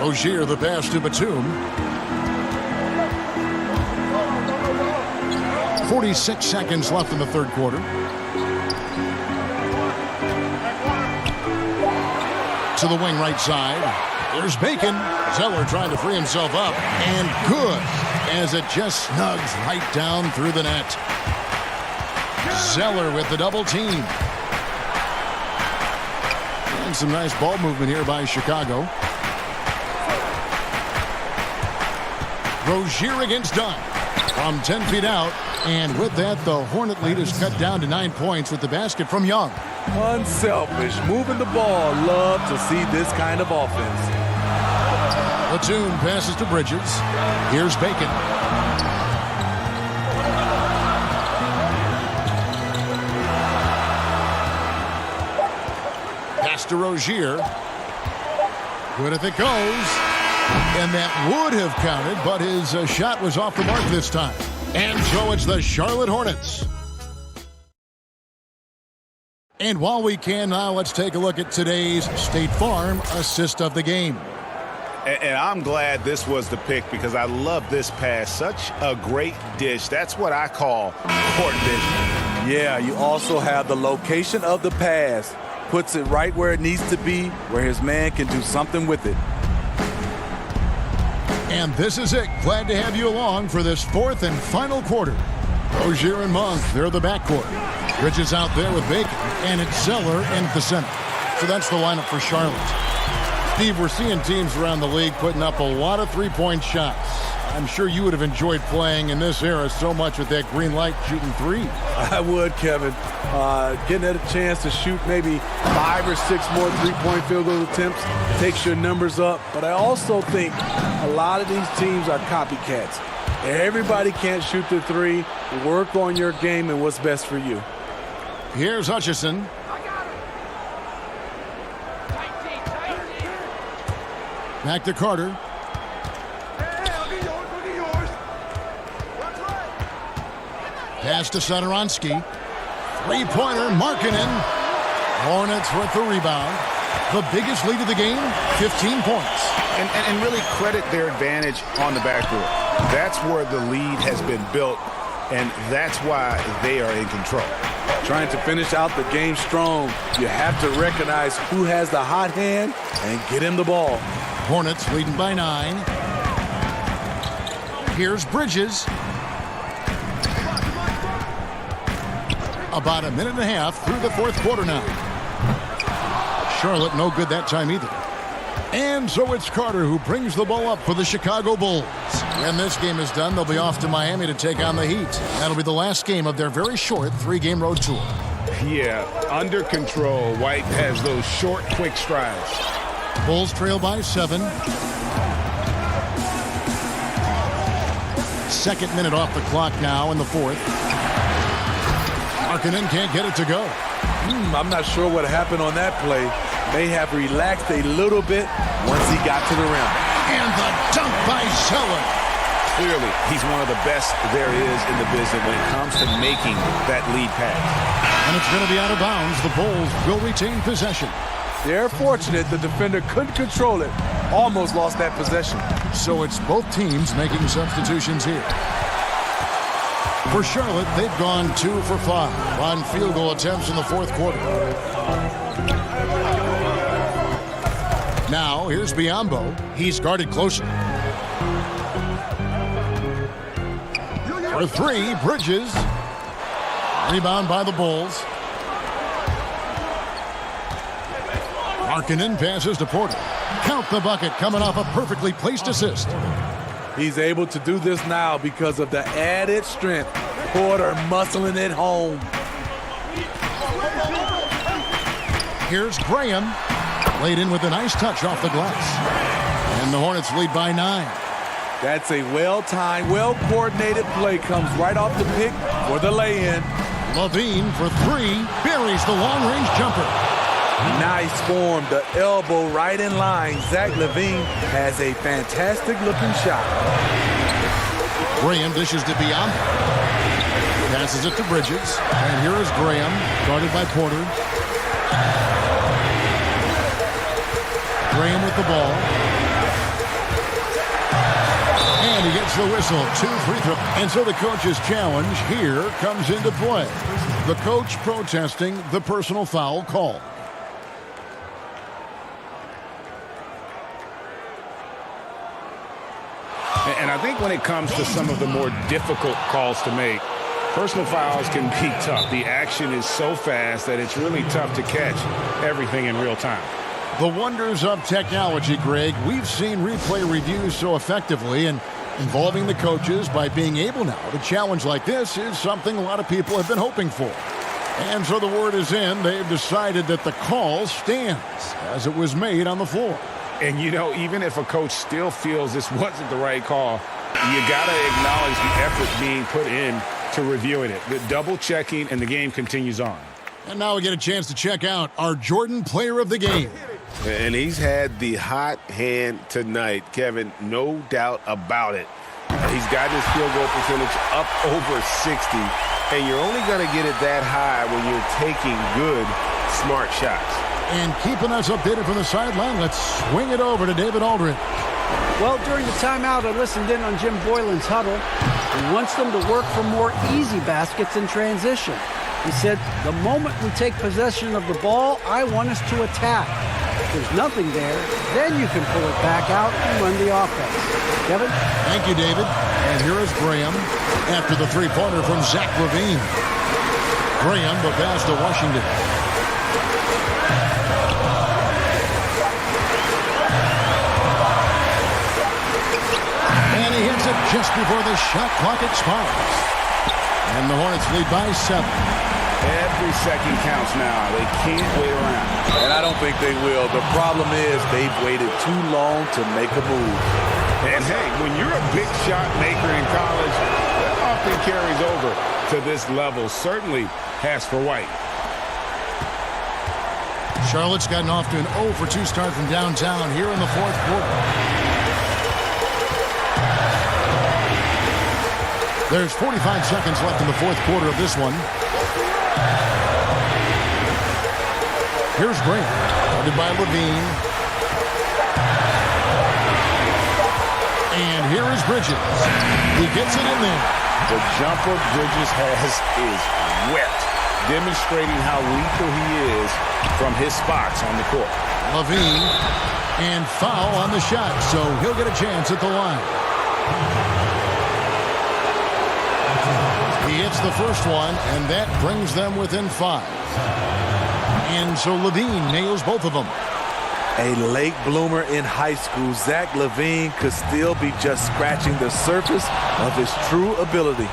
Speaker 3: Rozier, the pass to Batum. 46 seconds left in the third quarter. To the wing right side. There's Bacon. Zeller trying to free himself up. And good, as it just snugs right down through the net. Zeller with the double team. And some nice ball movement here by Chicago. Rozier against Dunn from 10 feet out. And with that, the Hornet lead is cut down to 9 points with the basket from Young.
Speaker 14: Unselfish, moving the ball. Love to see this kind of offense.
Speaker 3: Batum passes to Bridges. Here's Bacon. Pass to Rozier. Good if it goes. And that would have counted, but his shot was off the mark this time. And so it's the Charlotte Hornets. And while we can now, let's take a look at today's State Farm assist of the game.
Speaker 11: And I'm glad this was the pick because I love this pass. Such a great dish. That's what I call court vision.
Speaker 14: Yeah, you also have the location of the pass. Puts it right where it needs to be, where his man can do something with it.
Speaker 3: And this is it. Glad to have you along for this fourth and final quarter. Rozier and Monk, they're the backcourt. Bridges out there with Bacon, and it's Zeller in the center. So that's the lineup for Charlotte. Steve, we're seeing teams around the league putting up a lot of three-point shots. I'm sure you would have enjoyed playing in this era so much with that green light shooting three.
Speaker 14: I would, Kevin. Getting a chance to shoot maybe 5 or 6 more three-point field goal attempts takes your numbers up. But I also think a lot of these teams are copycats. Everybody can't shoot the three. Work on your game and what's best for you.
Speaker 3: Here's Hutchison. Back to Carter. Pass to Satoransky. Three-pointer, Markkanen. Hornets with the rebound. The biggest lead of the game, 15 points.
Speaker 11: And really credit their advantage on the backcourt. That's where the lead has been built, and that's why they are in control.
Speaker 14: Trying to finish out the game strong, you have to recognize who has the hot hand and get him the ball.
Speaker 3: Hornets leading by 9. Here's Bridges. About a minute and a half through the fourth quarter now. Charlotte no good that time either. And so it's Carter who brings the ball up for the Chicago Bulls. When this game is done, they'll be off to Miami to take on the Heat. That'll be the last game of their very short 3-game road tour.
Speaker 11: Yeah, under control. White has those short, quick strides.
Speaker 3: Bulls trail by 7. Second minute off the clock now in the fourth. Markkanen can't get it to go.
Speaker 14: I'm not sure what happened on that play. May have relaxed a little bit once he got to the rim.
Speaker 3: And the dunk by Zeller.
Speaker 11: Clearly, he's one of the best there is in the business when it comes to making that lead pass.
Speaker 3: And it's going to be out of bounds. The Bulls will retain possession.
Speaker 14: They're fortunate the defender couldn't control it. Almost lost that possession.
Speaker 3: So it's both teams making substitutions here. For Charlotte, they've gone 2 for 5 on field goal attempts in the fourth quarter. Now, here's Biyombo. He's guarded closer. For 3, Bridges. Rebound by the Bulls. Markkanen passes to Porter. Count the bucket coming off a perfectly placed assist.
Speaker 14: He's able to do this now because of the added strength. Porter muscling it home.
Speaker 3: Here's Graham. Laid in with a nice touch off the glass. And the Hornets lead by 9.
Speaker 14: That's a well-timed, well-coordinated play. Comes right off the pick for the lay-in.
Speaker 3: Levine for 3. Buries the long-range jumper.
Speaker 14: Nice form. The elbow right in line. Zach LaVine has a fantastic-looking shot.
Speaker 3: Graham dishes to Biyombo. Passes it to Bridges. And here is Graham, guarded by Porter. Graham with the ball. And he gets the whistle. 2 free throws. And so the coach's challenge here comes into play. The coach protesting the personal foul call.
Speaker 11: And I think when it comes to some of the more difficult calls to make, personal fouls can be tough. The action is so fast that it's really tough to catch everything in real time.
Speaker 3: The wonders of technology, Greg. We've seen replay reviews so effectively, and involving the coaches by being able now to challenge like this is something a lot of people have been hoping for. And so the word is in. They've decided that the call stands as it was made on the floor.
Speaker 11: And, you know, even if a coach still feels this wasn't the right call, you got to acknowledge the effort being put in to reviewing it. The double checking, and the game continues on.
Speaker 3: And now we get a chance to check out our Jordan Player of the Game.
Speaker 4: And he's had the hot hand tonight, Kevin, no doubt about it. He's gotten his field goal percentage up over 60, and you're only going to get it that high when you're taking good, smart shots.
Speaker 3: And keeping us updated from the sideline, let's swing it over to David Aldridge.
Speaker 6: Well, during the timeout, I listened in on Jim Boylan's huddle. He wants them to work for more easy baskets in transition. He said, the moment we take possession of the ball, I want us to attack. If there's nothing there, then you can pull it back out and run the offense. Kevin?
Speaker 3: Thank you, David. And here is Graham after the three-pointer from Zach LaVine. Graham, the pass to Washington. just before the shot clock expires. And the Hornets lead by 7.
Speaker 11: Every second counts now. They can't wait around.
Speaker 14: And I don't think they will. The problem is they've waited too long to make a move.
Speaker 11: And hey, when you're a big shot maker in college, that often carries over to this level. Certainly has for White.
Speaker 3: Charlotte's gotten off to an 0 for 2 start from downtown here in the fourth quarter. There's 45 seconds left in the fourth quarter of this one. Here's Brink, guarded by Levine. And here is Bridges. He gets it in there.
Speaker 11: The jumper Bridges has is wet, demonstrating how lethal he is from his spots on the court.
Speaker 3: Levine, and foul on the shot, so he'll get a chance at the line. He hits the first one, and that brings them within 5. And so Levine nails both of them.
Speaker 14: A late bloomer in high school, Zach LaVine could still be just scratching the surface of his true ability.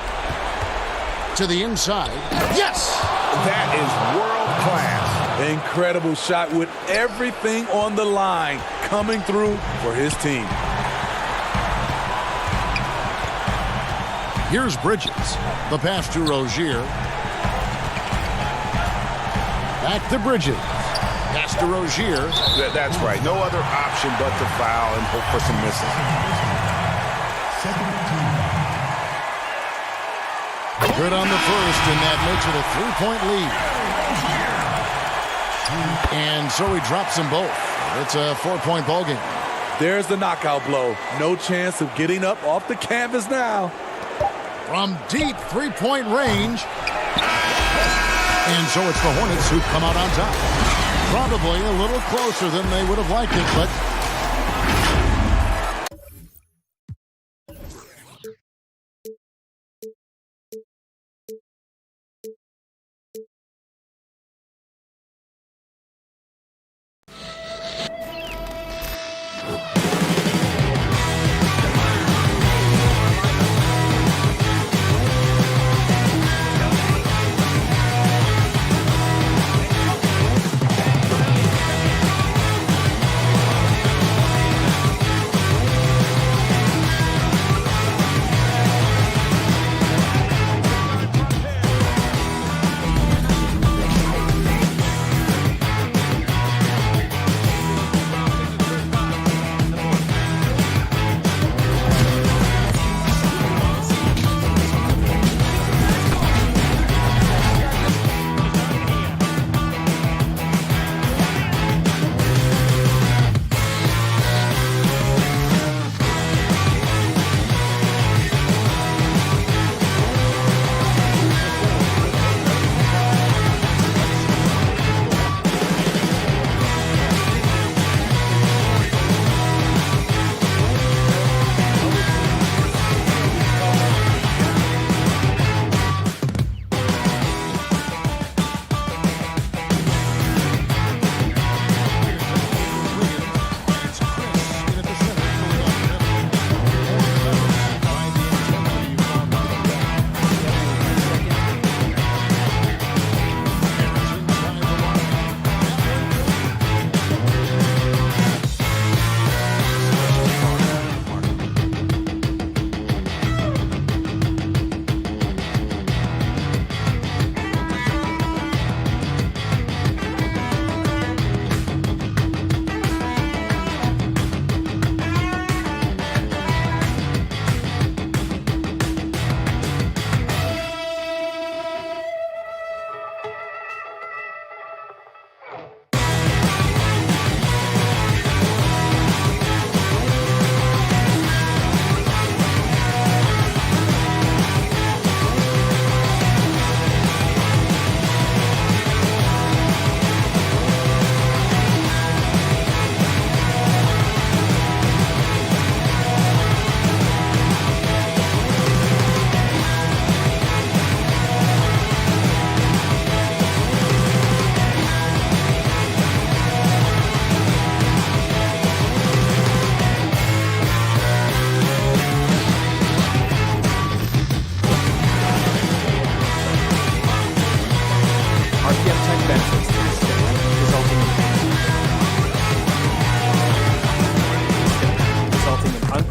Speaker 3: To the inside. Yes!
Speaker 11: That is world class.
Speaker 14: Incredible shot with everything on the line coming through for his team.
Speaker 3: Here's Bridges. The pass to Rozier. Back to Bridges. Pass to Rozier.
Speaker 11: That's right. No other option but to foul and hope for some misses.
Speaker 3: Good on the first, and that makes it a 3-point lead. And so he drops them both. It's a 4-point ball game.
Speaker 14: There's the knockout blow. No chance of getting up off the canvas now.
Speaker 3: From deep 3-point range. And so it's the Hornets who come out on top. Probably a little closer than they would have liked it, but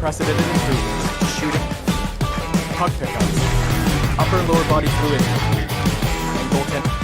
Speaker 12: unprecedented improvements. Shooting, puck pickups, upper and lower body fluidity, and goaltending.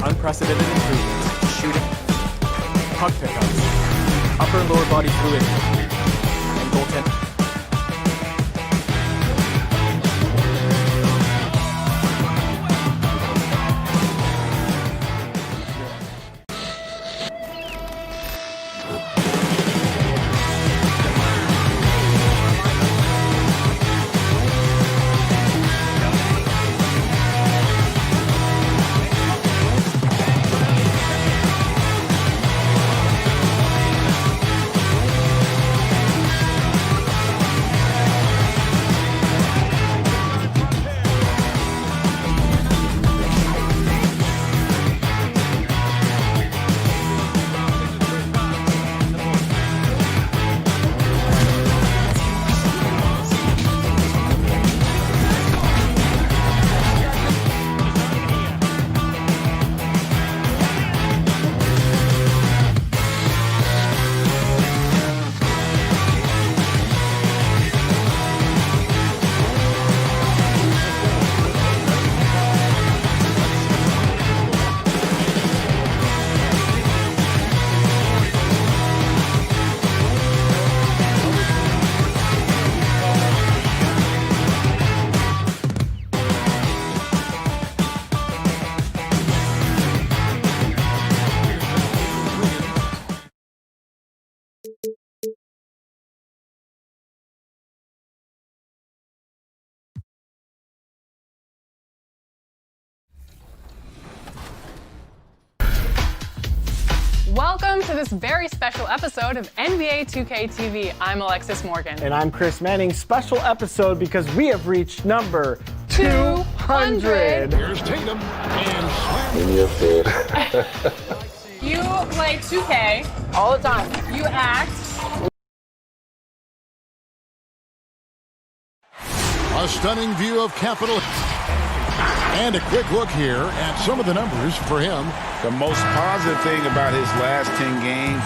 Speaker 12: Unprecedented improvements. Shooting, puck pickups, upper and lower body fluidity, and goaltending.
Speaker 1: Welcome to this very special episode of NBA 2K TV. I'm Alexis Morgan.
Speaker 2: And I'm Chris Manning. Special episode because we have reached number 200.
Speaker 3: Here's Tatum and
Speaker 18: In your face.
Speaker 1: You play 2K all the time. You act.
Speaker 3: a stunning view of Capitol. And a quick look here at some of the numbers for him.
Speaker 11: The most positive thing about his last 10 games,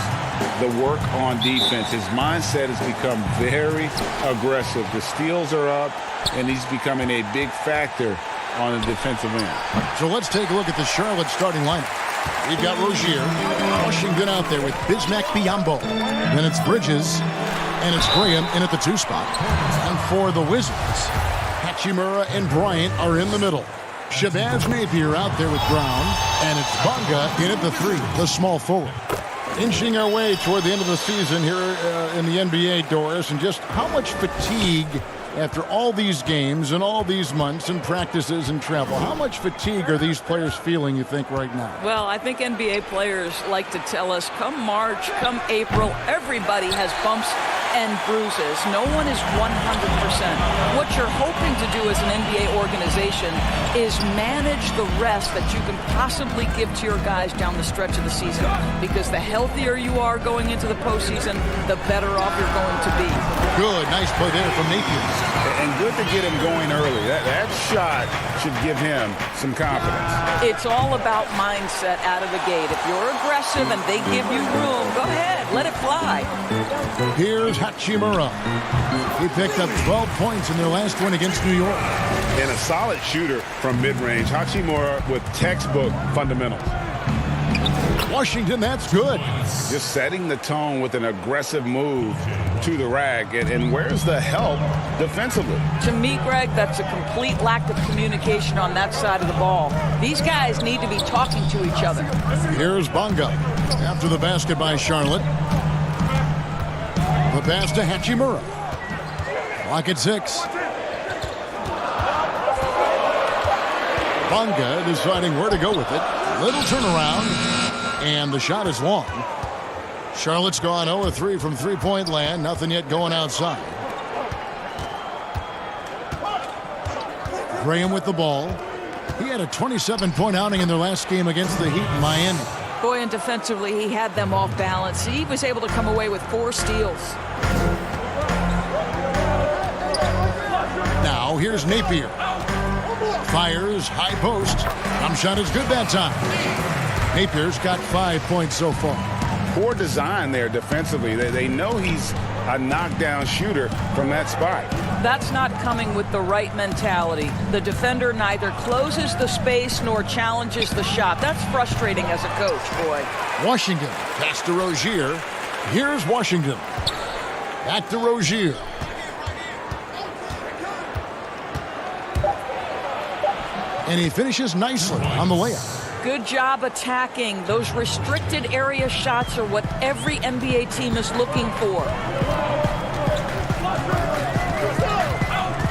Speaker 11: the work on defense. His mindset has become very aggressive. The steals are up, and he's becoming a big factor on the defensive end.
Speaker 3: So let's take a look at the Charlotte starting lineup. We've got Rozier, Washington out there with Bismack Biyombo. Then it's Bridges, and it's Graham in at the 2 spot. And for the Wizards, Hachimura and Bryant are in the middle. Shabazz Napier out there with Brown, and it's Bonga in at the 3, the small forward. Inching our way toward the end of the season here in the NBA, Doris, and just how much fatigue after all these games and all these months and practices and travel, how much fatigue are these players feeling, you think, right now?
Speaker 5: Well, I think NBA players like to tell us, come March, come April, everybody has bumps and bruises. No one is 100%. What you're hoping to do as an NBA organization is manage the rest that you can possibly give to your guys down the stretch of the season. Because the healthier you are going into the postseason, the better off you're going to be.
Speaker 3: Good, nice play there from Napier.
Speaker 11: And good to get him going early. That shot should give him some confidence.
Speaker 5: It's all about mindset out of the gate. If you're aggressive and they give you room, go ahead, let it fly.
Speaker 3: Here's Hachimura. He picked up 12 points in their last win against New York.
Speaker 11: And a solid shooter from mid-range. Hachimura with textbook fundamentals.
Speaker 3: Washington, that's good.
Speaker 11: Just setting the tone with an aggressive move to the rack. And where's the help defensively?
Speaker 5: To me, Greg, that's a complete lack of communication on that side of the ball. These guys need to be talking to each other.
Speaker 3: Here's Bonga after the basket by Charlotte. The pass to Hachimura. Clock at 6. Bonga deciding where to go with it. Little turnaround. And the shot is long. Charlotte's gone 0-3 from three-point land. Nothing yet going outside. Graham with the ball. He had a 27-point outing in their last game against the Heat in Miami.
Speaker 5: Boy, and defensively, he had them off balance. He was able to come away with 4 steals.
Speaker 3: Now, here's Napier. Fires, high post. Jump shot is good that time. Napier's got 5 points so far.
Speaker 11: Poor design there defensively. They know he's a knockdown shooter from that spot.
Speaker 5: That's not coming with the right mentality. The defender neither closes the space nor challenges the shot. That's frustrating as a coach, boy.
Speaker 3: Washington, pass to Rozier. Here's Washington. Back to Rozier. And he finishes nicely on the layup.
Speaker 5: Good job attacking. Those restricted area shots are what every NBA team is looking for.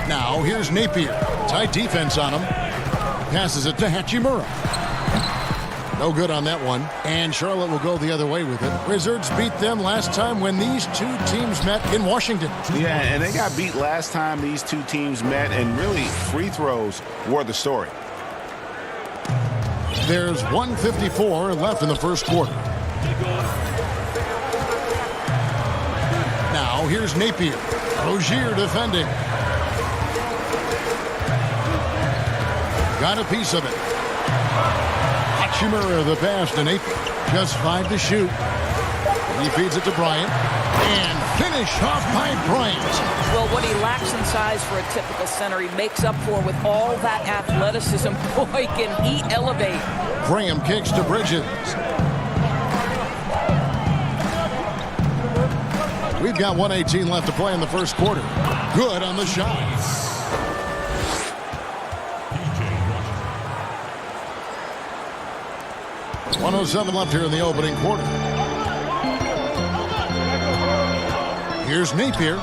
Speaker 3: Now, here's Napier. Tight defense on him. Passes it to Hachimura. No good on that one. And Charlotte will go the other way with it. Wizards beat them last time when these two teams met in Washington.
Speaker 11: Yeah, and they got beat last time these two teams met, and really free throws were the story.
Speaker 3: There's 1:54 left in the first quarter. Now, here's Napier. Rozier defending. Got a piece of it. Hachimura the pass to Napier. Just 5 to shoot. He feeds it to Bryant. And finish off by Bryant.
Speaker 5: Well, what he lacks in size for a typical center, he makes up for with all that athleticism. Boy, can he elevate.
Speaker 3: Graham kicks to Bridges. We've got 1:18 left to play in the first quarter. Good on the shot. 1:07 left here in the opening quarter. Here's Napier.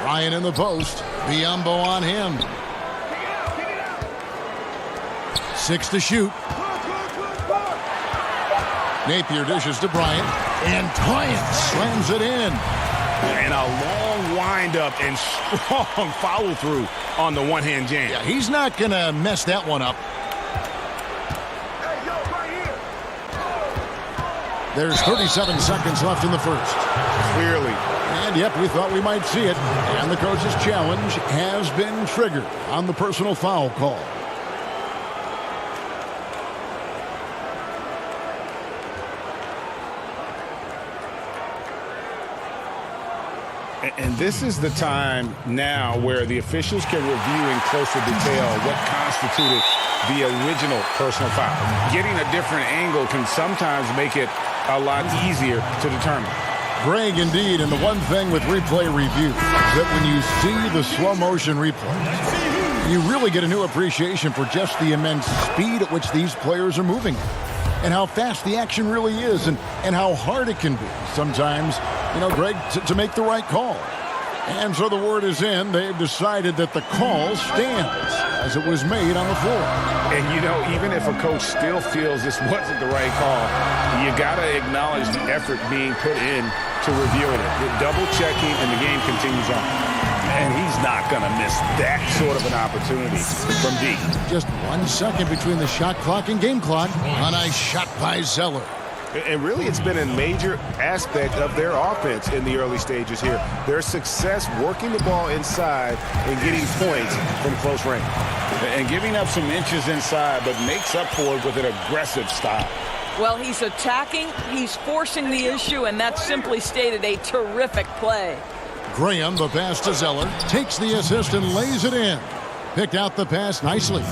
Speaker 3: Ryan in the post. Biyombo on him. 6 to shoot. Napier dishes to Bryant, and Bryant slams it in.
Speaker 11: And a long windup and strong follow-through on the one-hand jam.
Speaker 3: Yeah, he's not going to mess that one up. There's 37 seconds left in the first.
Speaker 11: Clearly.
Speaker 3: And yep, we thought we might see it. And the coach's challenge has been triggered on the personal foul call.
Speaker 11: And this is the time now where the officials can review in closer detail what constituted the original personal foul. Getting a different angle can sometimes make it a lot easier to determine.
Speaker 3: Greg, indeed, and the one thing with replay review is that when you see the slow motion replays, you really get a new appreciation for just the immense speed at which these players are moving and how fast the action really is and how hard it can be sometimes, Greg, to make the right call. And so the word is in. They've decided that the call stands as it was made on the floor.
Speaker 11: And, even if a coach still feels this wasn't the right call, you got to acknowledge the effort being put in to reviewing it. With double-checking, and the game continues on. And he's not going to miss that sort of an opportunity from deep.
Speaker 3: Just 1 second between the shot clock and game clock. A nice shot by Zeller.
Speaker 11: And really, it's been a major aspect of their offense in the early stages here. Their success working the ball inside and getting points from close range. And giving up some inches inside, but makes up for it with an aggressive style.
Speaker 5: Well, he's attacking, he's forcing the issue, and that's simply stated a terrific play.
Speaker 3: Graham, the pass to Zeller, takes the assist and lays it in. Picked out the pass nicely.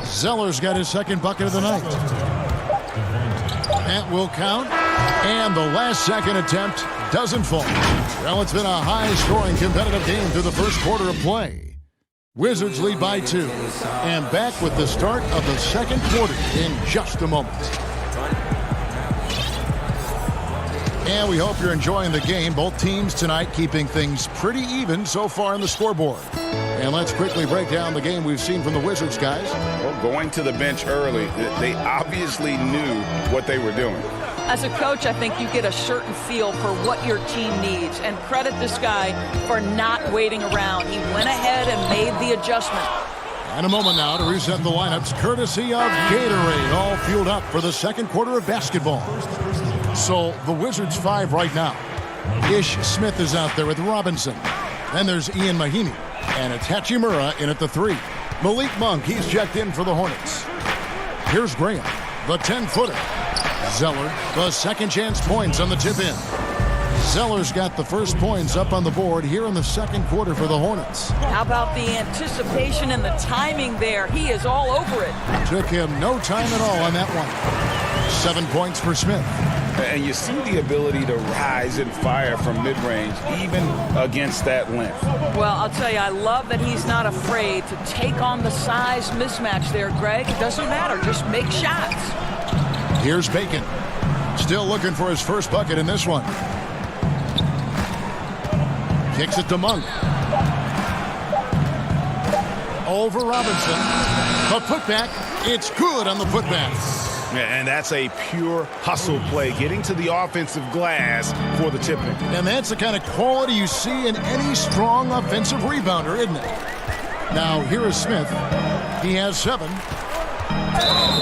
Speaker 3: Zeller's got his second bucket of the night. That will count, and the last second attempt doesn't fall. Well, it's been a high-scoring competitive game through the first quarter of play. Wizards lead by 2, and back with the start of the second quarter in just a moment. And we hope you're enjoying the game. Both teams tonight keeping things pretty even so far on the scoreboard. And let's quickly break down the game we've seen from the Wizards, guys.
Speaker 11: Well, going to the bench early, they obviously knew what they were doing.
Speaker 5: As a coach, I think you get a certain feel for what your team needs. And credit this guy for not waiting around. He went ahead and made the adjustment.
Speaker 3: And a moment now to reset the lineups, courtesy of Gatorade, all fueled up for the second quarter of basketball. So the Wizards 5 right now. Ish Smith is out there with Robinson. Then there's Ian Mahinmi. And it's Hachimura in at the 3. Malik Monk, he's checked in for the Hornets. Here's Graham, the 10-footer. Zeller, the second chance points on the tip-in. Zeller's got the first points up on the board here in the second quarter for the Hornets.
Speaker 5: How about the anticipation and the timing there? He is all over it.
Speaker 3: Took him no time at all on that one. 7 points for Smith.
Speaker 11: And you see the ability to rise and fire from mid-range, even against that length.
Speaker 5: Well, I'll tell you, I love that he's not afraid to take on the size mismatch there, Greg. It doesn't matter. Just make shots.
Speaker 3: Here's Bacon. Still looking for his first bucket in this one. Kicks it to Monk. Over Robinson. The putback. It's good on the putback.
Speaker 11: And that's a pure hustle play, getting to the offensive glass for the tip-in.
Speaker 3: And that's the kind of quality you see in any strong offensive rebounder, isn't it? Now, here is Smith. He has 7.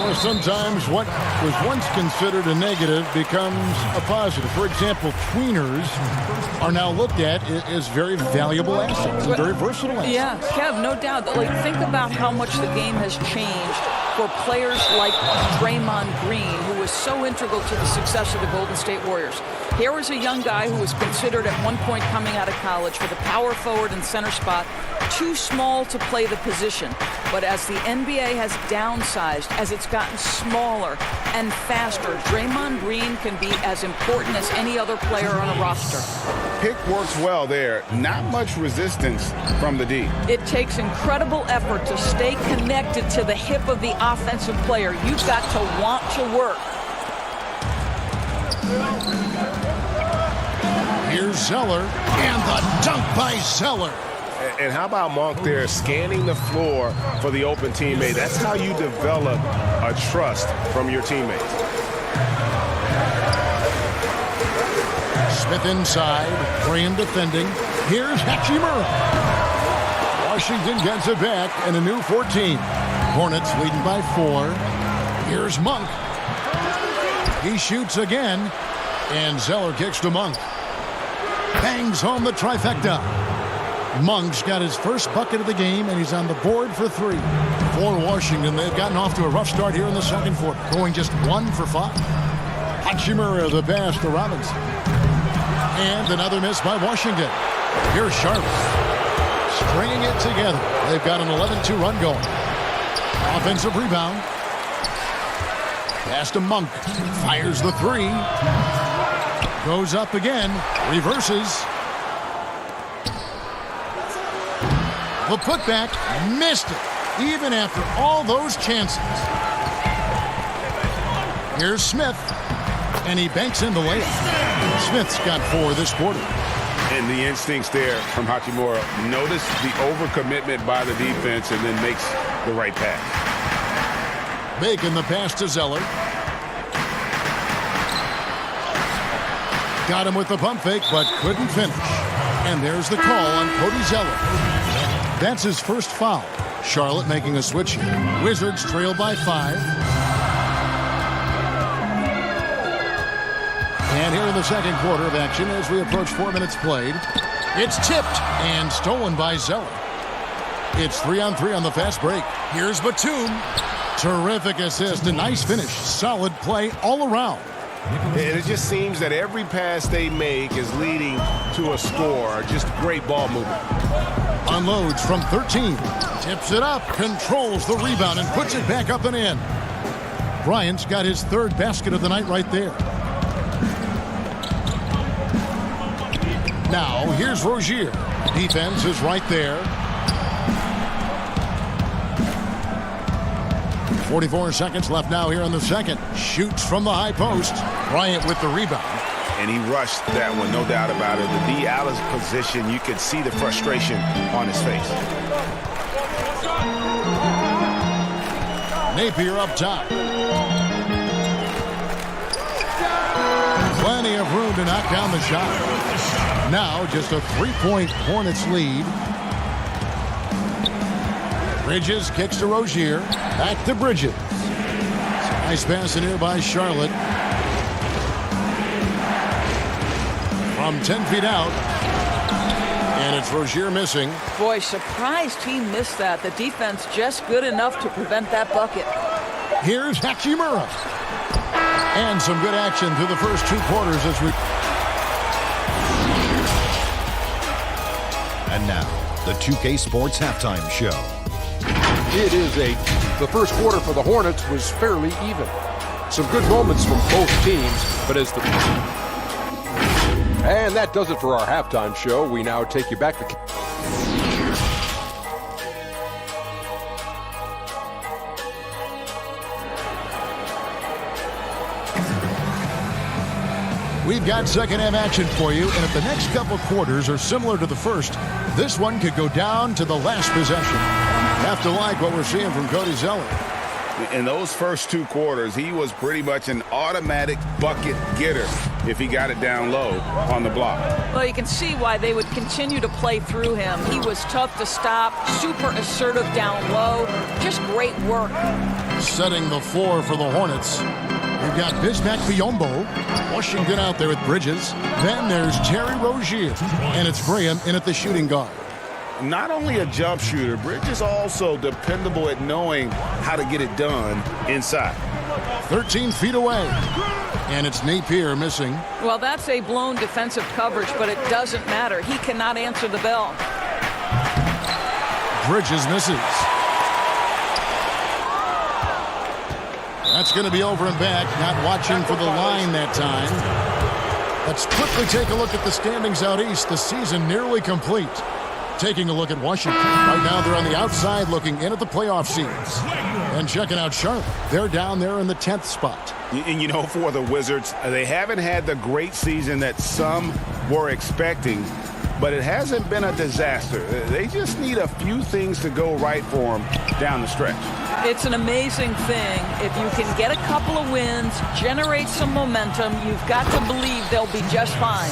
Speaker 3: Or sometimes what was once considered a negative becomes a positive. For example, tweeners are now looked at as very valuable assets and very versatile assets.
Speaker 5: Yeah, Kev, no doubt. Think about how much the game has changed for players like Draymond Green, who was so integral to the success of the Golden State Warriors. Here was a young guy who was considered at one point coming out of college for the power forward and center spot, too small to play the position. But as the NBA has downsized, as it's gotten smaller and faster, Draymond Green can be as important as any other player on a roster.
Speaker 11: Pick works well there. Not much resistance from the D.
Speaker 5: It takes incredible effort to stay connected to the hip of the offensive player. You've got to want to work.
Speaker 3: Here's Zeller, and the dunk by Zeller.
Speaker 11: And how about Monk there scanning the floor for the open teammate? That's how you develop a trust from your teammates.
Speaker 3: Smith inside. Graham defending. Here's Hachimura. Washington gets it back and a new 14. Hornets leading by 4. Here's Monk. He shoots again. And Zeller kicks to Monk. Bangs home the trifecta. Monk's got his first bucket of the game, and he's on the board for 3. For Washington, they've gotten off to a rough start here in the second quarter, going just 1 for 5. Hachimura the pass to Robinson. And another miss by Washington. Here's Charlotte. Stringing it together. They've got an 11-2 run going. Offensive rebound. Pass to Monk. Fires the 3. Goes up again. Reverses. The putback missed it, even after all those chances. Here's Smith, and he banks in the layup. Smith's got 4 this quarter.
Speaker 11: And the instincts there from Hachimura. Notice the overcommitment by the defense and then makes the right pass.
Speaker 3: Bacon the pass to Zeller. Got him with the pump fake, but couldn't finish. And there's the call on Cody Zeller. That's his first foul. Charlotte making a switch here. Wizards trail by 5. And here in the second quarter of action as we approach 4 minutes played. It's tipped and stolen by Zeller. It's 3-on-3 on the fast break. Here's Batum. Terrific assist. A nice finish. Solid play all around.
Speaker 11: And it just seems that every pass they make is leading to a score. Just great ball movement.
Speaker 3: Unloads from 13. Tips it up. Controls the rebound and puts it back up and in. Bryant's got his 3rd basket of the night right there. Now, here's Rozier. Defense is right there. 44 seconds left now here in the second. Shoots from the high post. Bryant with the rebound.
Speaker 11: And he rushed that one, no doubt about it. The D. Allen's position, you could see the frustration on his face.
Speaker 3: Napier up top. Plenty of room to knock down the shot. Now just a 3-point Hornets lead. Bridges kicks to Rozier. Back to Bridges. Nice pass in here by Charlotte. From 10 feet out. And it's Rozier missing.
Speaker 5: Boy, surprised he missed that. The defense just good enough to prevent that bucket.
Speaker 3: Here's Hachimura. And some good action through the first 2 quarters as we...
Speaker 7: And now, the 2K Sports Halftime Show.
Speaker 8: The first quarter for the Hornets was fairly even. Some good moments from both teams, but And that does it for our halftime show. We now take you back to...
Speaker 3: We've got second half action for you, and if the next couple quarters are similar to the first, this one could go down to the last possession. Have to like what we're seeing from Cody Zeller.
Speaker 11: In those first 2 quarters, he was pretty much an automatic bucket getter if he got it down low on the block.
Speaker 5: Well, you can see why they would continue to play through him. He was tough to stop, super assertive down low, just great work.
Speaker 3: Setting the floor for the Hornets. We've got Bismack Biyombo. Washington out there with Bridges. Then there's Terry Rozier. And it's Graham in at the shooting guard.
Speaker 11: Not only a jump shooter, Bridges also dependable at knowing how to get it done inside.
Speaker 3: 13 feet away. And it's Napier missing.
Speaker 5: Well, that's a blown defensive coverage, but it doesn't matter. He cannot answer the bell.
Speaker 3: Bridges misses. That's going to be over and back. Not watching for the line that time. Let's quickly take a look at the standings out east. The season nearly complete. Taking a look at Washington. Right now they're on the outside looking in at the playoff seeds. And checking out Charlotte. They're down there in the 10th spot.
Speaker 11: And you know, for the Wizards, they haven't had the great season that some were expecting. but it hasn't been a disaster. They just need a few things to go right for them down the stretch.
Speaker 5: It's an amazing thing. If you can get a couple of wins, generate some momentum, you've got to believe they'll be just fine.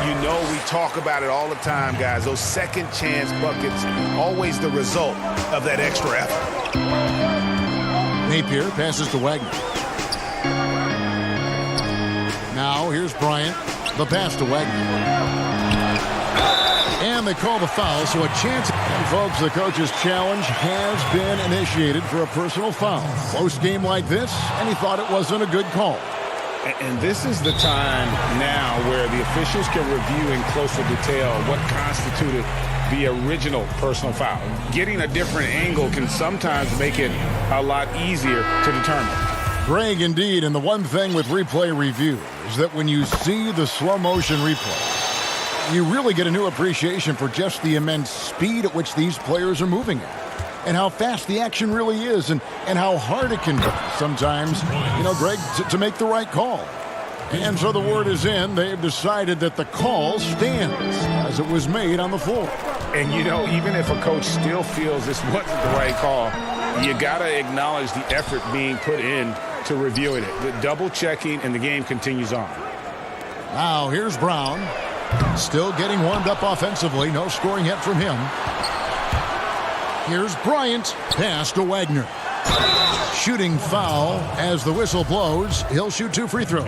Speaker 11: You know, we talk about it all the time, guys. Those second chance buckets, always the result of that extra effort.
Speaker 3: Napier passes to Wagner. Now here's Bryant. The pass to Wagner. And they call the foul, so a chance. And folks, the coach's challenge has been initiated for a personal foul. Close game like this, and he thought it wasn't a good call.
Speaker 11: And this is the time now where the officials can review in closer detail what constituted the original personal foul. Getting a different angle can sometimes make it a lot easier to determine.
Speaker 3: Greg, indeed, and the one thing with replay review is that when you see the slow motion replay, you really get a new appreciation for just the immense speed at which these players are moving at. And how fast the action really is, and how hard it can be sometimes, Greg, to make the right call. And so the word is in. They've decided that the call stands as it was made on the floor.
Speaker 11: And, even if a coach still feels this wasn't the right call, you got to acknowledge the effort being put in to reviewing it. The double checking, and the game continues on.
Speaker 3: Now here's Brown. Still getting warmed up offensively. No scoring yet from him. Here's Bryant. Pass to Wagner. Shooting foul as the whistle blows. He'll shoot 2 free throws.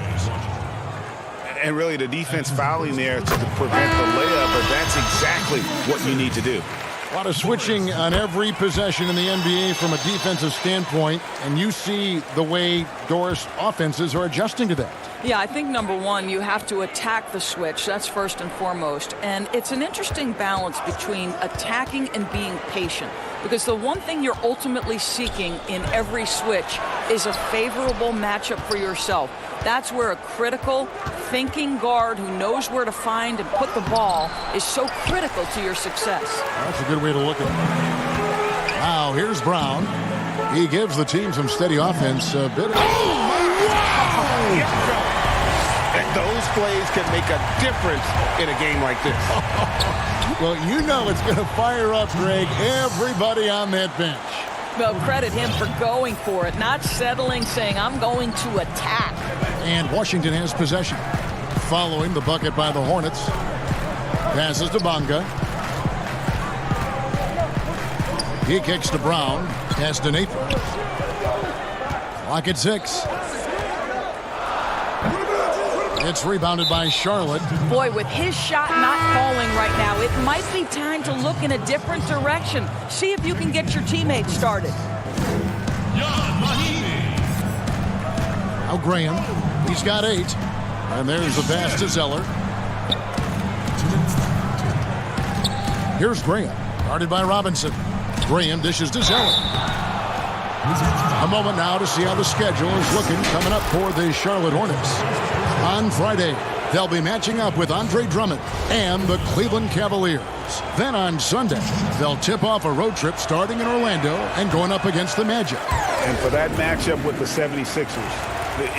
Speaker 11: And really the defense fouling there to prevent the layup, but that's exactly what you need to do.
Speaker 3: A lot of switching on every possession in the NBA from a defensive standpoint, and you see the way Doris offenses are adjusting to that.
Speaker 5: Yeah, I think number one, you have to attack the switch. That's first and foremost. And it's an interesting balance between attacking and being patient. Because the one thing you're ultimately seeking in every switch is a favorable matchup for yourself. That's where a critical, thinking guard who knows where to find and put the ball is so critical to your success.
Speaker 3: That's a good way to look at it. Now, here's Brown. He gives the team some steady offense. A bit of...
Speaker 11: And those plays can make a difference in a game like this.
Speaker 3: Well, it's going to fire up, Greg, everybody on that bench.
Speaker 5: Well, credit him for going for it, not settling, saying, I'm going to attack.
Speaker 3: And Washington has possession. Following the bucket by the Hornets. Passes to Bonga. He kicks to Brown. Pass to Napier. Clock at 6. It's rebounded by Charlotte.
Speaker 5: Boy, with his shot not falling right now, it might be time to look in a different direction. See if you can get your teammates started.
Speaker 3: Now Graham. He's got 8. And there's the pass to Zeller. Here's Graham. Guarded by Robinson. Graham dishes to Zeller. A moment now to see how the schedule is looking coming up for the Charlotte Hornets. On Friday, they'll be matching up with Andre Drummond and the Cleveland Cavaliers. Then on Sunday, they'll tip off a road trip starting in Orlando and going up against the Magic.
Speaker 11: And for that matchup with the 76ers,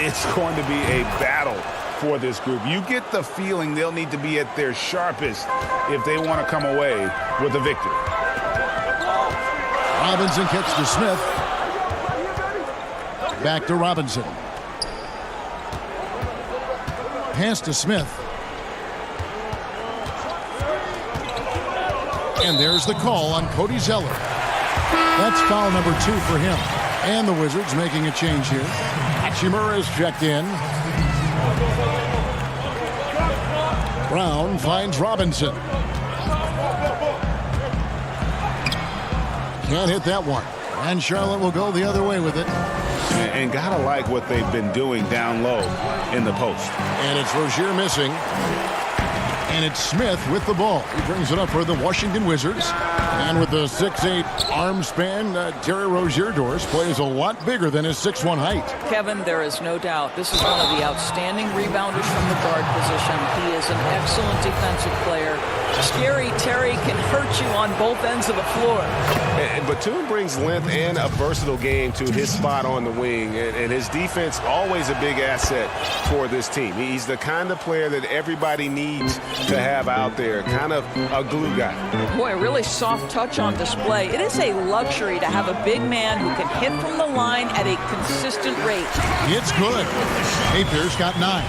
Speaker 11: it's going to be a battle for this group. You get the feeling they'll need to be at their sharpest if they want to come away with a victory.
Speaker 3: Robinson kicks to Smith. Back to Robinson. Pass to Smith. And there's the call on Cody Zeller. That's foul number 2 for him. And the Wizards making a change here. Hachimura is checked in. Brown finds Robinson. Can't hit that one. And Charlotte will go the other way with it.
Speaker 11: And gotta like what they've been doing down low in the post.
Speaker 3: And it's Rozier missing. And it's Smith with the ball. He brings it up for the Washington Wizards. And with the 6'8" arm span, Terry Rozier Doris plays a lot bigger than his 6'1" height.
Speaker 5: Kevin, there is no doubt this is one of the outstanding rebounders from the guard position. He is an excellent defensive player. Scary Terry can hurt you on both ends of the floor.
Speaker 4: And Batum brings length and a versatile game to his spot on the wing, and his defense always a big asset for this team. He's the kind of player that everybody needs to have out there, kind of a glue guy.
Speaker 5: Boy, a really soft touch on display. It is a luxury to have a big man who can hit from the line at a consistent rate.
Speaker 3: It's good. Napier's got 9.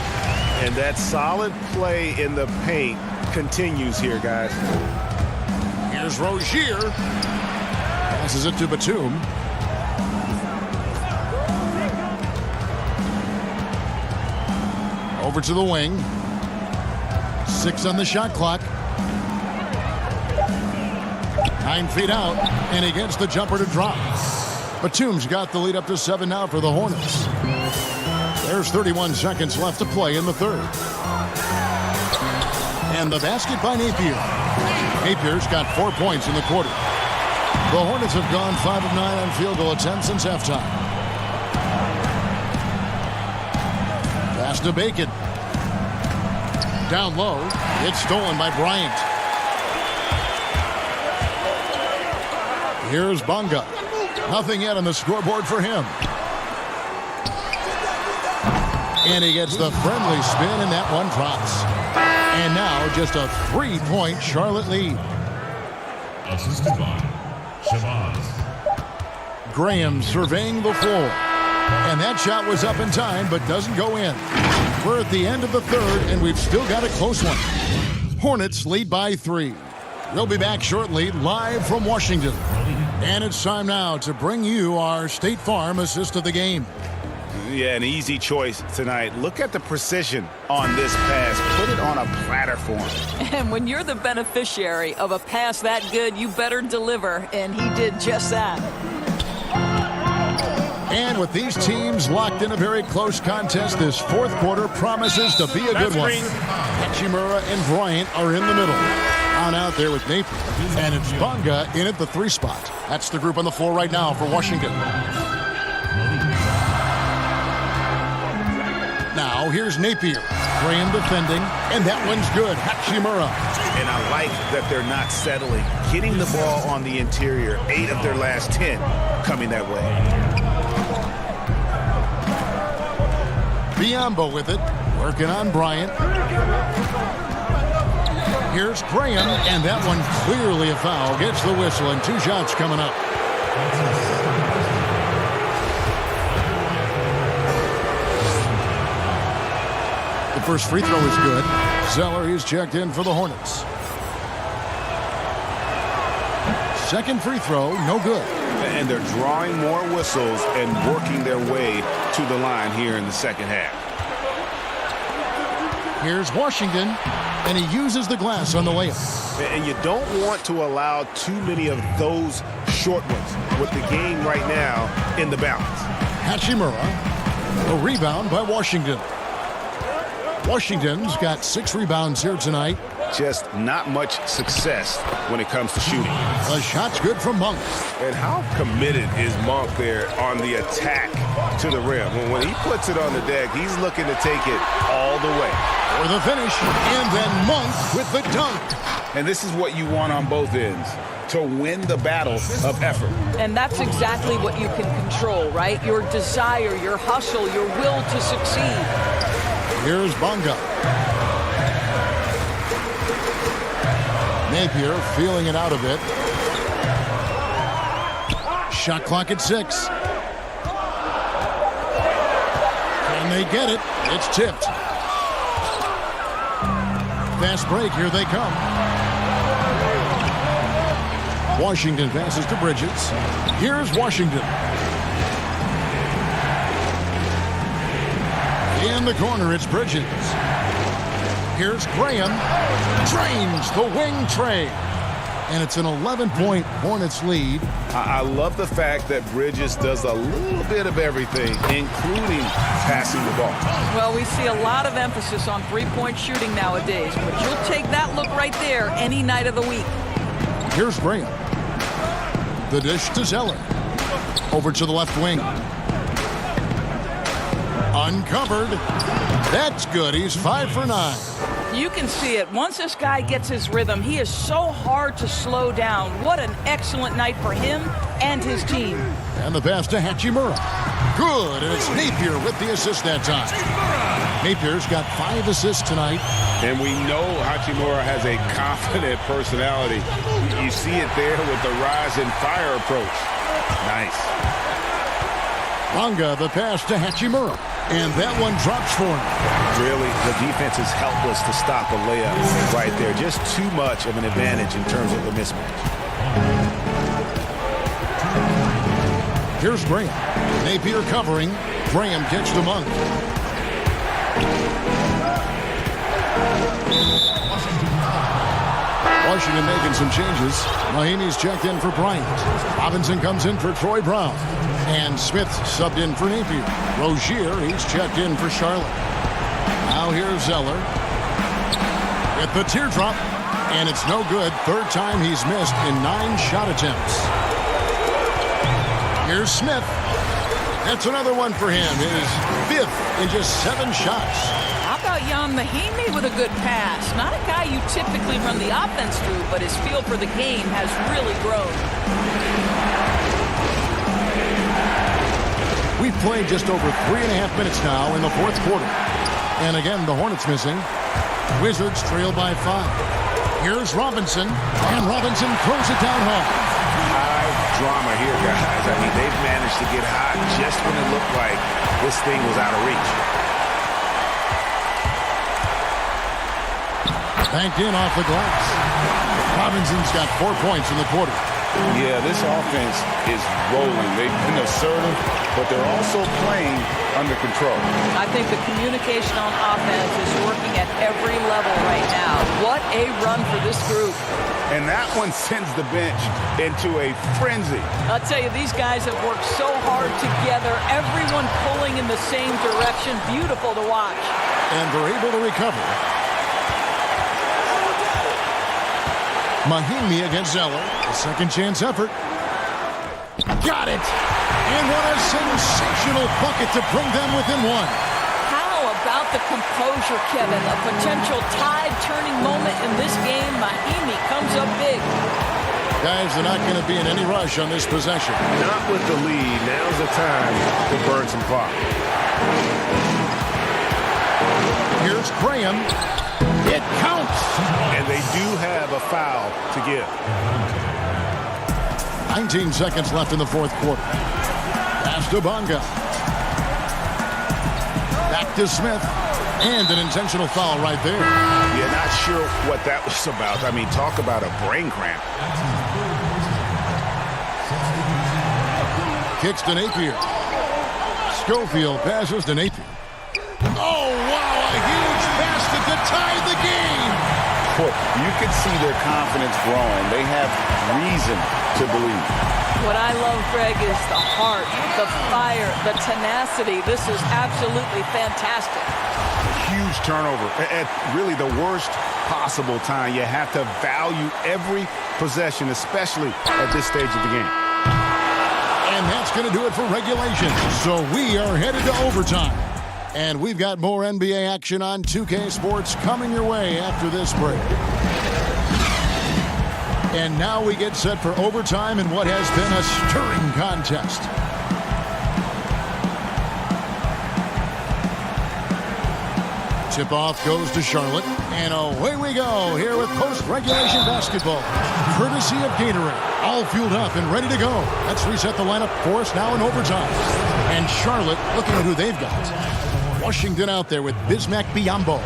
Speaker 11: And that solid play in the paint continues here, guys.
Speaker 3: Here's Rozier. Passes it to Batum. Over to the wing. 6 on the shot clock. 9 feet out, and he gets the jumper to drop. Batum's got the lead up to 7 now for the Hornets. There's 31 seconds left to play in the third. And the basket by Napier. Napier's got 4 points in the quarter. The Hornets have gone 5 of 9 on field goal attempts since halftime. Pass to Bacon. Down low. It's stolen by Bryant. Here's Bonga. Nothing yet on the scoreboard for him. And he gets the friendly spin, and that one drops. And now just a 3-point Charlotte lead.
Speaker 9: Assisted by Shabazz.
Speaker 3: Graham surveying the floor. And that shot was up in time, but doesn't go in. We're at the end of the third, and we've still got a close one. Hornets lead by 3. We'll be back shortly, live from Washington. And it's time now to bring you our State Farm assist of the game.
Speaker 11: Yeah, an easy choice tonight. Look at the precision on this pass. Put it on a platter for him.
Speaker 5: And when you're the beneficiary of a pass that good, you better deliver, and he did just that.
Speaker 3: And with these teams locked in a very close contest, this fourth quarter promises to be a good one. Hachimura and Bryant are in the middle. On out there with Napier. And it's Bonga in at the 3 spot. That's the group on the floor right now for Washington. Now here's Napier. Graham defending, and that one's good. Hachimura.
Speaker 11: And I like that they're not settling. Getting the ball on the interior. 8 of their last 10 coming that way.
Speaker 3: Biombo with it. Working on Bryant. Here's Graham, and that one clearly a foul. Gets the whistle, and 2 shots coming up. The first free throw is good. Zeller is checked in for the Hornets. Second free throw, no good.
Speaker 11: And they're drawing more whistles and working their way to the line here in the second half.
Speaker 3: Here's Washington, and he uses the glass on the layup.
Speaker 11: And you don't want to allow too many of those short ones with the game right now in the balance.
Speaker 3: Hachimura, a rebound by Washington. Washington's got 6 rebounds here tonight.
Speaker 11: Just not much success when it comes to shooting.
Speaker 3: A shot's good from Monk.
Speaker 4: And how committed is Monk there on the attack to the rim? When he puts it on the deck, he's looking to take it all the way.
Speaker 3: For the finish, and then Monk with the dunk.
Speaker 11: And this is what you want on both ends, to win the battle of effort.
Speaker 5: And that's exactly what you can control, right? Your desire, your hustle, your will to succeed.
Speaker 3: Here's Bonga. Napier feeling it out a bit. Shot clock at 6. Can they get it? It's tipped. Fast break, here they come. Washington passes to Bridges. Here's Washington. In the corner, it's Bridges. Here's Graham. Drains the wing tray. And it's an 11-point Hornets lead.
Speaker 11: I love the fact that Bridges does a little bit of everything, including passing the ball.
Speaker 5: Well, we see a lot of emphasis on three-point shooting nowadays, but you'll take that look right there any night of the week.
Speaker 3: Here's Graham. The dish to Zeller. Over to the left wing. Uncovered. That's good. He's 5 for 9.
Speaker 5: You can see it. Once this guy gets his rhythm, he is so hard to slow down. What an excellent night for him and his team.
Speaker 3: And the pass to Hachimura. Good, and it's Napier with the assist that time. Napier's got 5 assists tonight.
Speaker 11: And we know Hachimura has a confident personality. You see it there with the rise and fire approach. Nice.
Speaker 3: Bonga, the pass to Hachimura. And that one drops for him.
Speaker 11: Really, the defense is helpless to stop a layup right there. Just too much of an advantage in terms of the mismatch.
Speaker 3: Here's Graham. Napier covering. Graham gets to Monk. Washington making some changes. Mahimi's checked in for Bryant. Robinson comes in for Troy Brown. And Smith subbed in for Napier. Rozier, he's checked in for Charlotte. Now here's Zeller. With the teardrop. And it's no good. Third time he's missed in 9 shot attempts. Here's Smith. That's another one for him. His 5th in just 7 shots.
Speaker 5: How about Jan Mahimi with a good pass? Not a guy you typically run the offense through, but his feel for the game has really grown.
Speaker 3: We've played just over 3.5 minutes now in the 4th quarter. And again, the Hornets missing. Wizards trail by 5. Here's Robinson. And Robinson throws it down home.
Speaker 11: High drama here, guys. I mean, they've managed to get hot just when it looked like this thing was out of reach.
Speaker 3: Banked in off the glass. Robinson's got 4 points in the quarter.
Speaker 11: Yeah, this offense is rolling. They've been assertive, but they're also playing under control.
Speaker 5: I think the communication on offense is working at every level right now. What a run for this group.
Speaker 11: And that one sends the bench into a frenzy.
Speaker 5: I'll tell you, these guys have worked so hard together. Everyone pulling in the same direction. Beautiful to watch.
Speaker 3: And they're able to recover. Mahimi against Zeller. A second chance effort. Got it! And what a sensational bucket to bring them within 1.
Speaker 5: How about the composure, Kevin? A potential tide-turning moment in this game. Mahimi comes up big.
Speaker 3: Guys, they're not going to be in any rush on this possession.
Speaker 11: Not with the lead. Now's the time to burn some clock.
Speaker 3: Here's Graham. It counts.
Speaker 11: And they do have a foul to give.
Speaker 3: 19 seconds left in the 4th quarter. Pass to Bonga. Back to Smith. And an intentional foul right there.
Speaker 11: Yeah, not sure what that was about. I mean, talk about a brain cramp.
Speaker 3: Kicks to Napier. Schofield passes to Napier. Oh, wow, a huge basket to tie the game.
Speaker 11: You can see their confidence growing. They have reason to believe.
Speaker 5: What I love, Greg, is the heart, the fire, the tenacity. This is absolutely fantastic.
Speaker 11: Huge turnover at really the worst possible time. You have to value every possession, especially at this stage of the game.
Speaker 3: And that's going to do it for regulation. So we are headed to overtime. And we've got more NBA action on 2K Sports coming your way after this break. And now we get set for overtime in what has been a stirring contest. Tip-off goes to Charlotte. And away we go here with post-regulation basketball. Courtesy of Gatorade. All fueled up and ready to go. Let's reset the lineup for us now in overtime. And Charlotte looking at who they've got. Washington out there with Bismack Biyombo.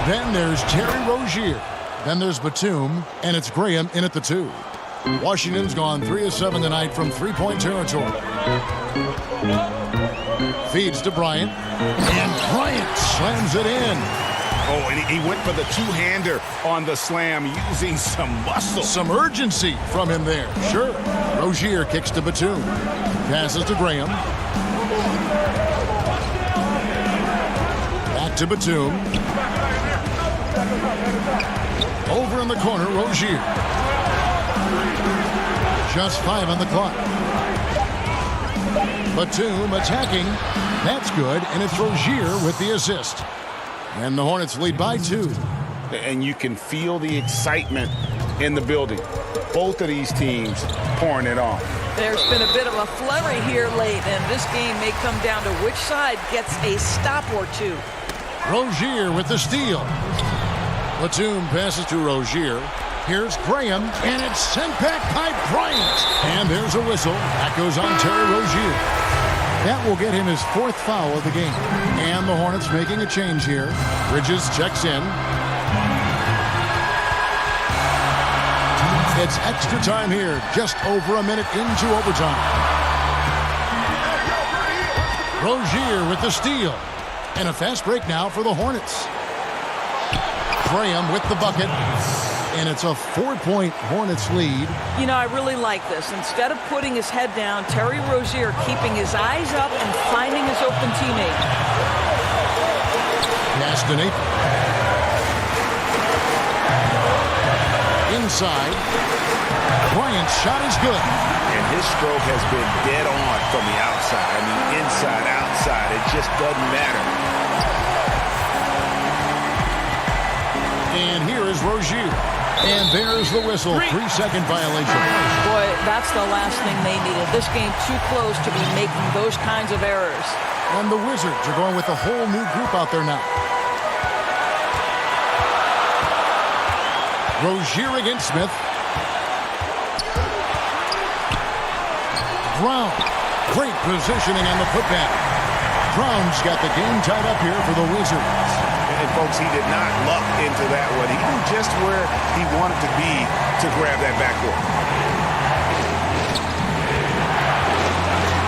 Speaker 3: Then there's Terry Rozier. Then there's Batum, and it's Graham in at the 2. Washington's gone 3 of 7 tonight from three-point territory. Feeds to Bryant, and Bryant slams it in.
Speaker 11: Oh, and he went for the two-hander on the slam, using some muscle.
Speaker 3: Some urgency from him there. Sure. Rozier kicks to Batum. Passes to Graham. To Batum. Over in the corner, Rozier. Just 5 on the clock. Batum attacking. That's good, and it's Rozier with the assist. And the Hornets lead by 2.
Speaker 11: and you can feel the excitement in the building. Both of these teams pouring it on.
Speaker 5: There's been a bit of a flurry here late, and this game may come down to which side gets a stop or two.
Speaker 3: Rozier with the steal. Batum passes to Rozier. Here's Graham, and it's sent back by Bryant. And there's a whistle. That goes on Terry Rozier. That will get him his 4th foul of the game. And the Hornets making a change here. Bridges checks in. It's extra time here, just over a minute into overtime. Rozier with the steal. And a fast break now for the Hornets. Graham with the bucket. And it's a 4-point Hornets lead.
Speaker 5: You know, I really like this. Instead of putting his head down, Terry Rozier keeping his eyes up and finding his open teammate.
Speaker 3: Pass to Nathan. Inside. Bryant's shot is good.
Speaker 11: And his stroke has been dead on from the outside. I mean, inside, outside, it just doesn't matter.
Speaker 3: And here is Rozier. And there's the whistle. 3-second violation.
Speaker 5: Boy, that's the last thing they needed. This game too close to be making those kinds of errors.
Speaker 3: And the Wizards are going with a whole new group out there now. Rozier against Smith. Brown. Great positioning on the putback. Brown's got the game tied up here for the Wizards.
Speaker 11: And folks, he did not luck into that one. He knew just where he wanted to be to grab that backcourt.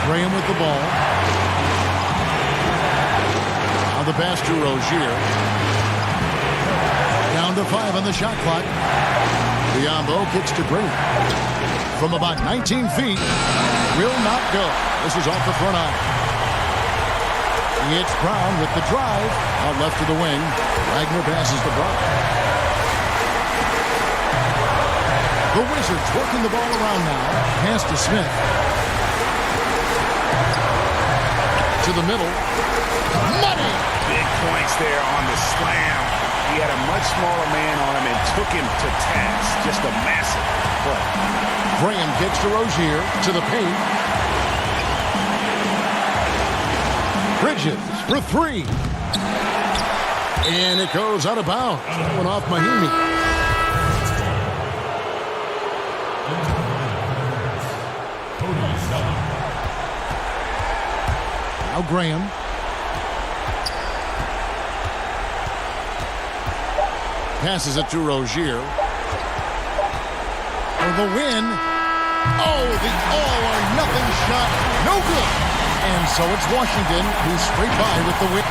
Speaker 3: Graham with the ball. Now the pass to Rozier. Down to 5 on the shot clock. Biombo kicks to Graham. From about 19 feet. Will not go. This is off the front eye. It's Brown with the drive. Out left to the wing. Wagner passes to Brown. The Wizards working the ball around now. Pass to Smith. To the middle. Money!
Speaker 11: Big points there on the slam. He had a much smaller man on him and took him to task. Just a massive play.
Speaker 3: Graham kicks to Rozier. To the paint. Bridges for 3. And it goes out of bounds. That one off Mahimi. Now Graham. Passes it to Rozier. For the win. Oh, the all-or-nothing shot. No good. And so it's Washington who's straight by with the win.